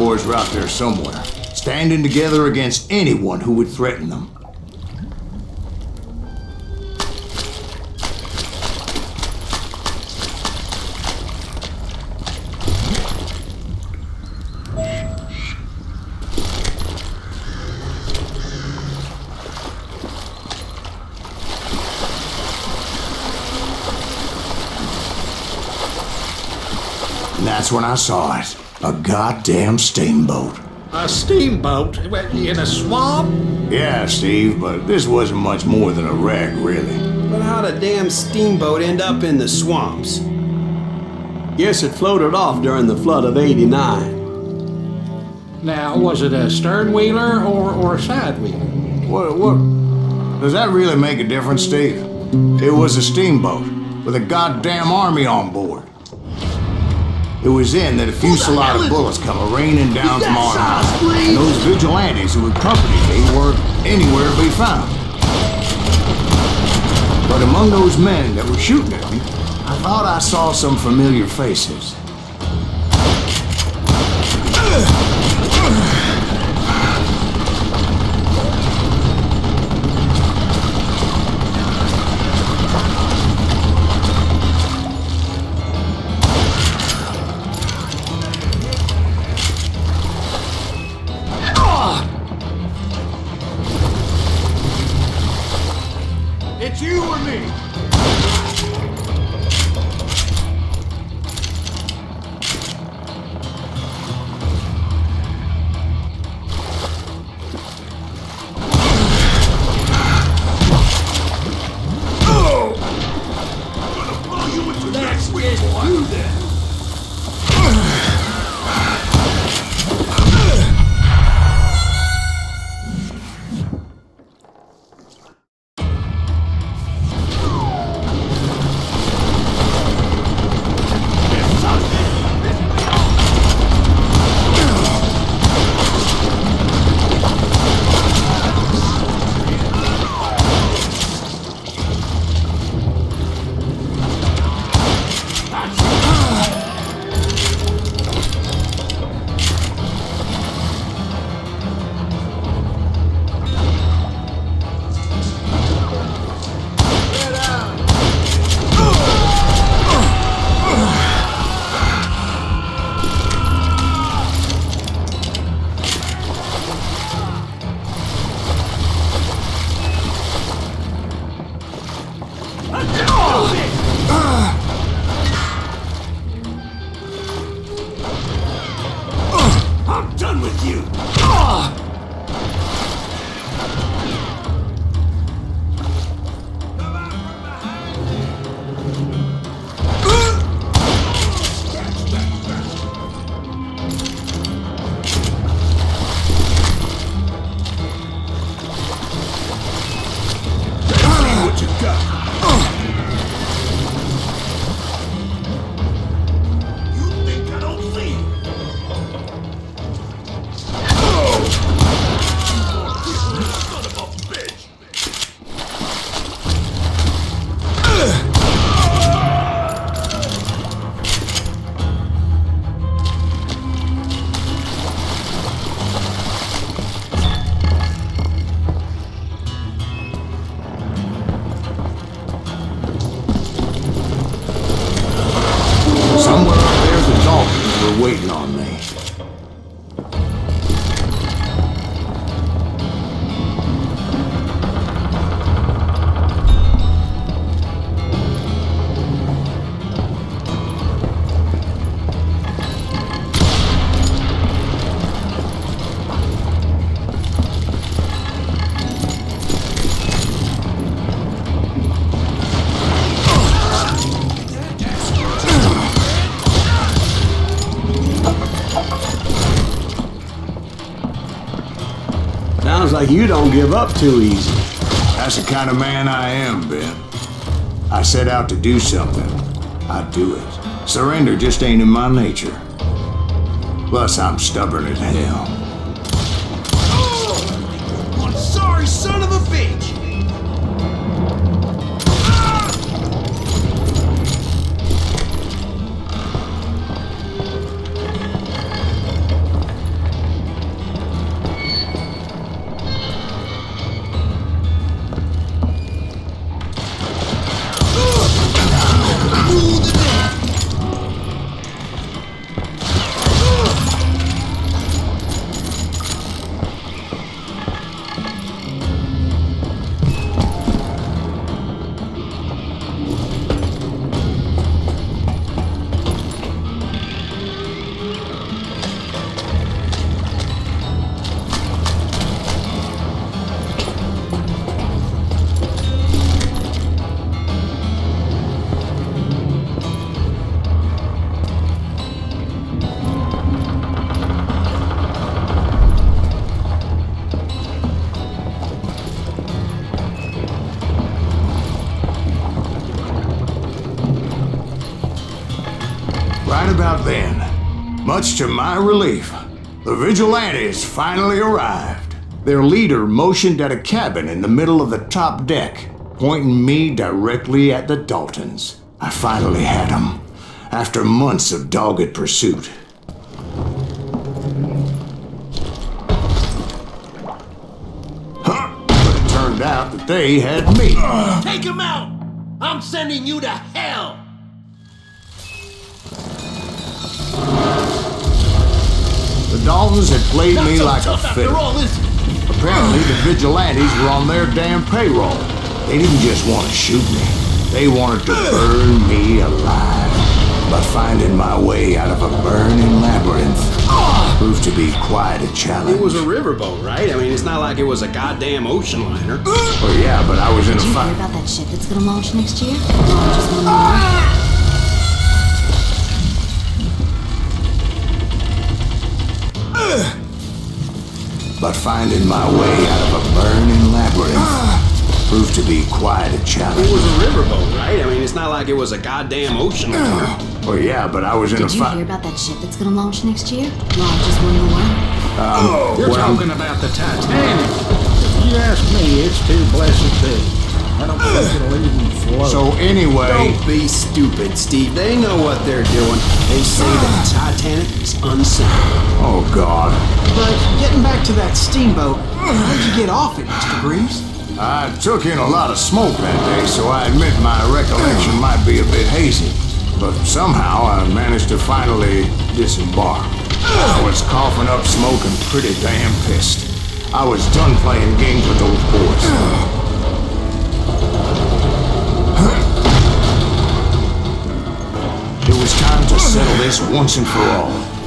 boys were out there somewhere, standing together against anyone who would threaten them. And that's when I saw it. A goddamn steamboat. A steamboat? In a swamp? Yeah, Steve, but this wasn't much more than a wreck, really. But how'd a damn steamboat end up in the swamps? Guess it floated off during the flood of '89. Now, was it a stern wheeler or a side wheeler? What? Does that really make a difference, Steve? It was a steamboat with a goddamn army on board. It was then that a fusillade of bullets come raining down from on high, and those vigilantes who accompanied me weren't anywhere to be found. But among those men that were shooting at me, I thought I saw some familiar faces. It's you or me. I'm done with you! What you got? You think I don't see? Son of a bitch! Somewhere up there, the Dolphins were waiting on me. Sounds like you don't give up too easy. That's the kind of man I am, Ben. I set out to do something. I do it. Surrender just ain't in my nature. Plus, I'm stubborn as hell. Oh! I'm sorry, son of a bitch! right about then, much to my relief, the vigilantes finally arrived. Their leader motioned at a cabin in the middle of the top deck, pointing me directly at the Daltons. I finally had them, after months of dogged pursuit. But it turned out that they had me. Take him out! I'm sending you to hell! The Daltons had played Not me so like a tough after fiddle. all, is it? Apparently, the vigilantes were on their damn payroll. They didn't just want to shoot me. They wanted to burn me alive. But finding my way out of a burning labyrinth proved to be quite a challenge. It was a riverboat, right? I mean, it's not like it was a goddamn ocean liner. Oh yeah, but I was in a Did you fight. hear about that ship that's gonna launch next year? Just one more. But finding my way out of a burning labyrinth proved to be quite a challenge. It was a riverboat, right? I mean, it's not like it was a goddamn ocean liner. Oh yeah, but I was in a Did you fight. hear about that ship that's gonna launch next year? Just one more. You're talking about the Titanic. If you ask me, it's too blessed big. I don't think it'll even float. So anyway, Don't be stupid, Steve. They know what they're doing. They say that the Titanic is unsank. oh God. But getting back to that steamboat, how'd you get off it, Mr. Greaves? I took in a lot of smoke that day, so I admit my recollection might be a bit hazy. But somehow I managed to finally disembark. I was coughing up smoke and pretty damn pissed. I was done playing games with those boys. It was time to settle this once and for all.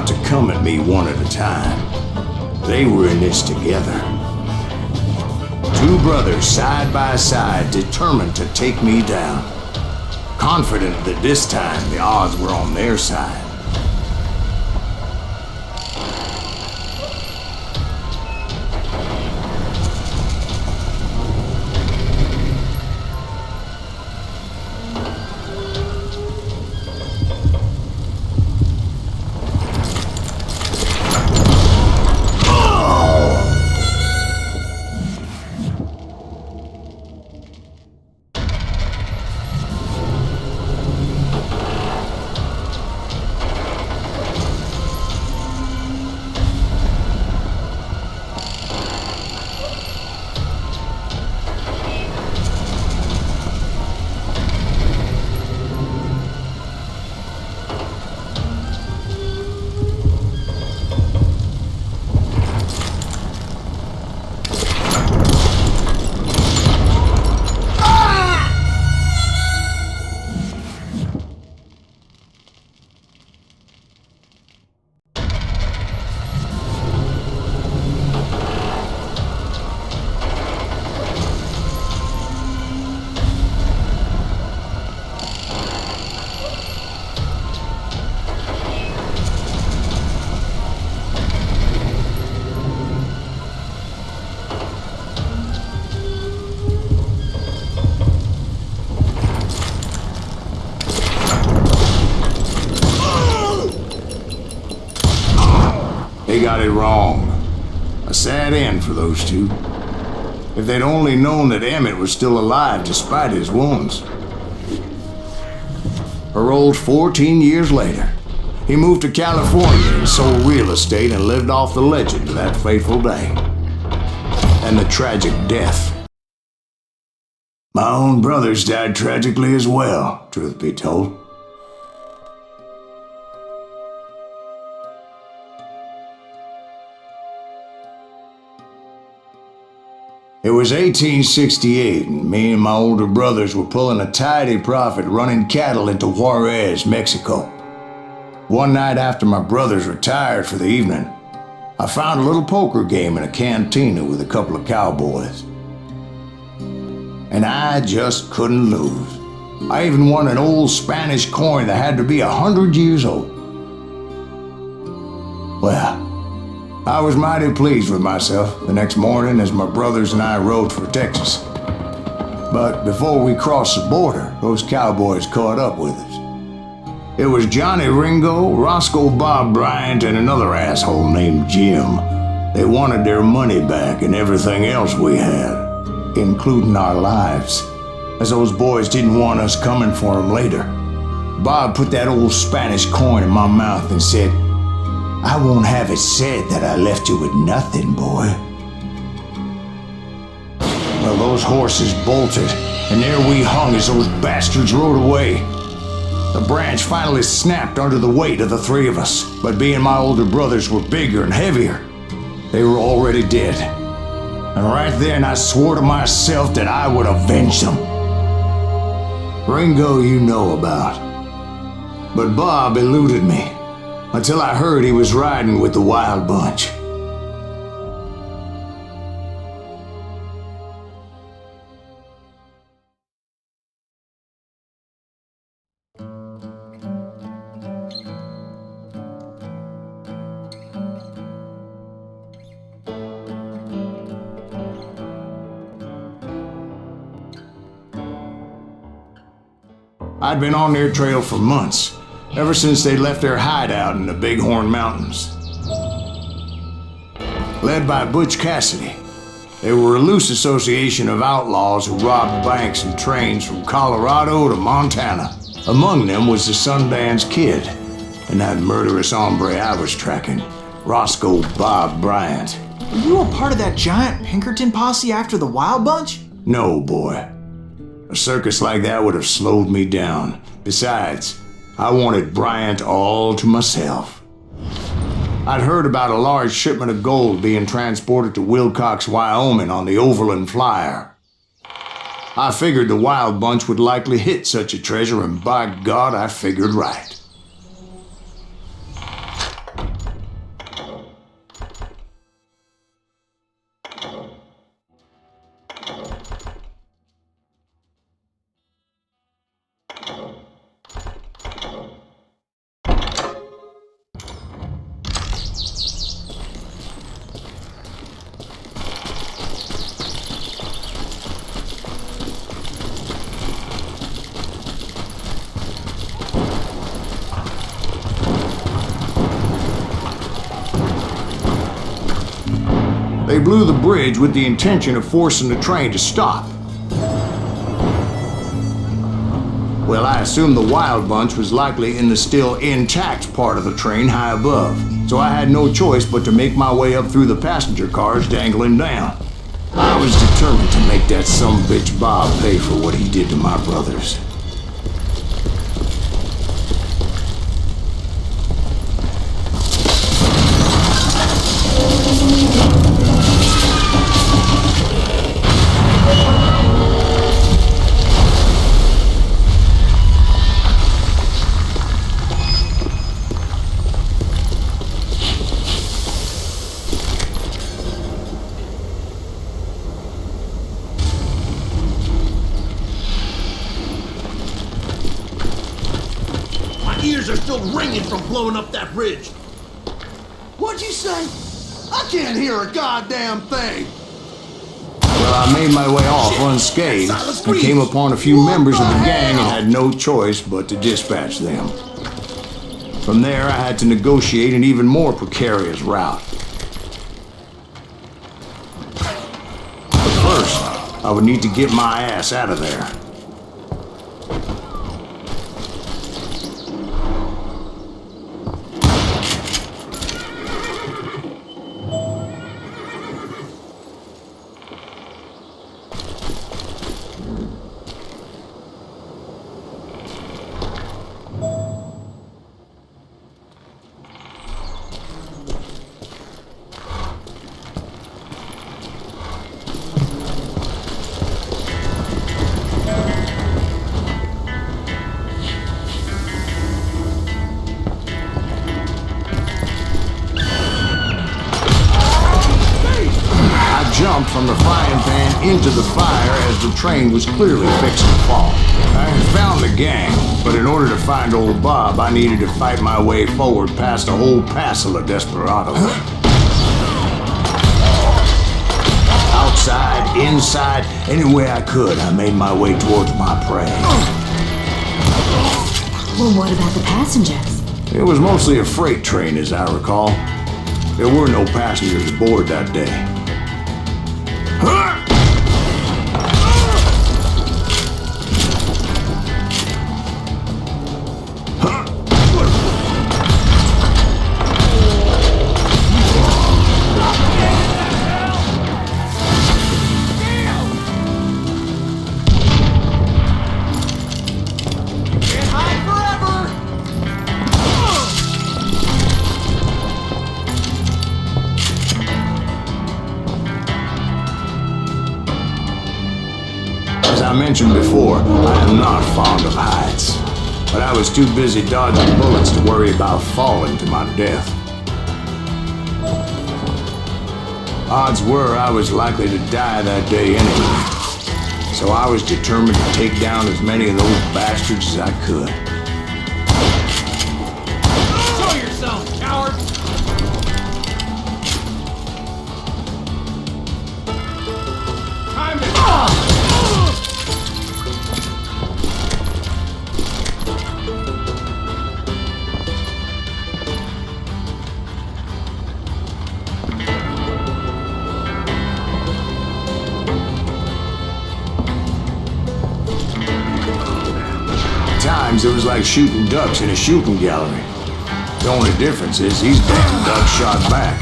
To come at me one at a time. They were in this together. Two brothers side by side, determined to take me down. Confident that this time the odds were on their side. They got it wrong. A sad end for those two. If they'd only known that Emmett was still alive despite his wounds. Paroled 14 years later, He moved to California and sold real estate and lived off the legend of that fateful day. And the tragic death. My own brothers died tragically as well, truth be told. It was 1868, and me and my older brothers were pulling a tidy profit running cattle into Juarez, Mexico. One night after my brothers retired for the evening, I found a little poker game in a cantina with a couple of cowboys. And I just couldn't lose. I even won an old Spanish coin that had to be 100 years old. Well, I was mighty pleased with myself the next morning as my brothers and I rode for Texas. But before we crossed the border, those cowboys caught up with us. It was Johnny Ringo, Roscoe Bob Bryant, and another asshole named Jim. They wanted their money back and everything else we had, including our lives, as those boys didn't want us coming for them later. Bob put that old Spanish coin in my mouth and said, "I won't have it said that I left you with nothing, boy." Well, those horses bolted, and there we hung as those bastards rode away. The branch finally snapped under the weight of the three of us, but being my older brothers were bigger and heavier, they were already dead. And right then I swore to myself that I would avenge them. Ringo you know about. But Bob eluded me, until I heard he was riding with the Wild Bunch. I'd been on their trail for months, ever since they left their hideout in the Bighorn Mountains. Led by Butch Cassidy, they were a loose association of outlaws who robbed banks and trains from Colorado to Montana. Among them was the Sundance Kid, and that murderous hombre I was tracking, Roscoe Bob Bryant. Were you a part of that giant Pinkerton posse after the Wild Bunch? No, boy. A circus like that would have slowed me down. Besides, I wanted Bryant all to myself. I'd heard about a large shipment of gold being transported to Wilcox, Wyoming on the Overland Flyer. I figured the Wild Bunch would likely hit such a treasure, and by God, I figured right. They blew the bridge with the intention of forcing the train to stop. Well, I assumed the Wild Bunch was likely in the still intact part of the train high above, so I had no choice but to make my way up through the passenger cars dangling down. I was determined to make that sumbitch Bob pay for what he did to my brothers. Ears are still ringing from blowing up that bridge. What'd you say? I can't hear a goddamn thing. Well, I made my way off unscathed and came upon a few members of the gang and had no choice but to dispatch them. From there, I had to negotiate an even more precarious route. But first, I would need to get my ass out of there. from the frying pan into the fire as the train was clearly fixing to fall. I had found the gang, but in order to find old Bob, I needed to fight my way forward past a whole passel of desperados. Outside, inside, any way I could, I made my way towards my prey. Well, what about the passengers? It was mostly a freight train, as I recall. There were no passengers aboard that day. As I mentioned before, I am not fond of heights, but I was too busy dodging bullets to worry about falling to my death. Odds were I was likely to die that day anyway, so I was determined to take down as many of those bastards as I could. Show yourself, coward! Time to... Times it was like shooting ducks in a shooting gallery. The only difference is these damn ducks shot back.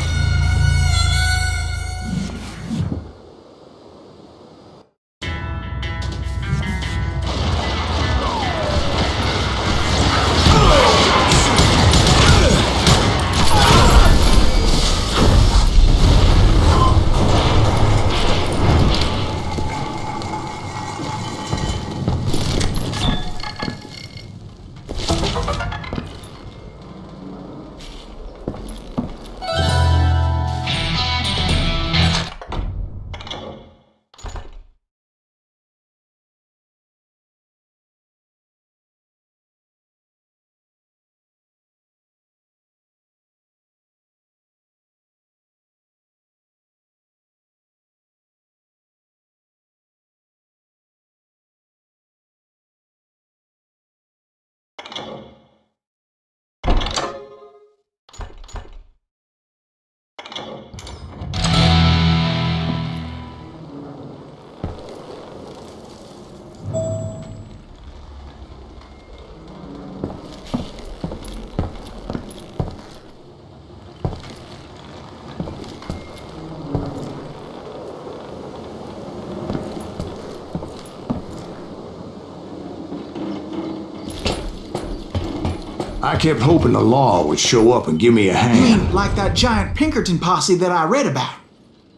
I kept hoping the law would show up and give me a You hand. mean like that giant Pinkerton posse that I read about?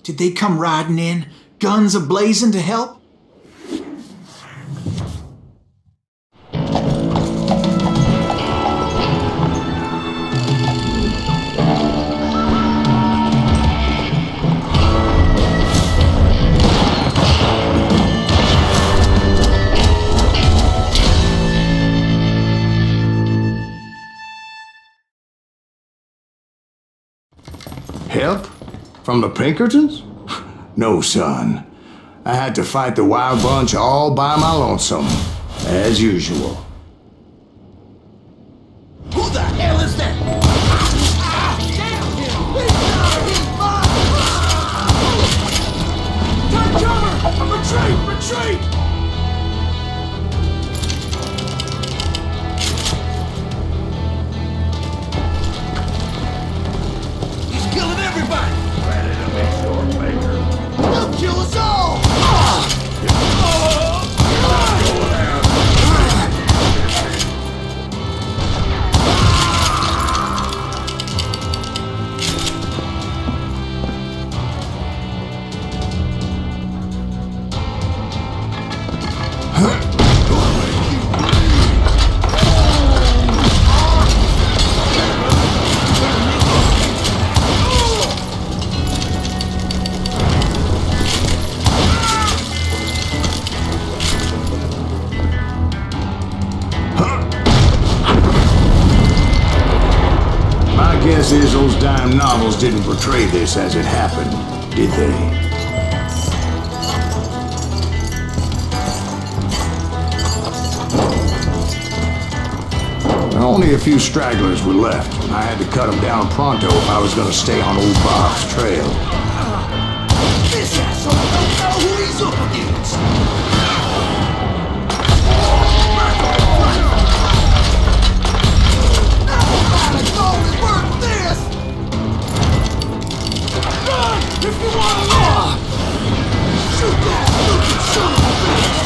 Did they come riding in, guns a-blazing to help? Help? From the Pinkertons? No, son. I had to fight the wild bunch all by my lonesome, as usual. Who the hell is that? Ah! Damn him! He's not! Take cover! Retreat! Retreat! Killing everybody! Ready to be short, Baker. They'll kill us all! Guess is those dime novels didn't portray this as it happened, did they? Only a few stragglers were left, and I had to cut them down pronto if I was going to stay on old Bob's trail. This asshole don't know who he's up against. Nobody's always worth this. Run if you want to live. Shoot that stupid son of a bitch.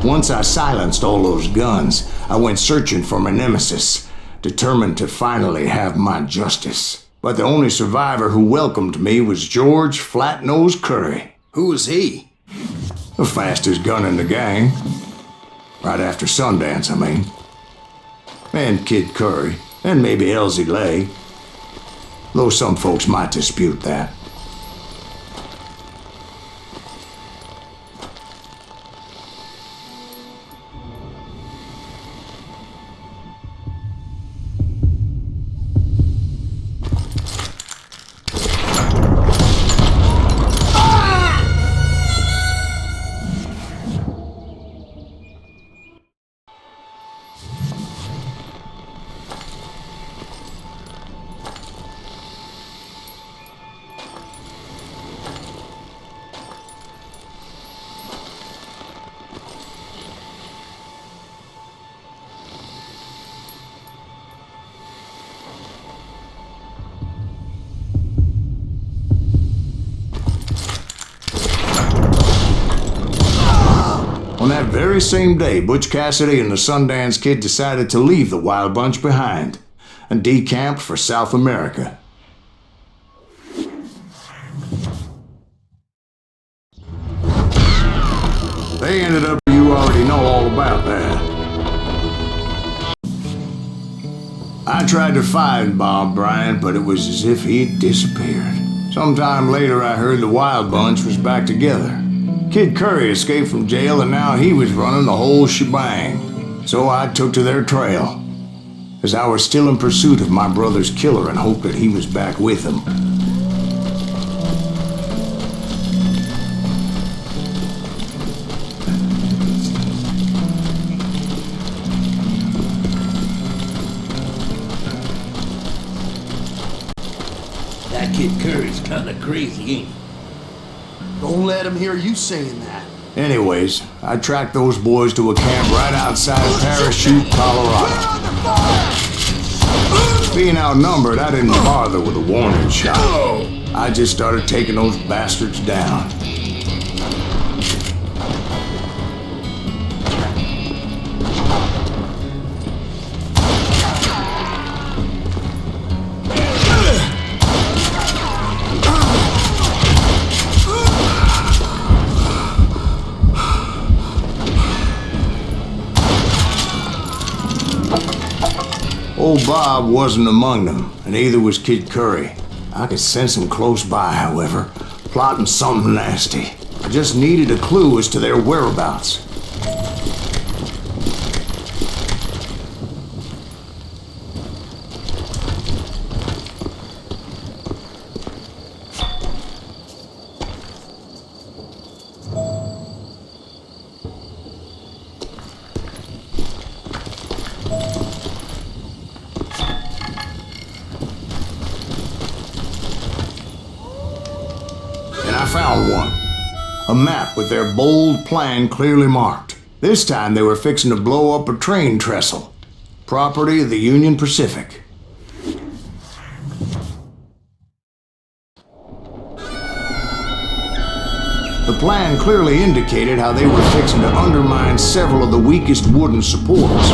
Once I silenced all those guns, I went searching for my nemesis, determined to finally have my justice. But the only survivor who welcomed me was George Flat-Nosed Curry. Who was he? The fastest gun in the gang. Right after Sundance, I mean. And Kid Curry, and maybe Elsie Lay. Though some folks might dispute that. On that very same day, Butch Cassidy and the Sundance Kid decided to leave the Wild Bunch behind and decamped for South America. They ended up, you already know all about that. I tried to find Bob Bryant, but it was as if he'd disappeared. Sometime later, I heard the Wild Bunch was back together. Kid Curry escaped from jail, and now he was running the whole shebang. So I took to their trail, as I was still in pursuit of my brother's killer and hoped that he was back with him. That Kid Curry's kinda crazy, ain't he? Don't let him hear you saying that. Anyways, I tracked those boys to a camp right outside of Parachute, Colorado. Being outnumbered, I didn't bother with a warning shot. I just started taking those bastards down. Old Bob wasn't among them, and neither was Kid Curry. I could sense him close by, however, plotting something nasty. I just needed a clue as to their whereabouts. Found one. A map with their bold plan clearly marked. This time they were fixing to blow up a train trestle. property of the Union Pacific. The plan clearly indicated how they were fixing to undermine several of the weakest wooden supports.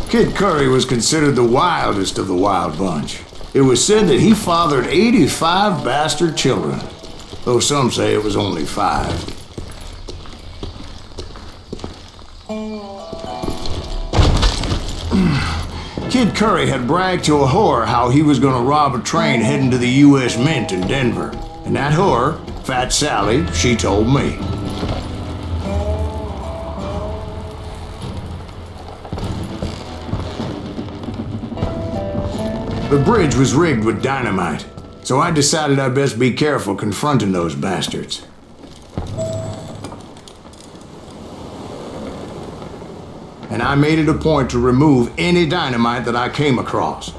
Kid Curry was considered the wildest of the wild bunch. It was said that he fathered 85 bastard children, though some say it was only 5. Kid Curry had bragged to a whore how he was going to rob a train heading to the U.S. Mint in Denver. And that whore, Fat Sally, she told me. The bridge was rigged with dynamite, so I decided I'd best be careful confronting those bastards. And I made it a point to remove any dynamite that I came across.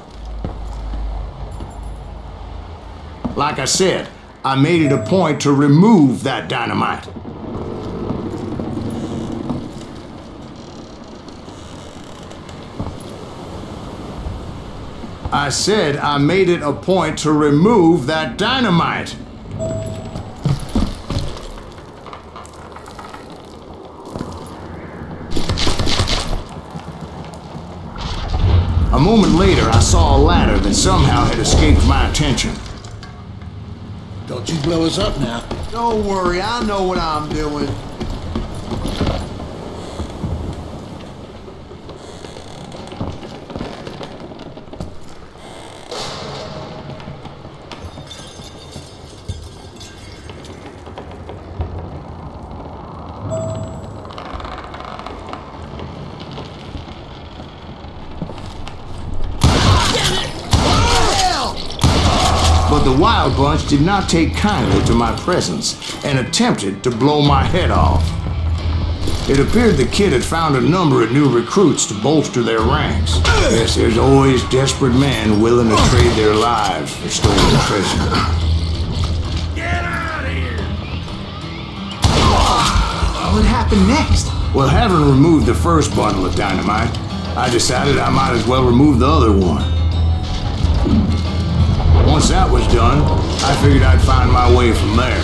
Like I said, I made it a point to remove that dynamite. I said I made it a point to remove that dynamite. A moment later, I saw a ladder that somehow had escaped my attention. Don't you blow us up now. Don't worry, I know what I'm doing. But the Wild Bunch did not take kindly to my presence and attempted to blow my head off. It appeared the kid had found a number of new recruits to bolster their ranks. Yes, there's always desperate men willing to trade their lives for stolen treasure. Get out of here! What happened next? Well, having removed the first bundle of dynamite, I decided I might as well remove the other one. Once that was done, I figured I'd find my way from there.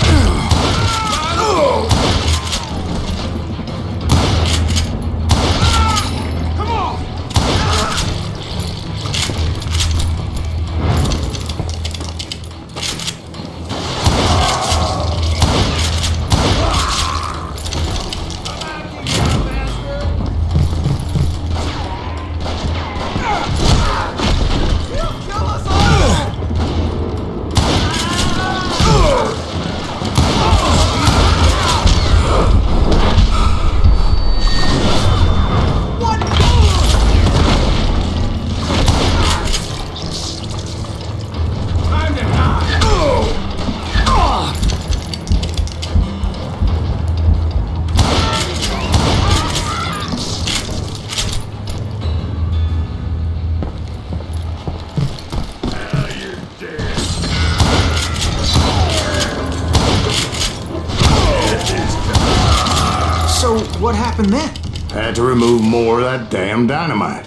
So, what happened then? Had to remove more of that damn dynamite.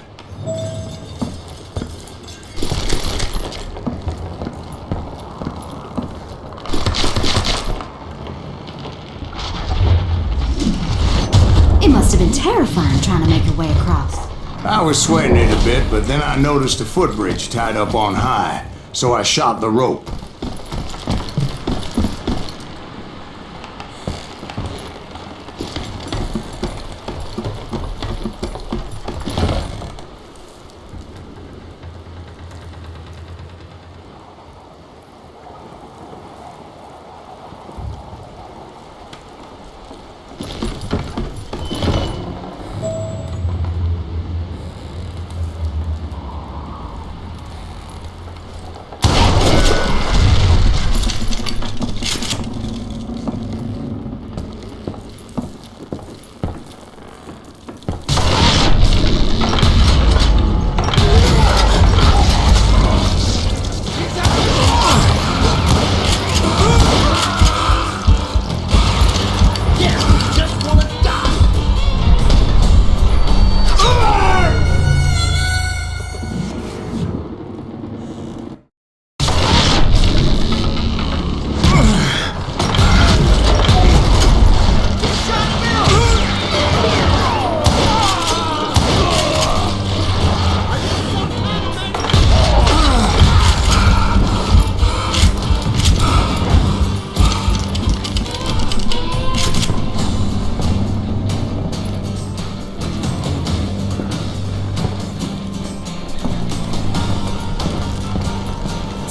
It must have been terrifying trying to make your way across. I was sweating it a bit, but then I noticed a footbridge tied up on high, so I shot the rope.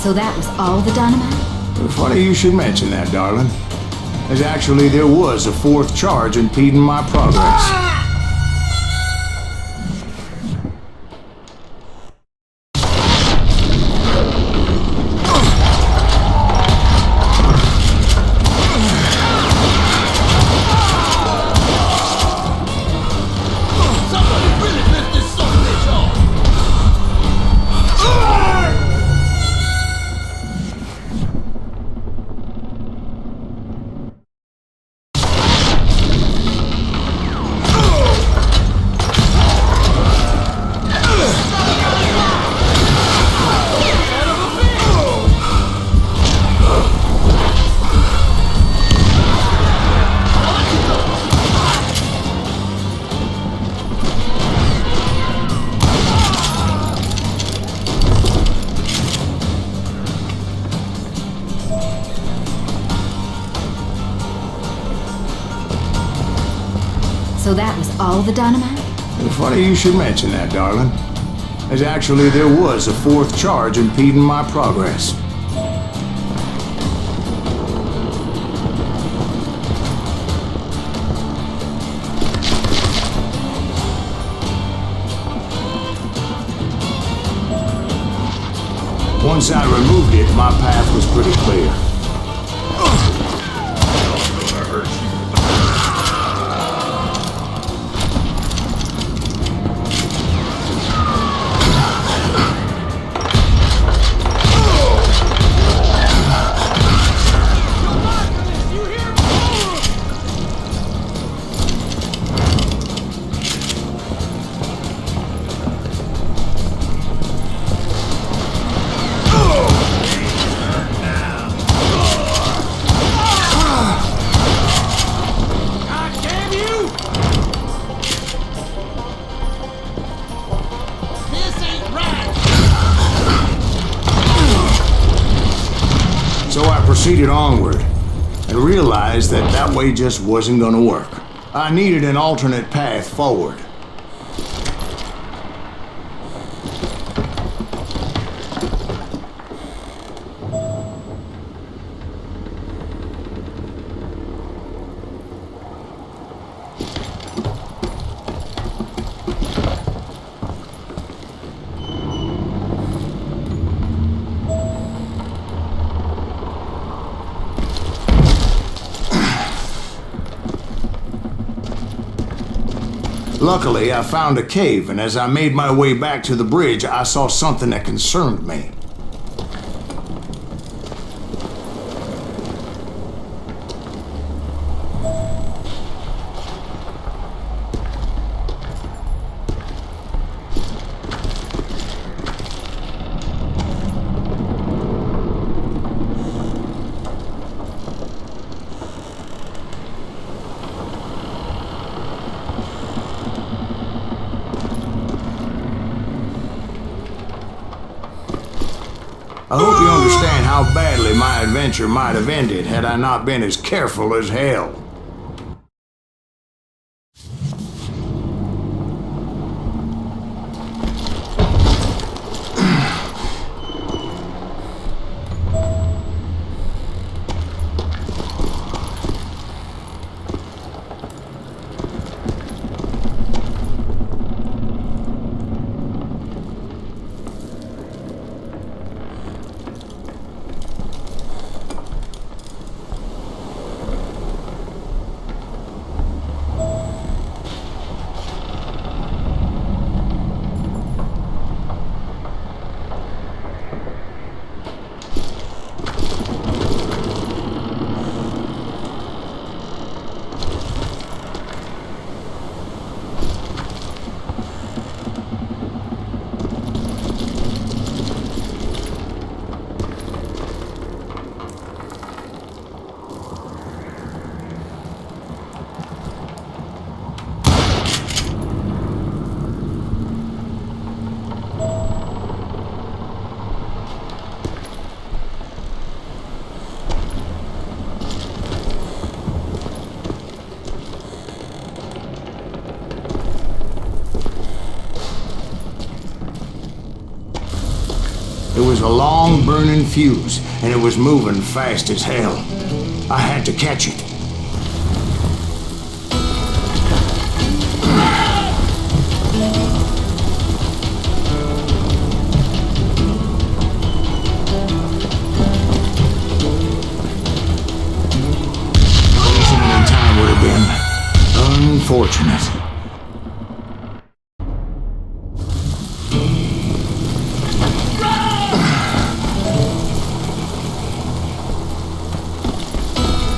So that was all the dynamite? Funny you should mention that, darling. As actually there was a fourth charge impeding my progress. So that was all the dynamite? Funny you should mention that, darling. As actually there was a fourth charge impeding my progress. Once I removed it, my path was pretty clear. Proceeded onward and realized that that way just wasn't gonna work. I needed an alternate path forward. Luckily, I found a cave, and as I made my way back to the bridge, I saw something that concerned me. I hope you understand how badly my adventure might have ended had I not been as careful as hell. was a long burning fuse, and it was moving fast as hell. I had to catch it. Losing it in time would have been unfortunate.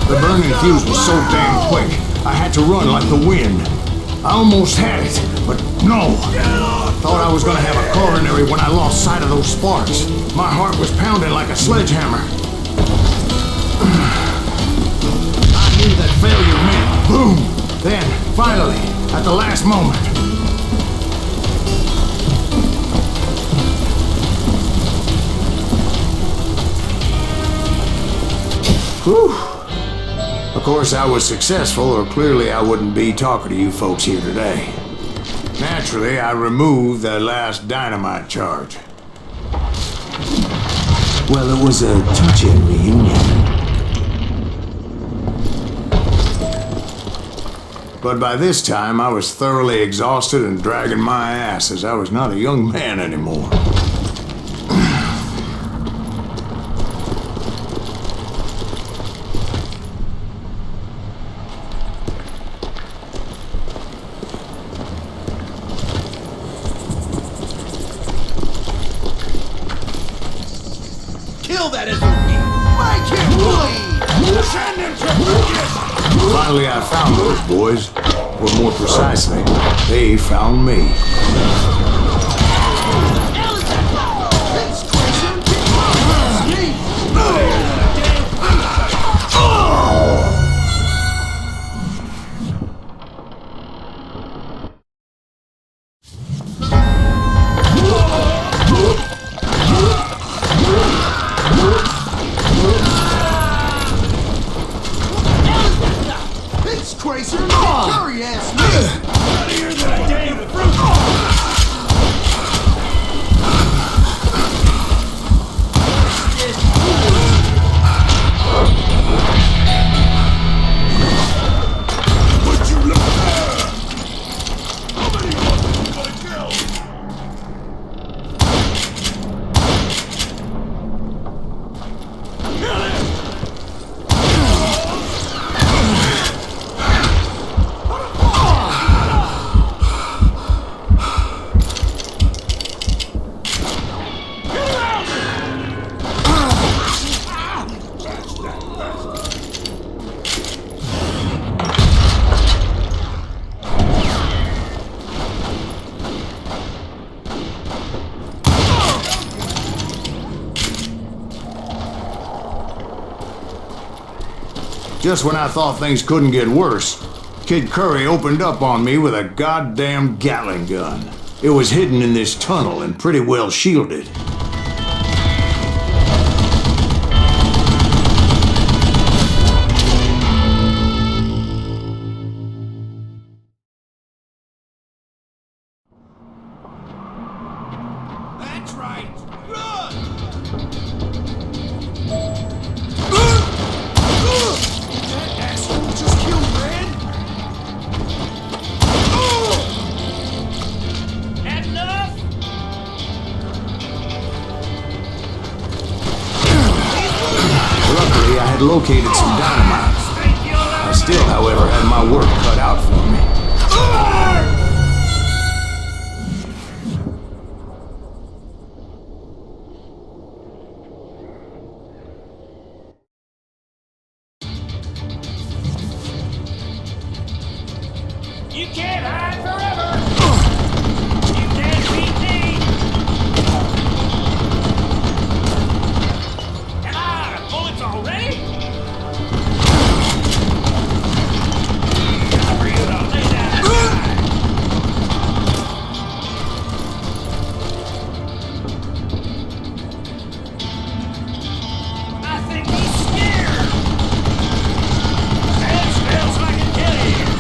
The burning fuse was so damn quick, I had to run like the wind. I almost had it, but no. Thought I was gonna have a coronary when I lost sight of those sparks. My heart was pounding like a sledgehammer. I knew that failure meant boom. Then, finally, at the last moment. Whew. Of course, I was successful, or clearly I wouldn't be talking to you folks here today. Naturally, I removed that last dynamite charge. Well, it was a touching reunion. But by this time, I was thoroughly exhausted and dragging my ass, as I was not a young man anymore. Finally, I found those boys. Or more precisely, they found me. Just when I thought things couldn't get worse, Kid Curry opened up on me with a goddamn Gatling gun. It was hidden in this tunnel and pretty well shielded. That's right. Run! That asshole just killed Red. Had enough? Luckily, I had located some dynamite. I still, however, had my work cut out for me. You can't hide forever! You can't beat me! Am I out of bullets already? Time for you to lay down and die. I think he's scared! That smells like a killing!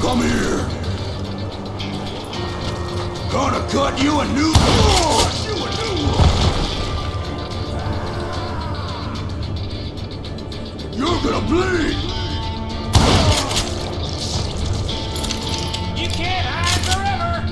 Come here. Gonna cut you a new You're gonna bleed. You can't hide forever!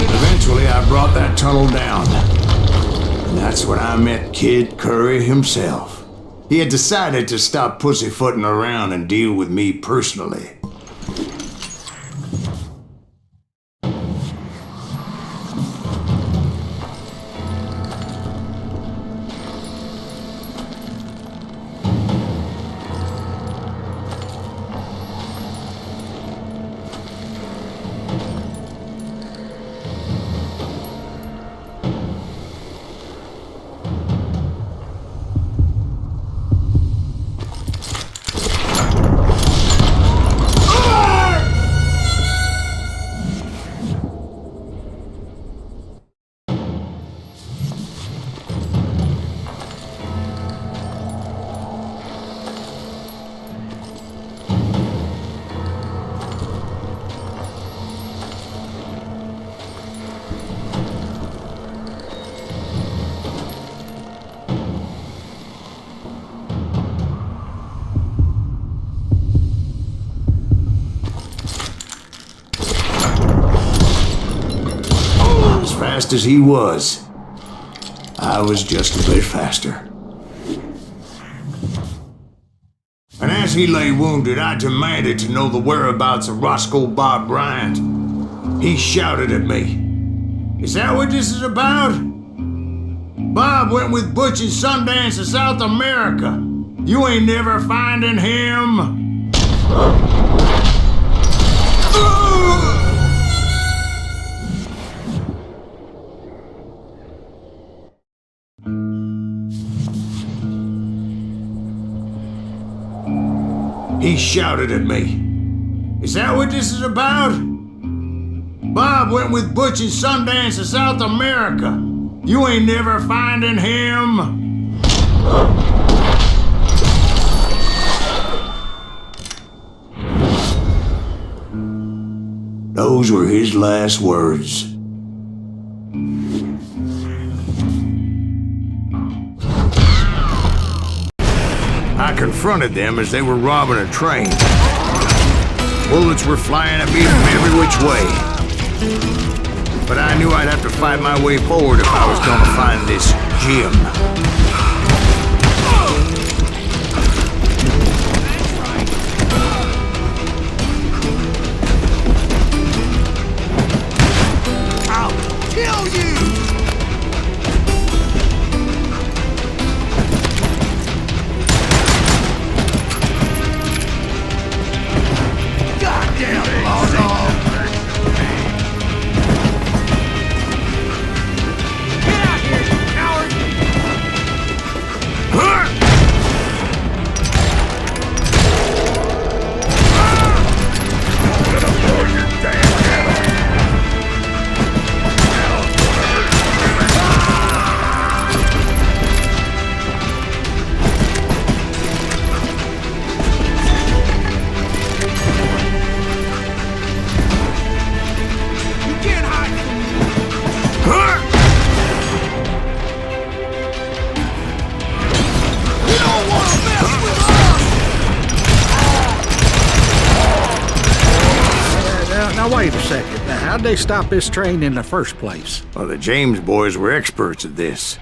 Eventually, I brought that tunnel down. And that's when I met Kid Curry himself. He had decided to stop pussyfooting around and deal with me personally. Fast as he was, I was just a bit faster. And as he lay wounded, I demanded to know the whereabouts of Roscoe Bob Bryant. He shouted at me, "Is that what this is about? Bob went with Butch and Sundance to South America. You ain't never finding him." He shouted at me, "Is that what this is about? Bob went with Butch and Sundance to South America. You ain't never finding him." Those were his last words. I confronted them as they were robbing a train. Bullets were flying at me from every which way. But I knew I'd have to fight my way forward if I was going to find this gem. I'll kill you! Now wait a second. Now, how'd they stop this train in the first place? Well, the James boys were experts at this.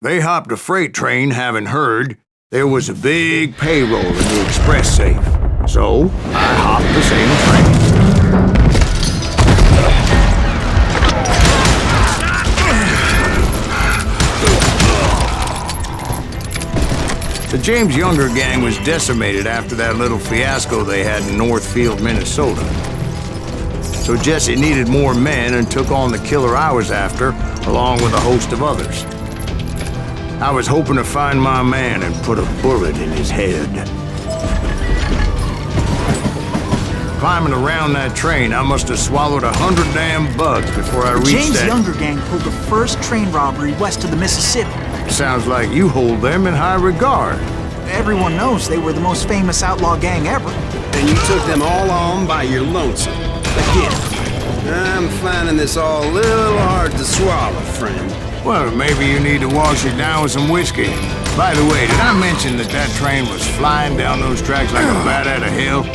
They hopped a freight train having heard there was a big payroll in the express safe. So, I hopped the same train. The James Younger gang was decimated after that little fiasco they had in Northfield, Minnesota. So Jesse needed more men and took on the killer I was after, along with a host of others. I was hoping to find my man and put a bullet in his head. Climbing around that train, I must have swallowed 100 damn bugs before I reached James that... Younger gang pulled the first train robbery west of the Mississippi. Sounds like you hold them in high regard. Everyone knows they were the most famous outlaw gang ever. And you took them all on by your lonesome. Again, I'm finding this all a little hard to swallow, friend. Well, maybe you need to wash it down with some whiskey. By the way, did I mention that that train was flying down those tracks like a bat out of hell?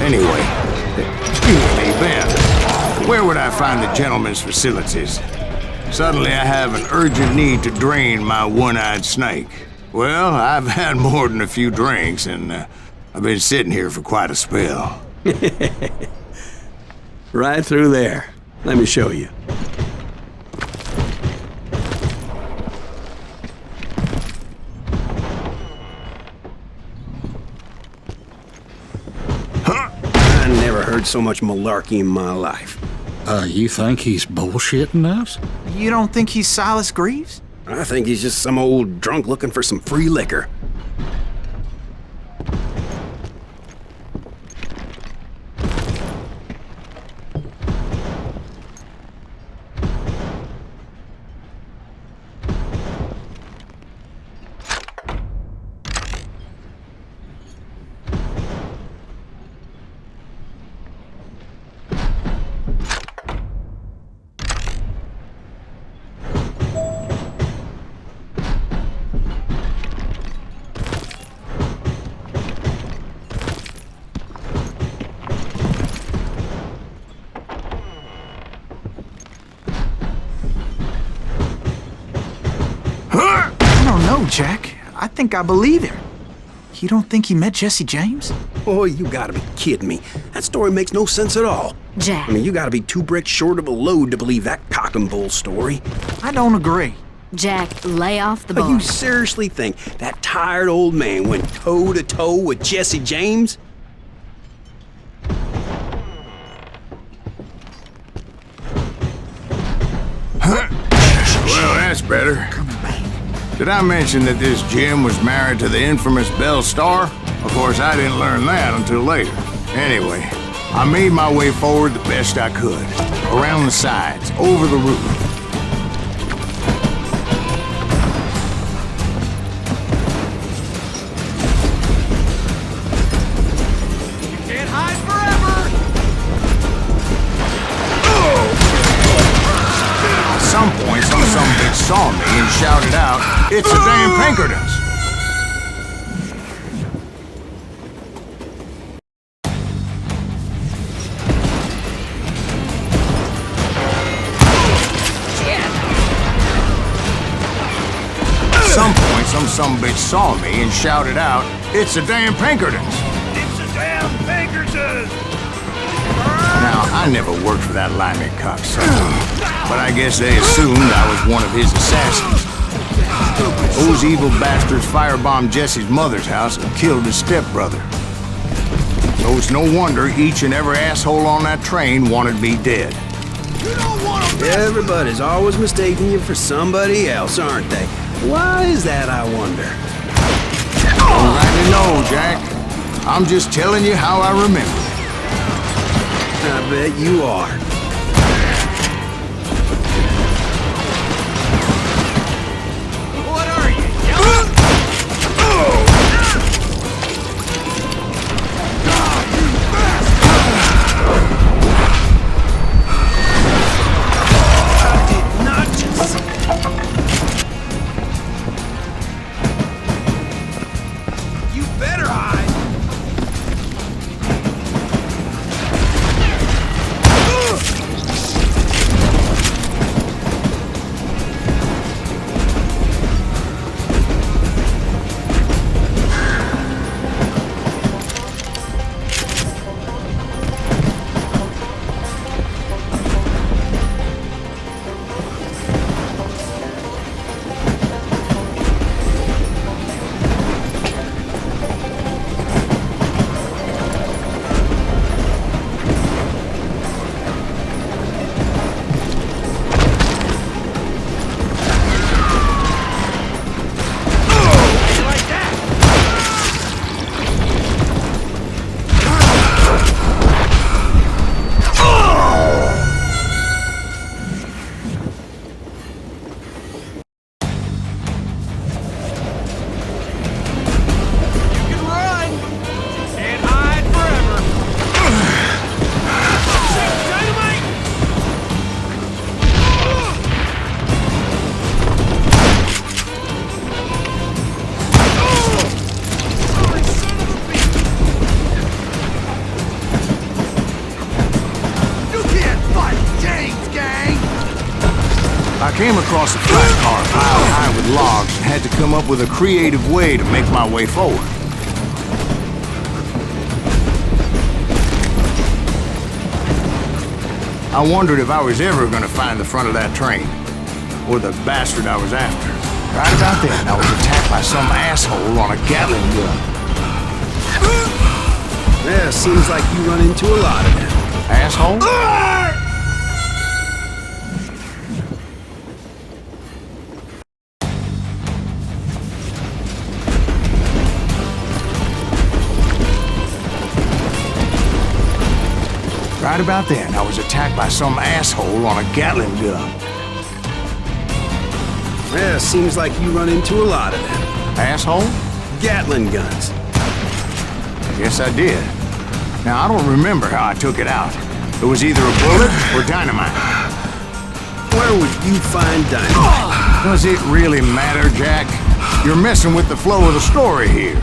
Anyway, hey Ben, where would I find the gentleman's facilities? Suddenly I have an urgent need to drain my one-eyed snake. Well, I've had more than a few drinks, and I've been sitting here for quite a spell. Right through there. Let me show you. I never heard so much malarkey in my life. You think he's bullshitting us? You don't think he's Silas Greaves? I think he's just some old drunk looking for some free liquor. Jack, I think I believe him. You don't think he met Jesse James? Oh, you gotta be kidding me. That story makes no sense at all. Jack. I mean, you gotta be 2 bricks short of a load to believe that cock and bull story. I don't agree. Jack, lay off the bar. You seriously think that tired old man went toe-to-toe with Jesse James? Well, that's better. Did I mention that this Jim was married to the infamous Belle Starr? Of course, I didn't learn that until later. Anyway, I made my way forward the best I could. Around the sides, over the roof. Can't hide forever! At some point, some bitch saw me and shouted out, "It's the damn Pinkertons!" At some point, some bitch saw me and shouted out, "It's the damn Pinkertons!" It's the damn Pinkertons! Now, I never worked for that limey cocksucker, but I guess they assumed I was one of his assassins. Those evil bastards firebombed Jesse's mother's house and killed his stepbrother. So it's no wonder each and every asshole on that train wanted me dead. Everybody's always mistaking you for somebody else, aren't they? Why is that, I wonder? Don't rightly know, Jack. I'm just telling you how I remember. I bet you are. What are you, yelling? I came across a flat car piled high with logs and had to come up with a creative way to make my way forward. I wondered if I was ever going to find the front of that train, or the bastard I was after. Right about then, I was attacked by some asshole on a Gatling gun. Yeah, seems like you run into a lot of them. Asshole? Right about then, I was attacked by some asshole on a Gatling gun. Yeah, seems like you run into a lot of them. Asshole? Gatling guns. Yes, I did. Now, I don't remember how I took it out. It was either a bullet or dynamite. Where would you find dynamite? Does it really matter, Jack? You're messing with the flow of the story here.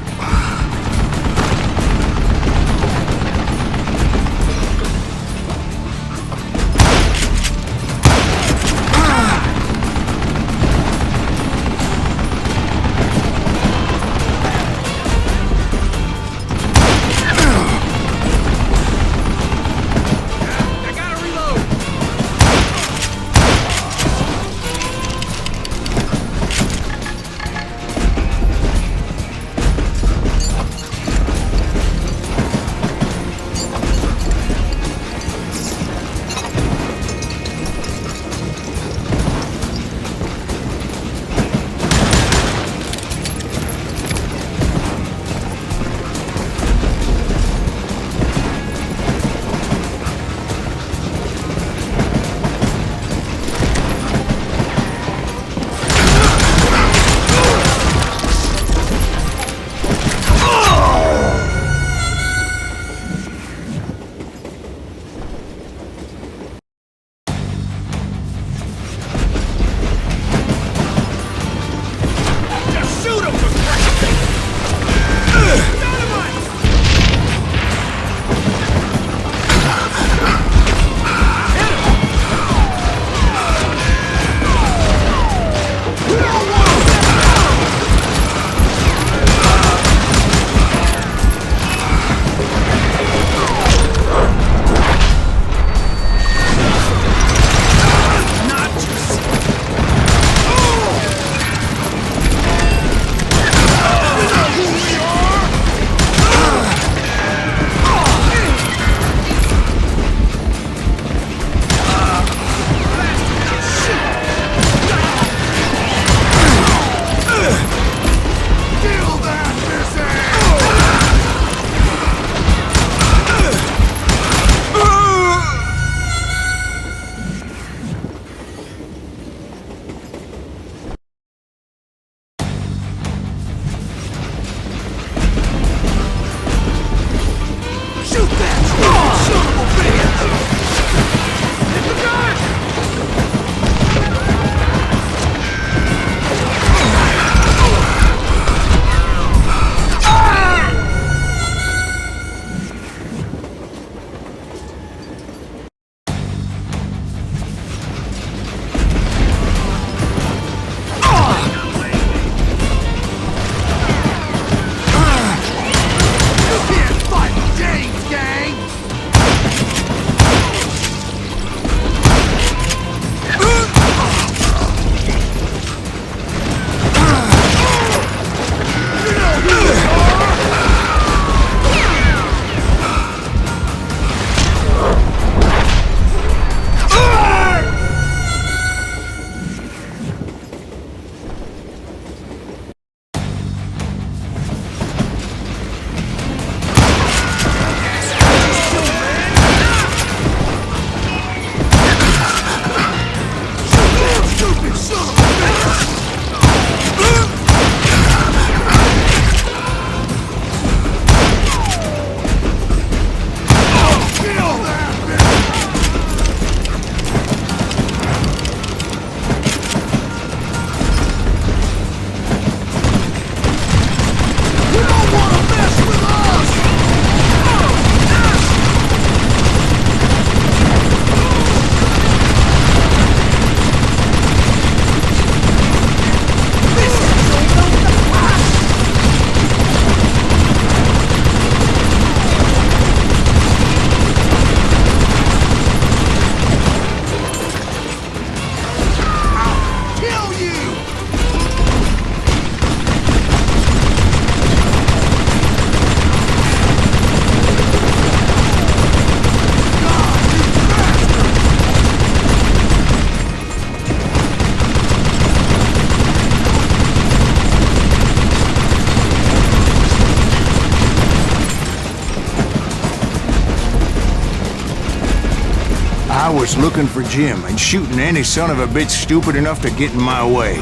was looking for Jim and shooting any son of a bitch stupid enough to get in my way.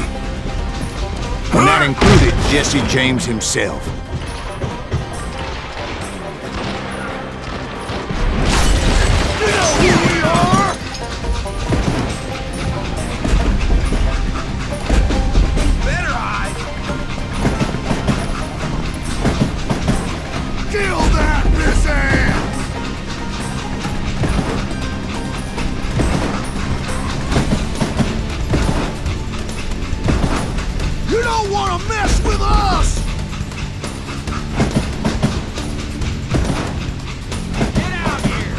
And that included Jesse James himself. You know who we are! Better hide! Kill that missing! You don't want to mess with us! Get out here!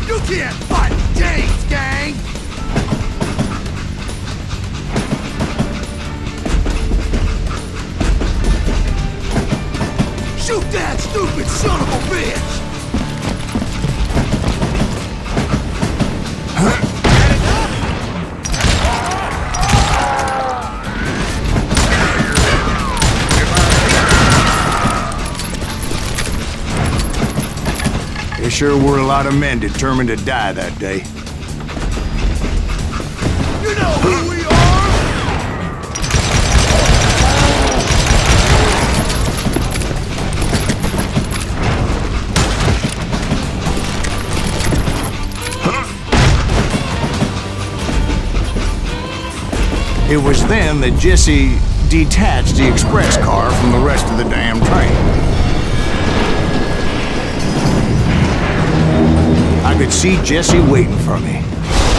You can't fight James, gang! Shoot that stupid son of a bitch! There sure were a lot of men determined to die that day. You know who we are! It was then that Jesse detached the express car from the rest of the damn train. I could see Jesse waiting for me,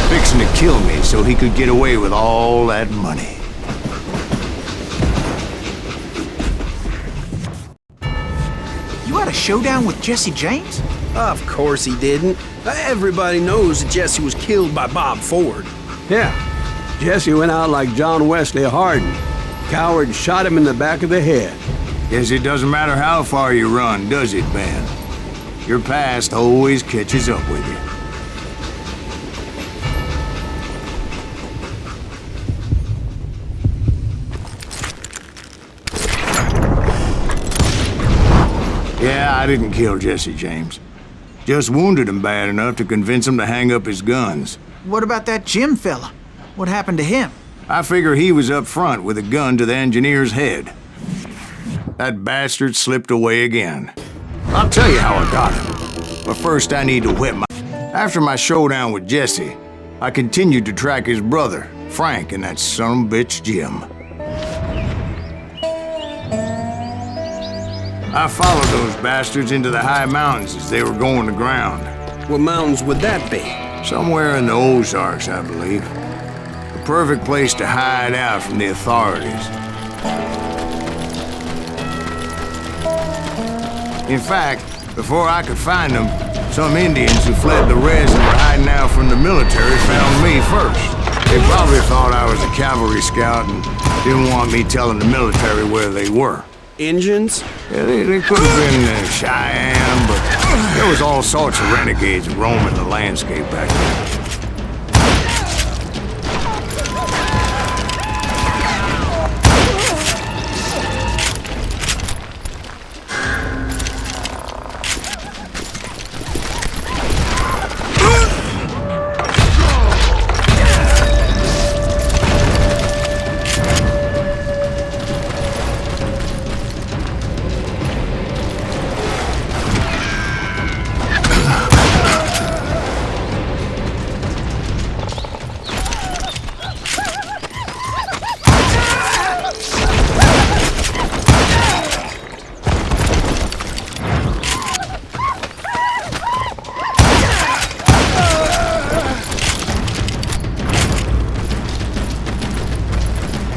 fixing to kill me so he could get away with all that money. You had a showdown with Jesse James? Of course he didn't. Everybody knows that Jesse was killed by Bob Ford. Yeah, Jesse went out like John Wesley Hardin. Coward shot him in the back of the head. Guess it doesn't matter how far you run, does it, Ben? Your past always catches up with you. Yeah, I didn't kill Jesse James. Just wounded him bad enough to convince him to hang up his guns. What about that Jim fella? What happened to him? I figure he was up front with a gun to the engineer's head. That bastard slipped away again. I'll tell you how I got him. But first I need to whip my... After my showdown with Jesse, I continued to track his brother, Frank, and that son of a bitch, Jim. I followed those bastards into the high mountains as they were going to ground. What mountains would that be? Somewhere in the Ozarks, I believe. The perfect place to hide out from the authorities. In fact, before I could find them, some Indians who fled the Reds and were hiding out from the military found me first. They probably thought I was a cavalry scout and didn't want me telling the military where they were. Injuns? Yeah, they could have been Cheyenne, but there was all sorts of renegades roaming the landscape back then.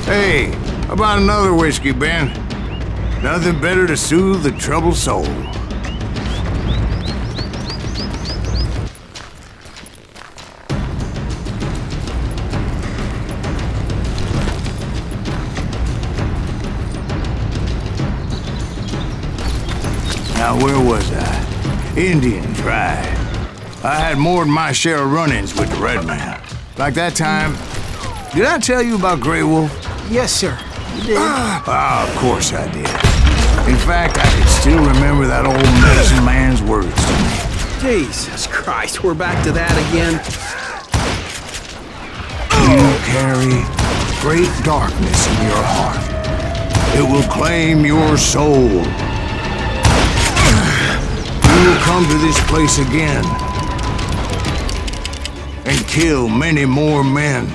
Hey, how about another whiskey, Ben? Nothing better to soothe the troubled soul. Now, where was I? Indian tribe. I had more than my share of run-ins with the Red Man. Like that time... Did I tell you about Grey Wolf? Yes, sir. You did. Of course I did. In fact, I can still remember that old medicine man's words to me. Jesus Christ, we're back to that again. You carry great darkness in your heart. It will claim your soul. You will come to this place again and kill many more men.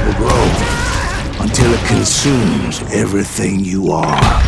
Will grow until it consumes everything you are.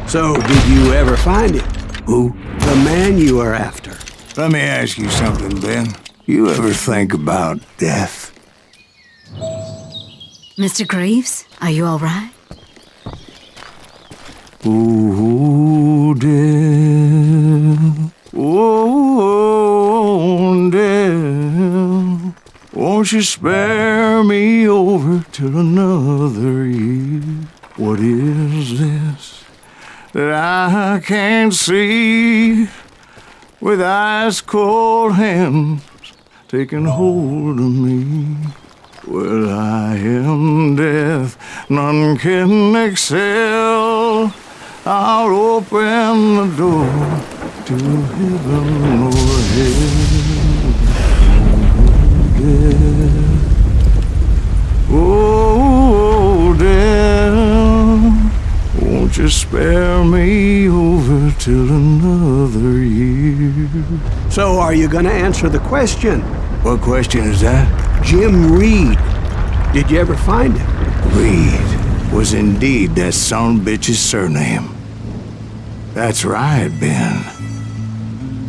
So, did you ever find him? Who? The man you are after. Let me ask you something, Ben. You ever think about death? Mr. Greaves, are you all right? Ooh, death. Oh, death. Won't you spare me over till another year? What is this that I can't see, with ice cold hands taking hold of me? Well, I am death, none can excel. I'll open the door to heaven or hell. Oh, death, won't you spare me over till another year? So, are you gonna answer the question? What question is that? Jim Reed. Did you ever find him? Reed was indeed that son-of-a-bitch's surname. That's right, Ben.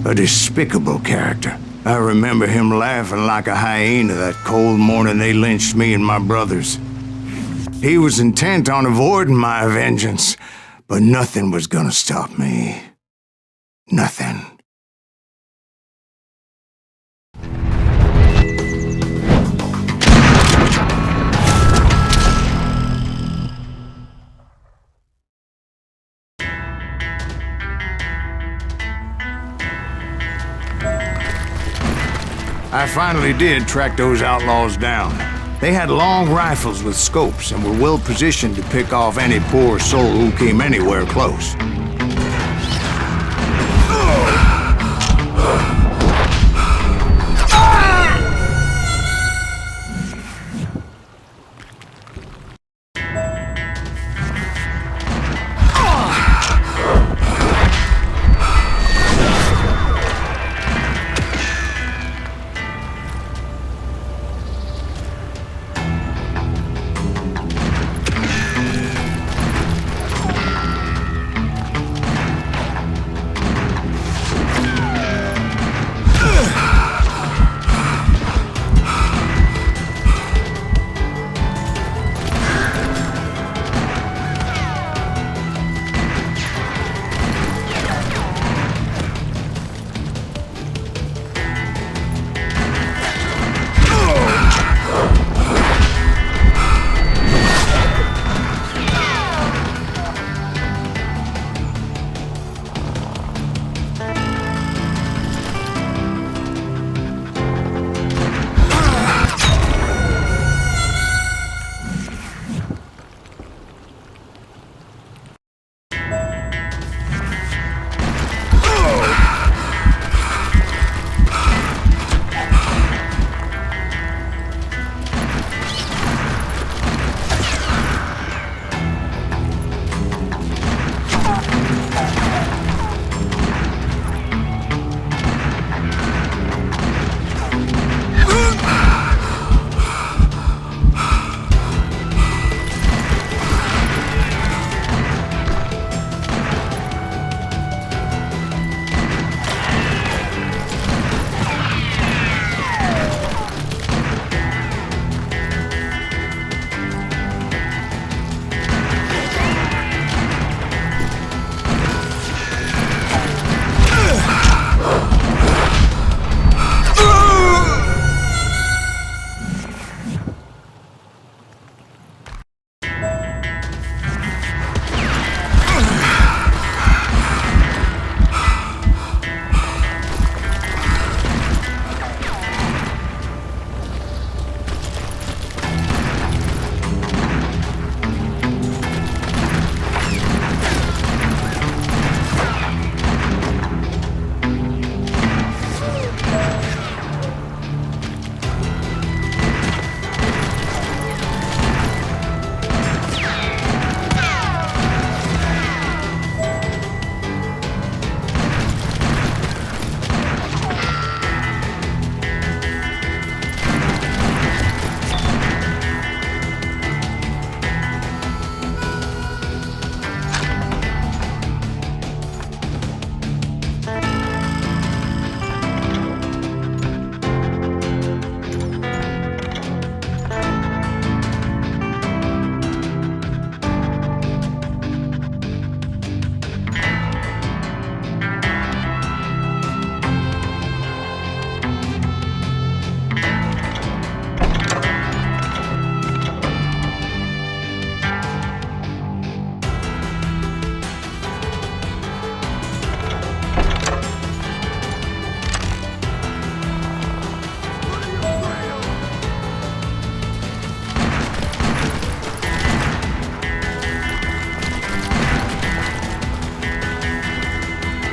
A despicable character. I remember him laughing like a hyena that cold morning they lynched me and my brothers. He was intent on avoiding my vengeance, but nothing was gonna stop me. Nothing. I finally did track those outlaws down. They had long rifles with scopes and were well positioned to pick off any poor soul who came anywhere close.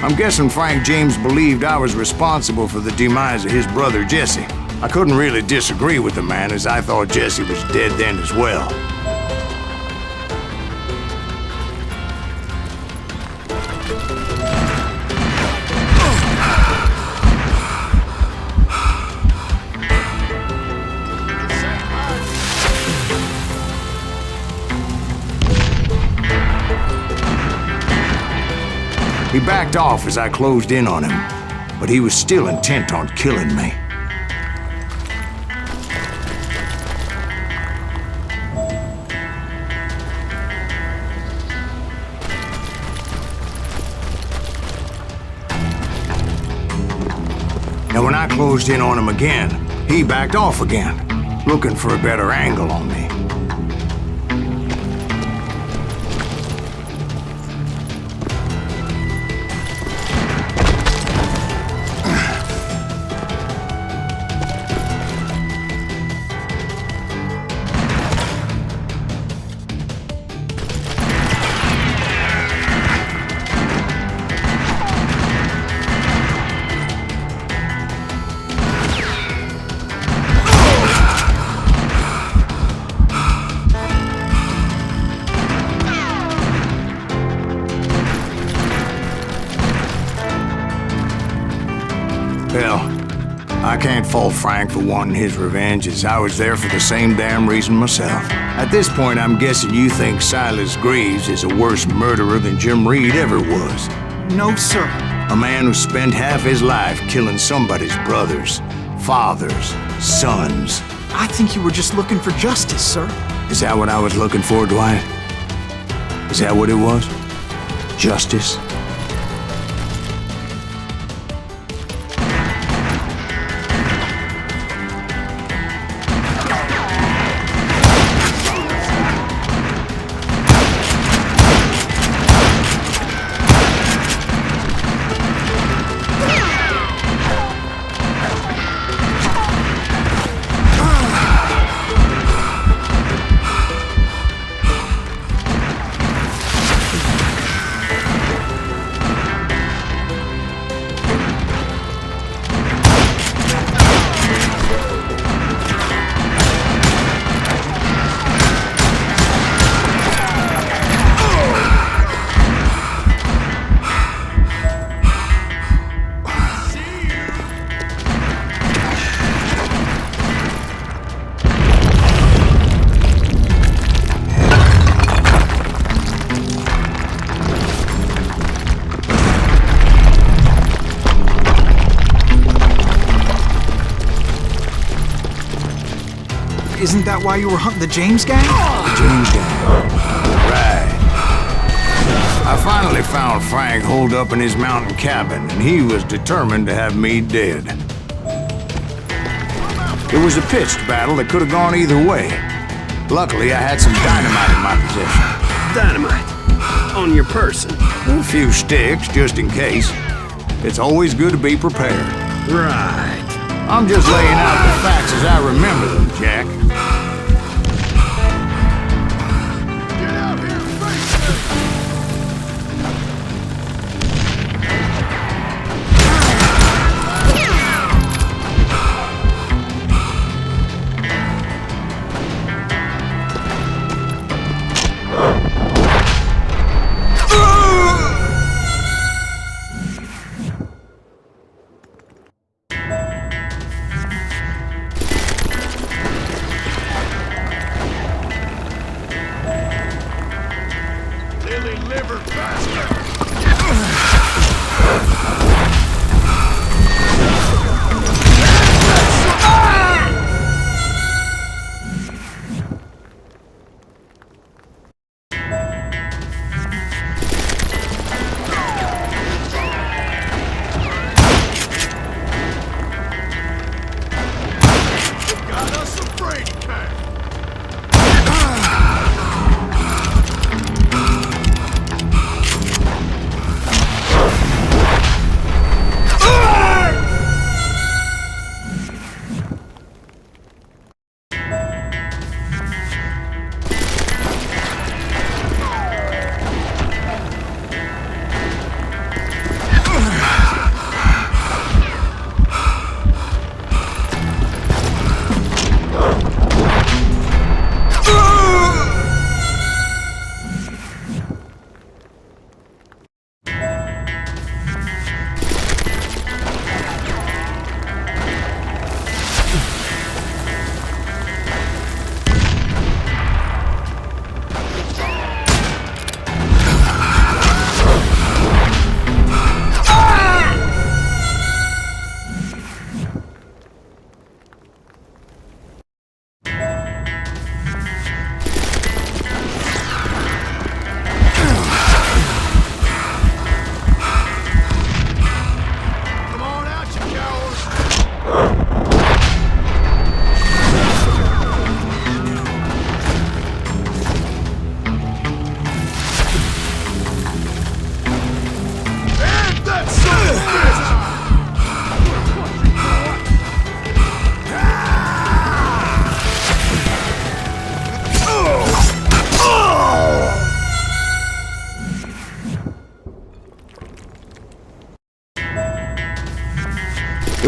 I'm guessing Frank James believed I was responsible for the demise of his brother Jesse. I couldn't really disagree with the man, as I thought Jesse was dead then as well. He backed off as I closed in on him, but he was still intent on killing me. Now, when I closed in on him again, he backed off again, looking for a better angle on me. Hell, I can't fault Frank for wanting his revenge, as I was there for the same damn reason myself. At this point, I'm guessing you think Silas Greaves is a worse murderer than Jim Reed ever was. No, sir. A man who spent half his life killing somebody's brothers, fathers, sons. I think you were just looking for justice, sir. Is that what I was looking for, Dwight? Is that what it was? Justice? Isn't that why you were hunting the James gang? The James gang. Right. I finally found Frank holed up in his mountain cabin, and he was determined to have me dead. It was a pitched battle that could have gone either way. Luckily, I had some dynamite in my possession. Dynamite? On your person? A few sticks, just in case. It's always good to be prepared. Right. I'm just laying out the facts as I remember them, Jack. Get out here and face it!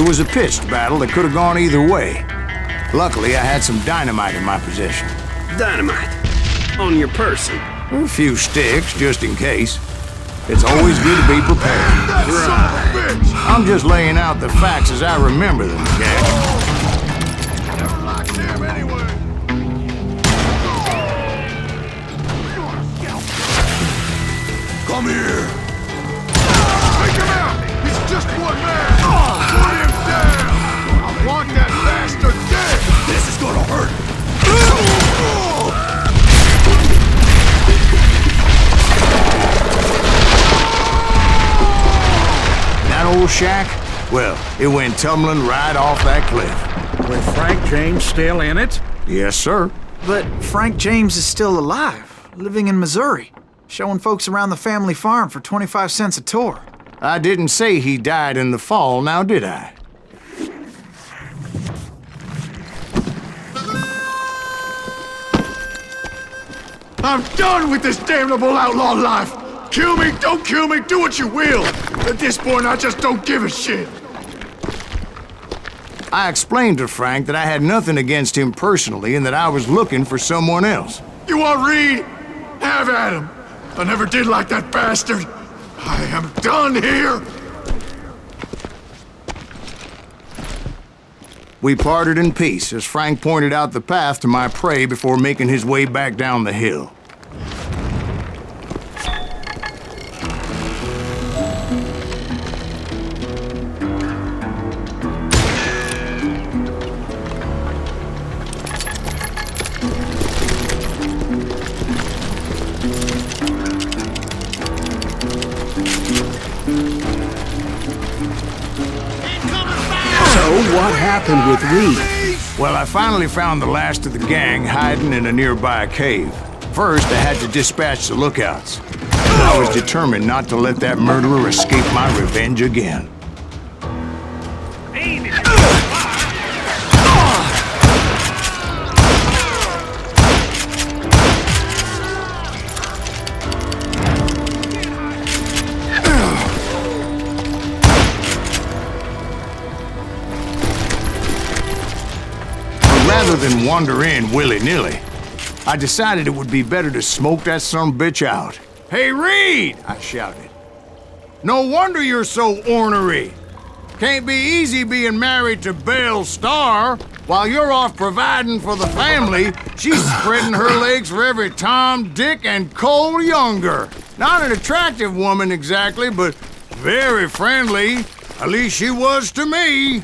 was a pitched battle that could have gone either way. Luckily, I had some dynamite in my possession. Dynamite? On your person? A few sticks, just in case. It's always good to be prepared. Right. I'm just laying out the facts as I remember them, Jack. Come here! Take him out! He's just one man! Put him down! I want that bastard dead! This is gonna hurt! That old shack? Well, it went tumbling right off that cliff. With Frank James still in it? Yes, sir. But Frank James is still alive, living in Missouri, showing folks around the family farm for 25 cents a tour. I didn't say he died in the fall, now did I? I'm done with this damnable outlaw life! Kill me, don't kill me, do what you will! At this point, I just don't give a shit! I explained to Frank that I had nothing against him personally and that I was looking for someone else. You want Reed? Have at him! I never did like that bastard! I am done here! We parted in peace as Frank pointed out the path to my prey before making his way back down the hill. What happened with Reed? Well, I finally found the last of the gang hiding in a nearby cave. First, I had to dispatch the lookouts. I was determined not to let that murderer escape my revenge again. Rather than wander in willy-nilly, I decided it would be better to smoke that sumbitch out. "Hey, Reed!" I shouted. "No wonder you're so ornery. Can't be easy being married to Belle Starr. While you're off providing for the family, she's spreading her legs for every Tom, Dick, and Cole Younger. Not an attractive woman exactly, but very friendly. At least she was to me."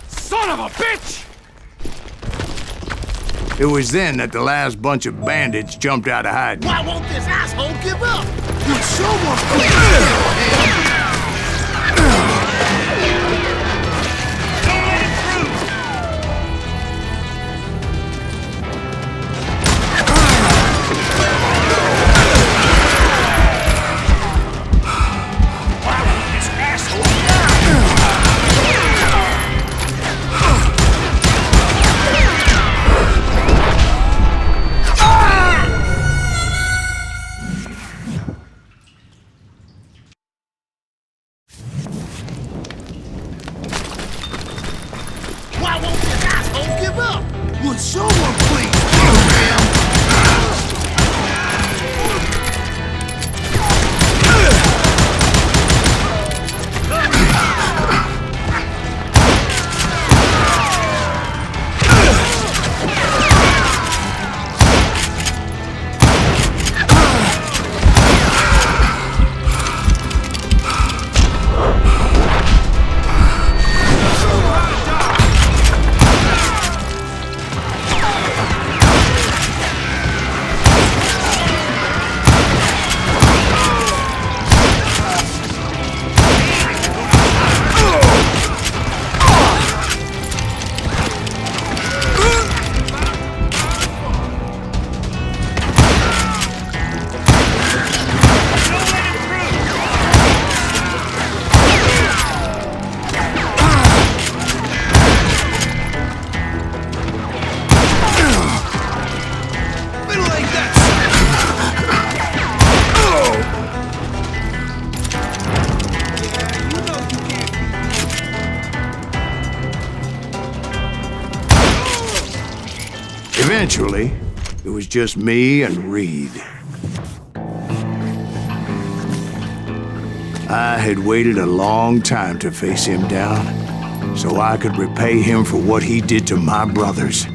Son of a bitch! It was then that the last bunch of bandits jumped out of hiding. Why won't this asshole give up? Would someone... Eventually, it was just me and Reed. I had waited a long time to face him down, so I could repay him for what he did to my brothers.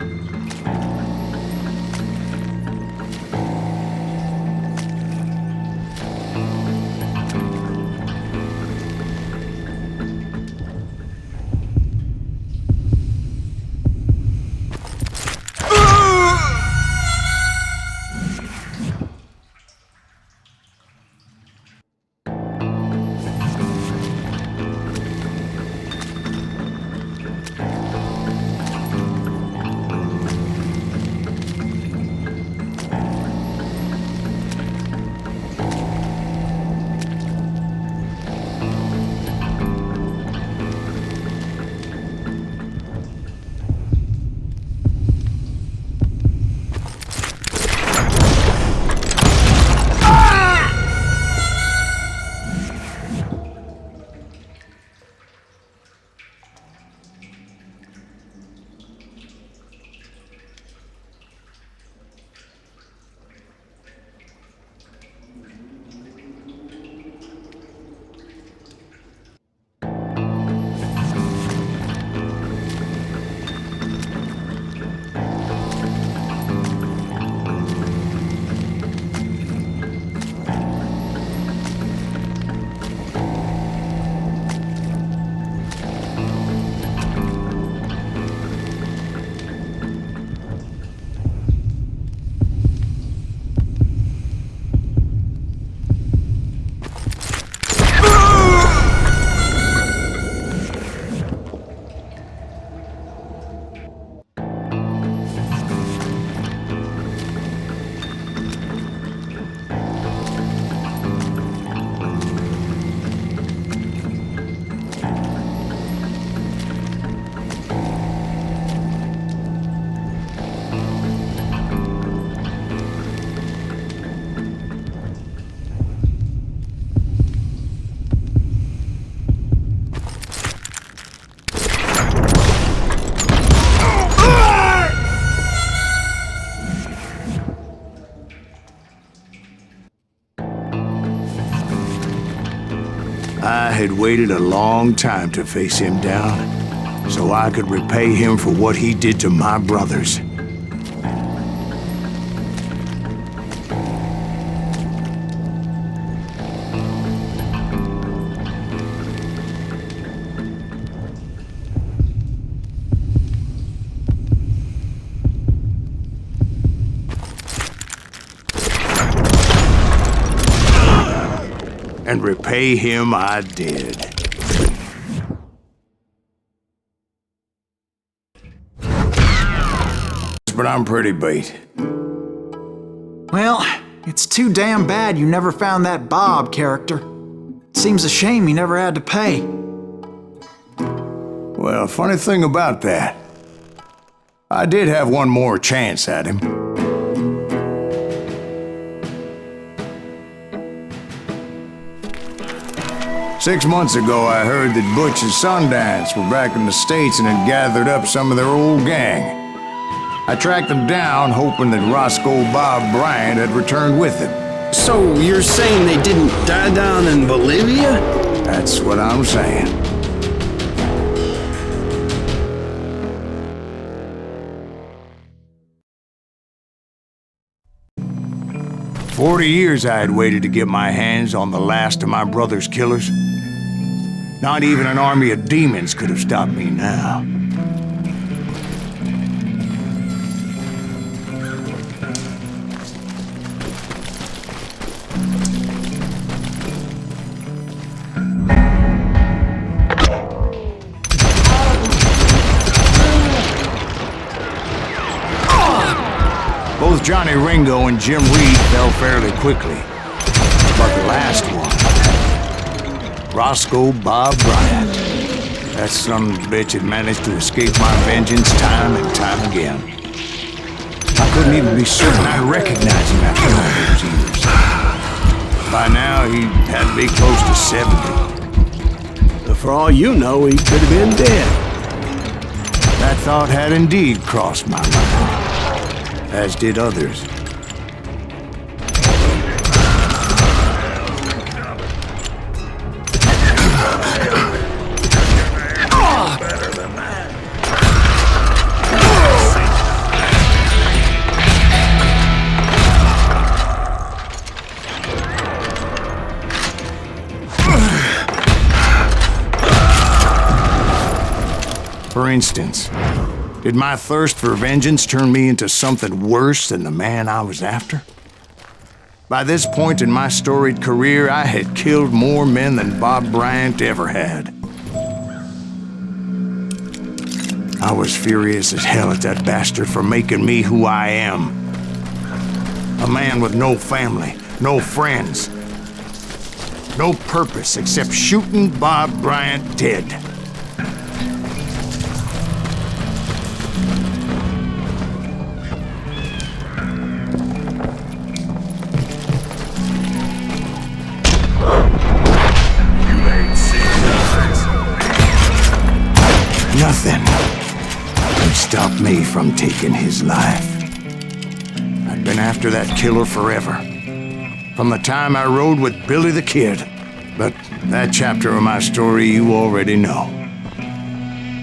I had waited a long time to face him down, so I could repay him for what he did to my brothers. And repay him I did. But I'm pretty beat. Well, it's too damn bad you never found that Bob character. It seems a shame you never had to pay. Well, funny thing about that, I did have one more chance at him. Six months ago, I heard that Butch and Sundance were back in the States and had gathered up some of their old gang. I tracked them down, hoping that Roscoe Bob Bryant had returned with them. So you're saying they didn't die down in Bolivia? That's what I'm saying. For 40 years I had waited to get my hands on the last of my brother's killers. Not even an army of demons could have stopped me now. Both Johnny Ringo and Jim Reed fell fairly quickly. But the last one, Roscoe Bob Bryant, that son of a bitch had managed to escape my vengeance time and time again. I couldn't even be certain I'd recognize him after all those years. By now, he had to be close to 70. But for all you know, he could have been dead. That thought had indeed crossed my mind. as did others. For instance, did my thirst for vengeance turn me into something worse than the man I was after? By this point in my storied career, I had killed more men than Bob Bryant ever had. I was furious as hell at that bastard for making me who I am. A man with no family, no friends, no purpose except shooting Bob Bryant dead. Nothing could stop me from taking his life. I'd been after that killer forever, from the time I rode with Billy the Kid. But that chapter of my story you already know.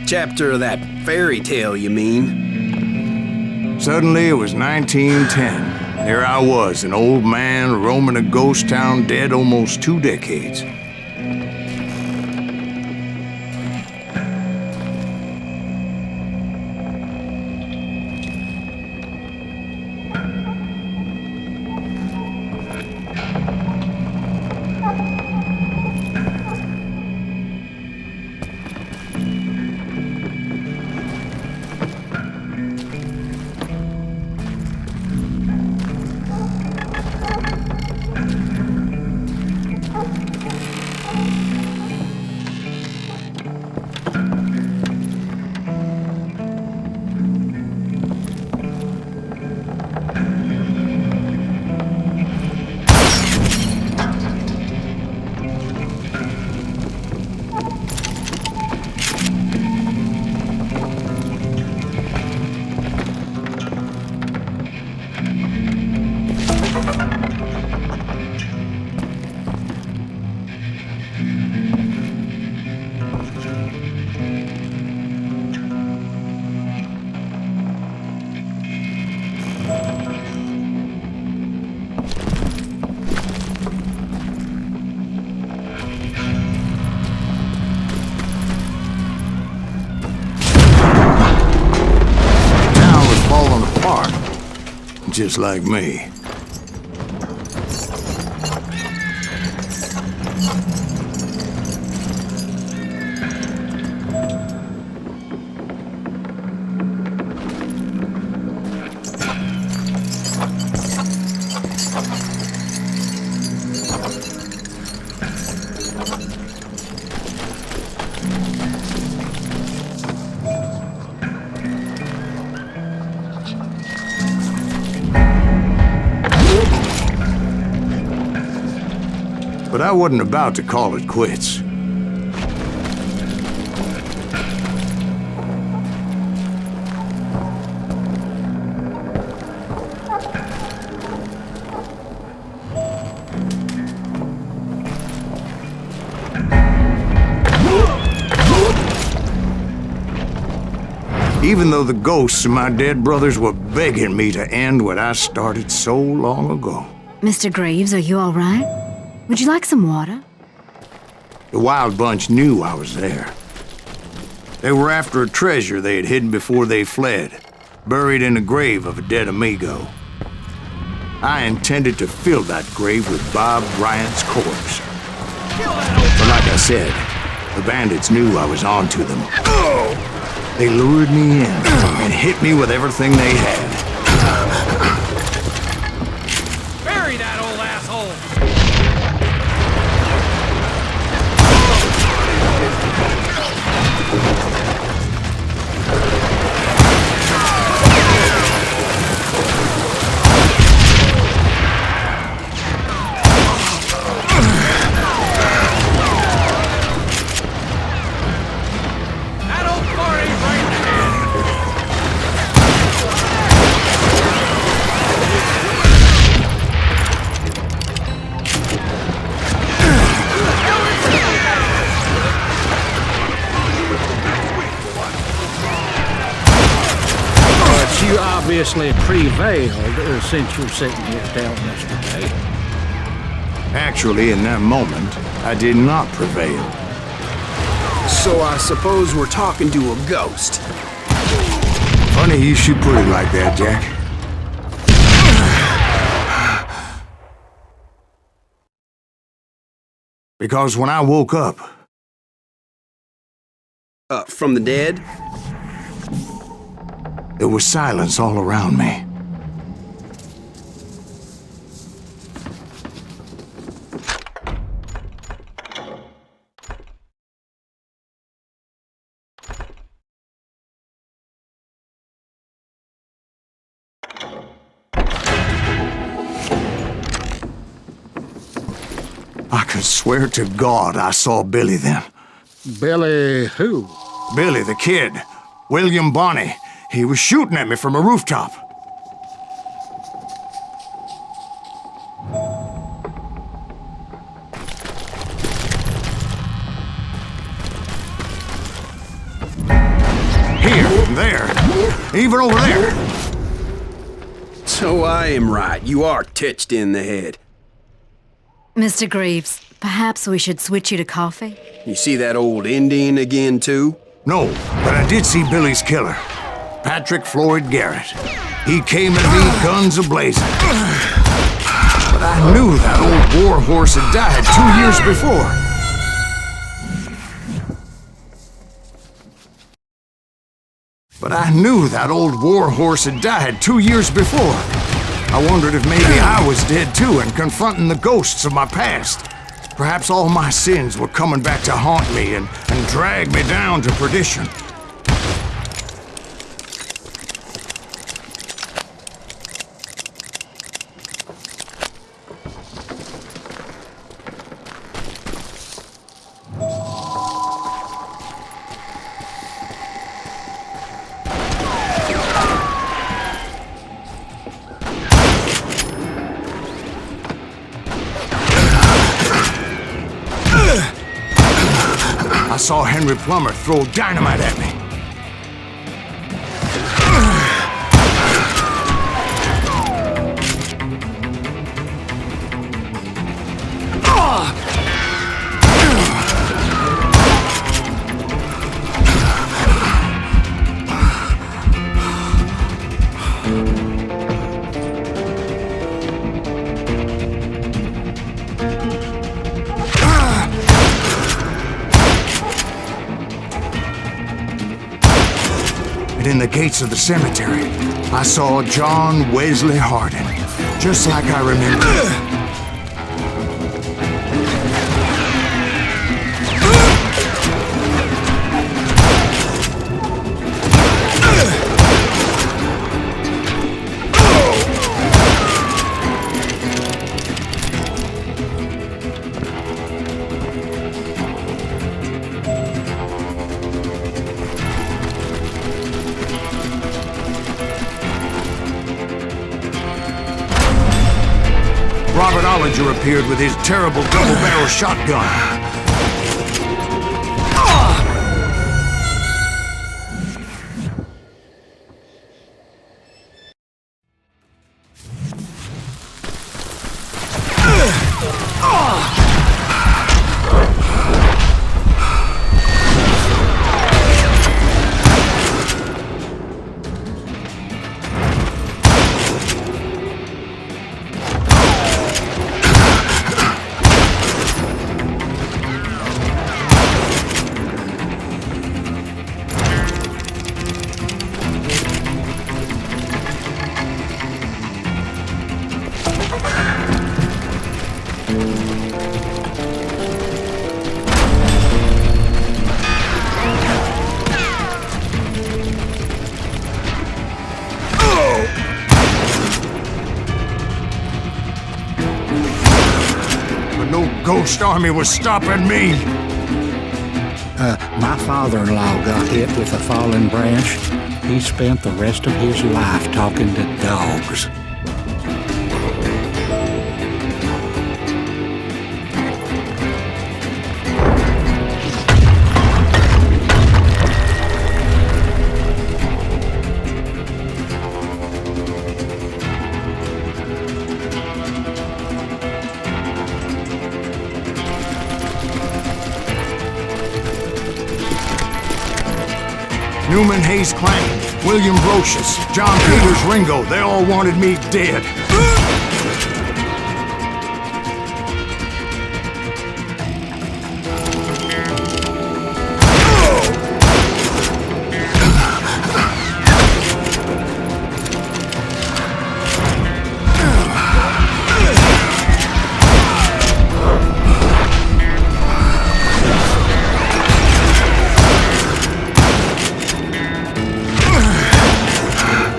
Chapter of that fairy tale, you mean? Suddenly it was 1910. There I was, an old man roaming a ghost town dead almost 2 decades. Just like me. But I wasn't about to call it quits. Even though the ghosts of my dead brothers were begging me to end what I started so long ago. Mr. Graves, are you all right? Would you like some water? The Wild Bunch knew I was there. They were after a treasure they had hidden before they fled, buried in the grave of a dead amigo. I intended to fill that grave with Bob Bryant's corpse. But like I said, the bandits knew I was on to them. They lured me in and hit me with everything they had. Bury that old asshole! That old fart ain't right in the head. obviously prevailed since you're sitting here telling us today. Actually, in that moment, I did not prevail. So I suppose we're talking to a ghost. Funny you should put it like that, Jack. Because when I woke up... From the dead? There was silence all around me. I could swear to God I saw Billy then. Billy who? Billy, the kid. William Bonney. He was shooting at me from a rooftop. Here, there, even over there. So I am right. You are titched in the head. Mr. Greaves, perhaps we should switch you to coffee? You see that old Indian again, too? No, but I did see Billy's killer, Patrick Floyd Garrett. He came at me guns a-blazing. But I knew that old war horse had died 2 years before. I wondered if maybe I was dead too and confronting the ghosts of my past. Perhaps all my sins were coming back to haunt me and drag me down to perdition. I saw Henry Plummer throw dynamite at me. And in the gates of the cemetery, I saw John Wesley Hardin, just like I remember. Robert Ollinger appeared with his terrible double-barrel shotgun. No ghost army was stopping me. My father-in-law got hit with a fallen branch. He spent the rest of his life talking to dogs. Newman Hayes Clanton, William Brocious, John Peters Ringo, they all wanted me dead.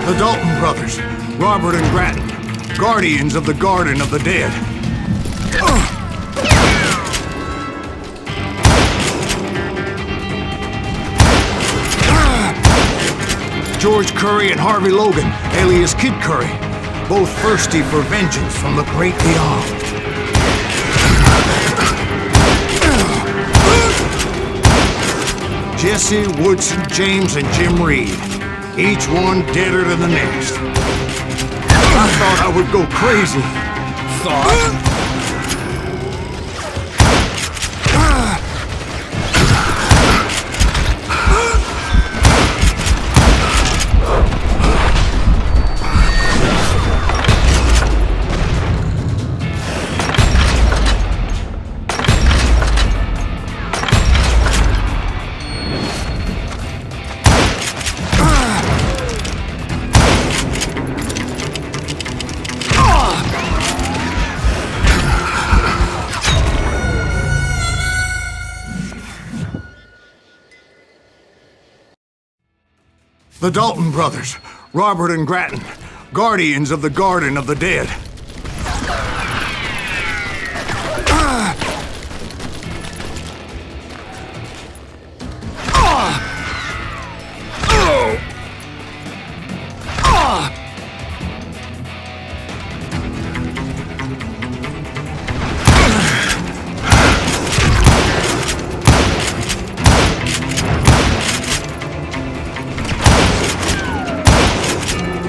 The Dalton brothers, Robert and Grattan, guardians of the Garden of the Dead. George Curry and Harvey Logan, alias Kid Curry, both thirsty for vengeance from the great beyond. Jesse, Woodson, James, and Jim Reed. Each one deader than the next. I thought I would go crazy. Thought? The Dalton brothers, Robert and Grattan, guardians of the Garden of the Dead.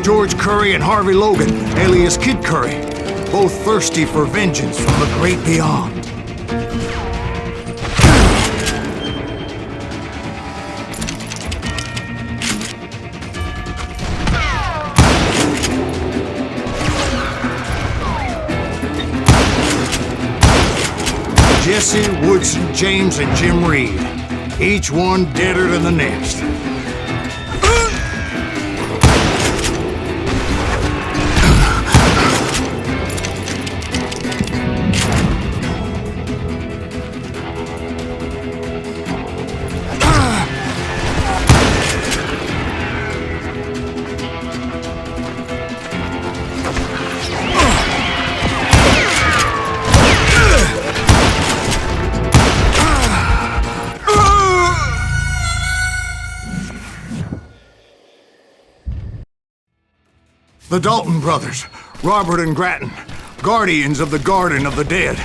George Curry and Harvey Logan, alias Kid Curry, both thirsty for vengeance from the great beyond. Jesse, Woodson, James, and Jim Reed, each one deader than the next. The Dalton brothers, Robert and Grattan, guardians of the Garden of the Dead.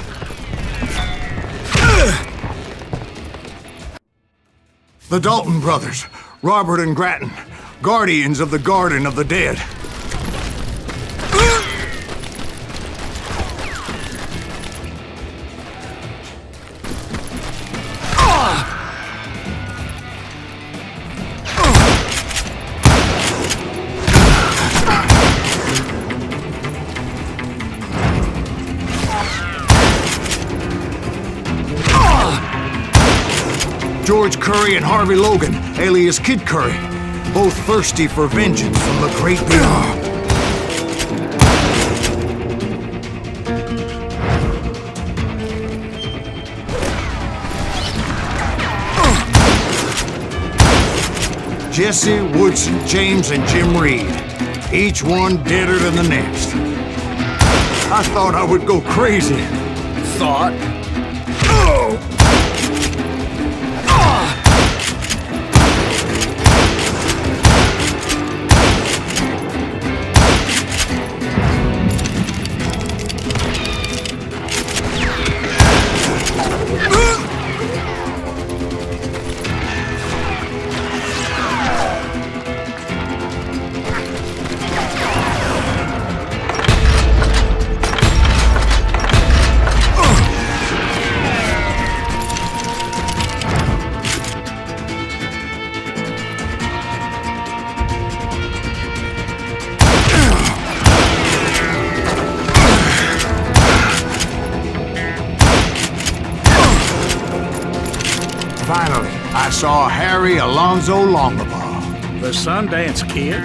The Dalton brothers, Robert and Grattan, guardians of the Garden of the Dead. George Curry and Harvey Logan, alias Kid Curry, both thirsty for vengeance from the great beyond. Jesse, Woodson, James, and Jim Reed, each one deader than the next. I thought I would go crazy. Thought? saw Harry Alonzo Longabaugh. The Sundance Kid?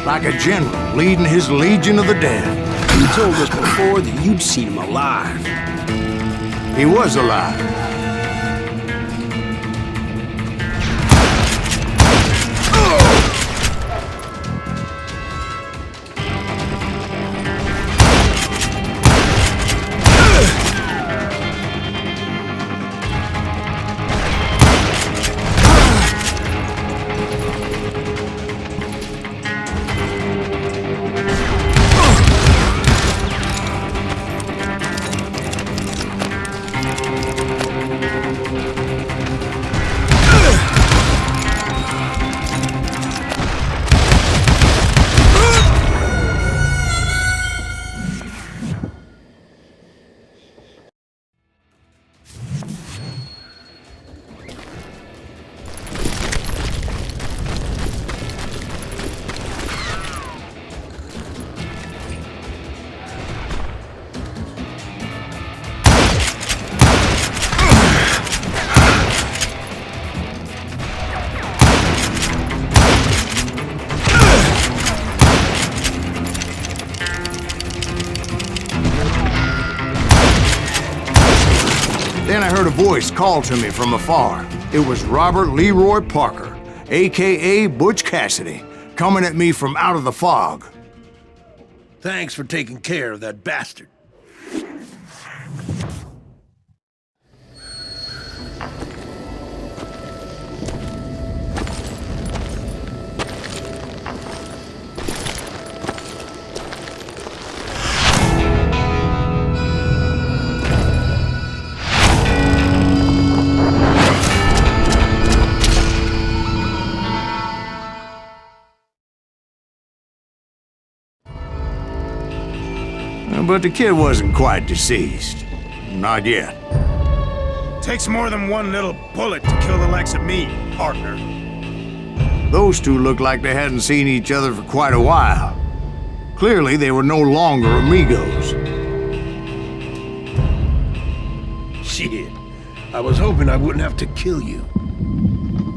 Like a general leading his legion of the dead. You told us before that you'd seen him alive. He was alive. Then I heard a voice call to me from afar. It was Robert Leroy Parker, a.k.a. Butch Cassidy, coming at me from out of the fog. Thanks for taking care of that bastard. But the kid wasn't quite deceased. Not yet. Takes more than one little bullet to kill the likes of me, partner. Those two looked like they hadn't seen each other for quite a while. Clearly, they were no longer amigos. Shit. I was hoping I wouldn't have to kill you.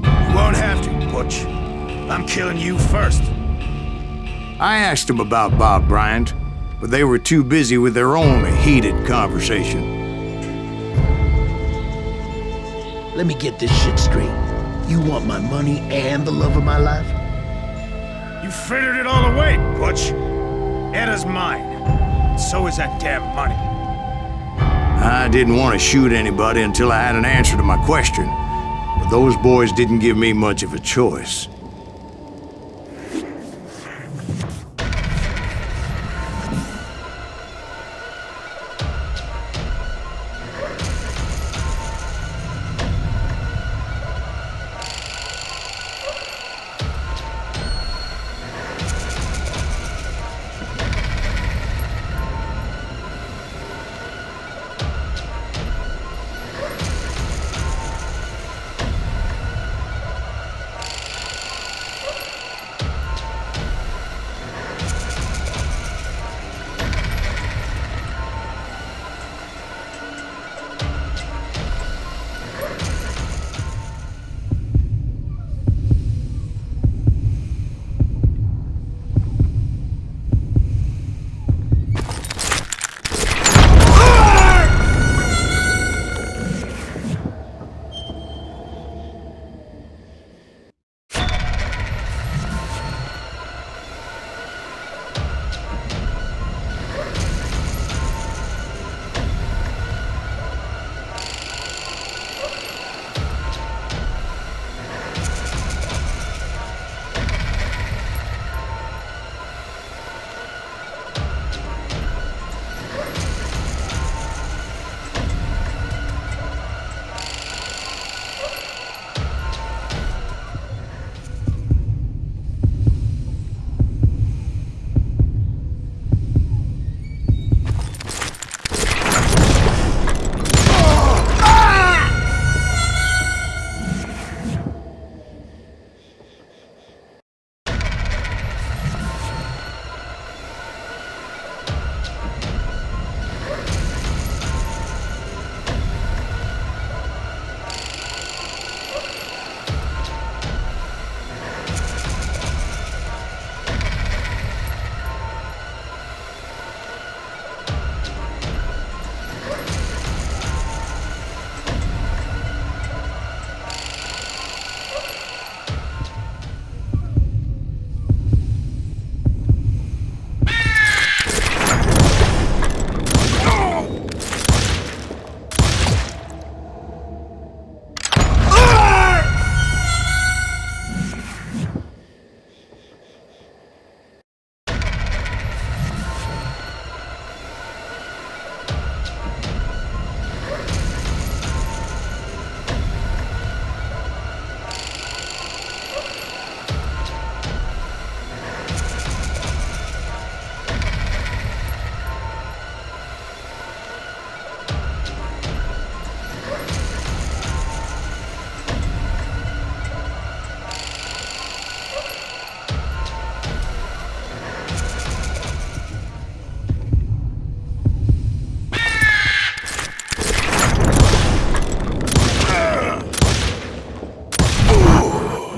You won't have to, Butch. I'm killing you first. I asked them about Bob Bryant, but they were too busy with their own heated conversation. Let me get this shit straight. You want my money and the love of my life? You frittered it all away, Butch. Edda's mine. So is that damn money. I didn't want to shoot anybody until I had an answer to my question, but those boys didn't give me much of a choice.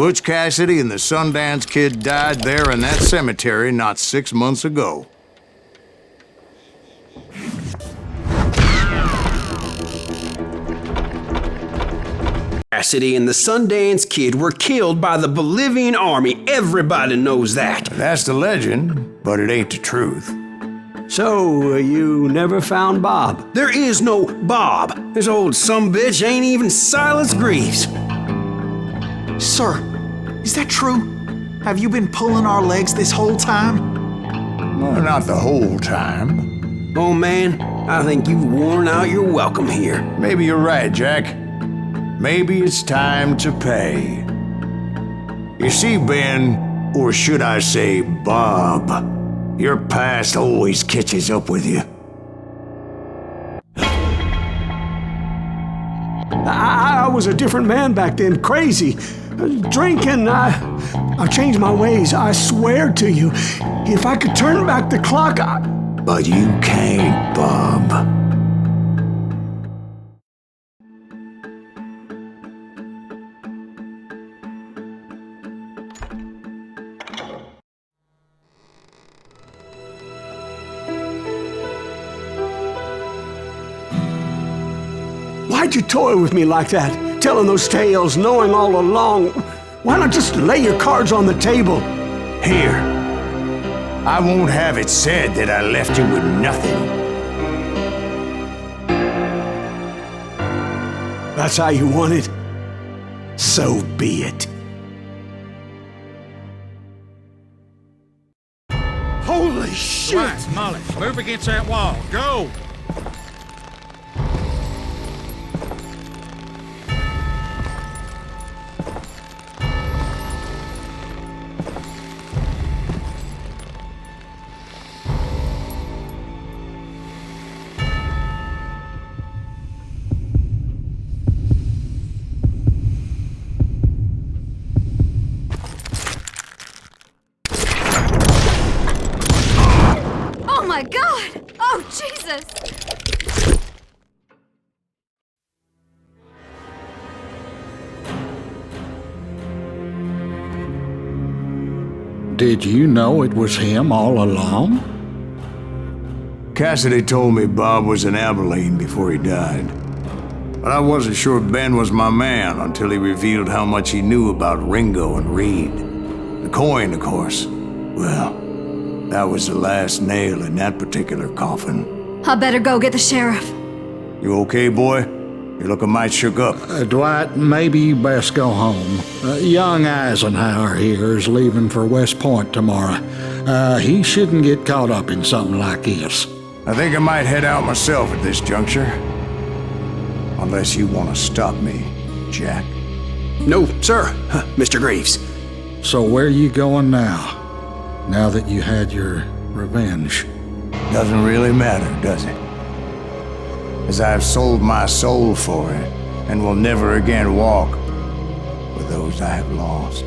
Butch Cassidy and the Sundance Kid died there in that cemetery not 6 months ago. Cassidy and the Sundance Kid were killed by the Bolivian army. Everybody knows that. That's the legend, but it ain't the truth. So, you never found Bob? There is no Bob. This old sumbitch ain't even Silas Greaves. Sir, is that true? Have you been pulling our legs this whole time? Well, not the whole time. Oh man, I think you've worn out your welcome here. Maybe you're right, Jack. Maybe it's time to pay. You see, Ben, or should I say Bob, your past always catches up with you. I was a different man back then, crazy. Drinking, I changed my ways, I swear to you. If I could turn back the clock, But you can't, Bob. Why'd you toy with me like that? Telling those tales, knowing all along. Why not just lay your cards on the table? Here. I won't have it said that I left you with nothing. That's how you want it? So be it. Holy shit! Right, Molly, move against that wall. Go! Oh my god! Oh, Jesus! Did you know it was him all along? Cassidy told me Bob was in Abilene before he died. But I wasn't sure Ben was my man until he revealed how much he knew about Ringo and Reed. The coin, of course. Well, that was the last nail in that particular coffin. I better go get the sheriff. You okay, boy? You're looking mighty shook up. Dwight, maybe you best go home. Young Eisenhower here is leaving for West Point tomorrow. He shouldn't get caught up in something like this. I think I might head out myself at this juncture. Unless you want to stop me, Jack. No, sir, Mr. Greaves. So where you going now? Now that you had your revenge? Doesn't really matter, does it? As I've sold my soul for it, and will never again walk with those I have lost.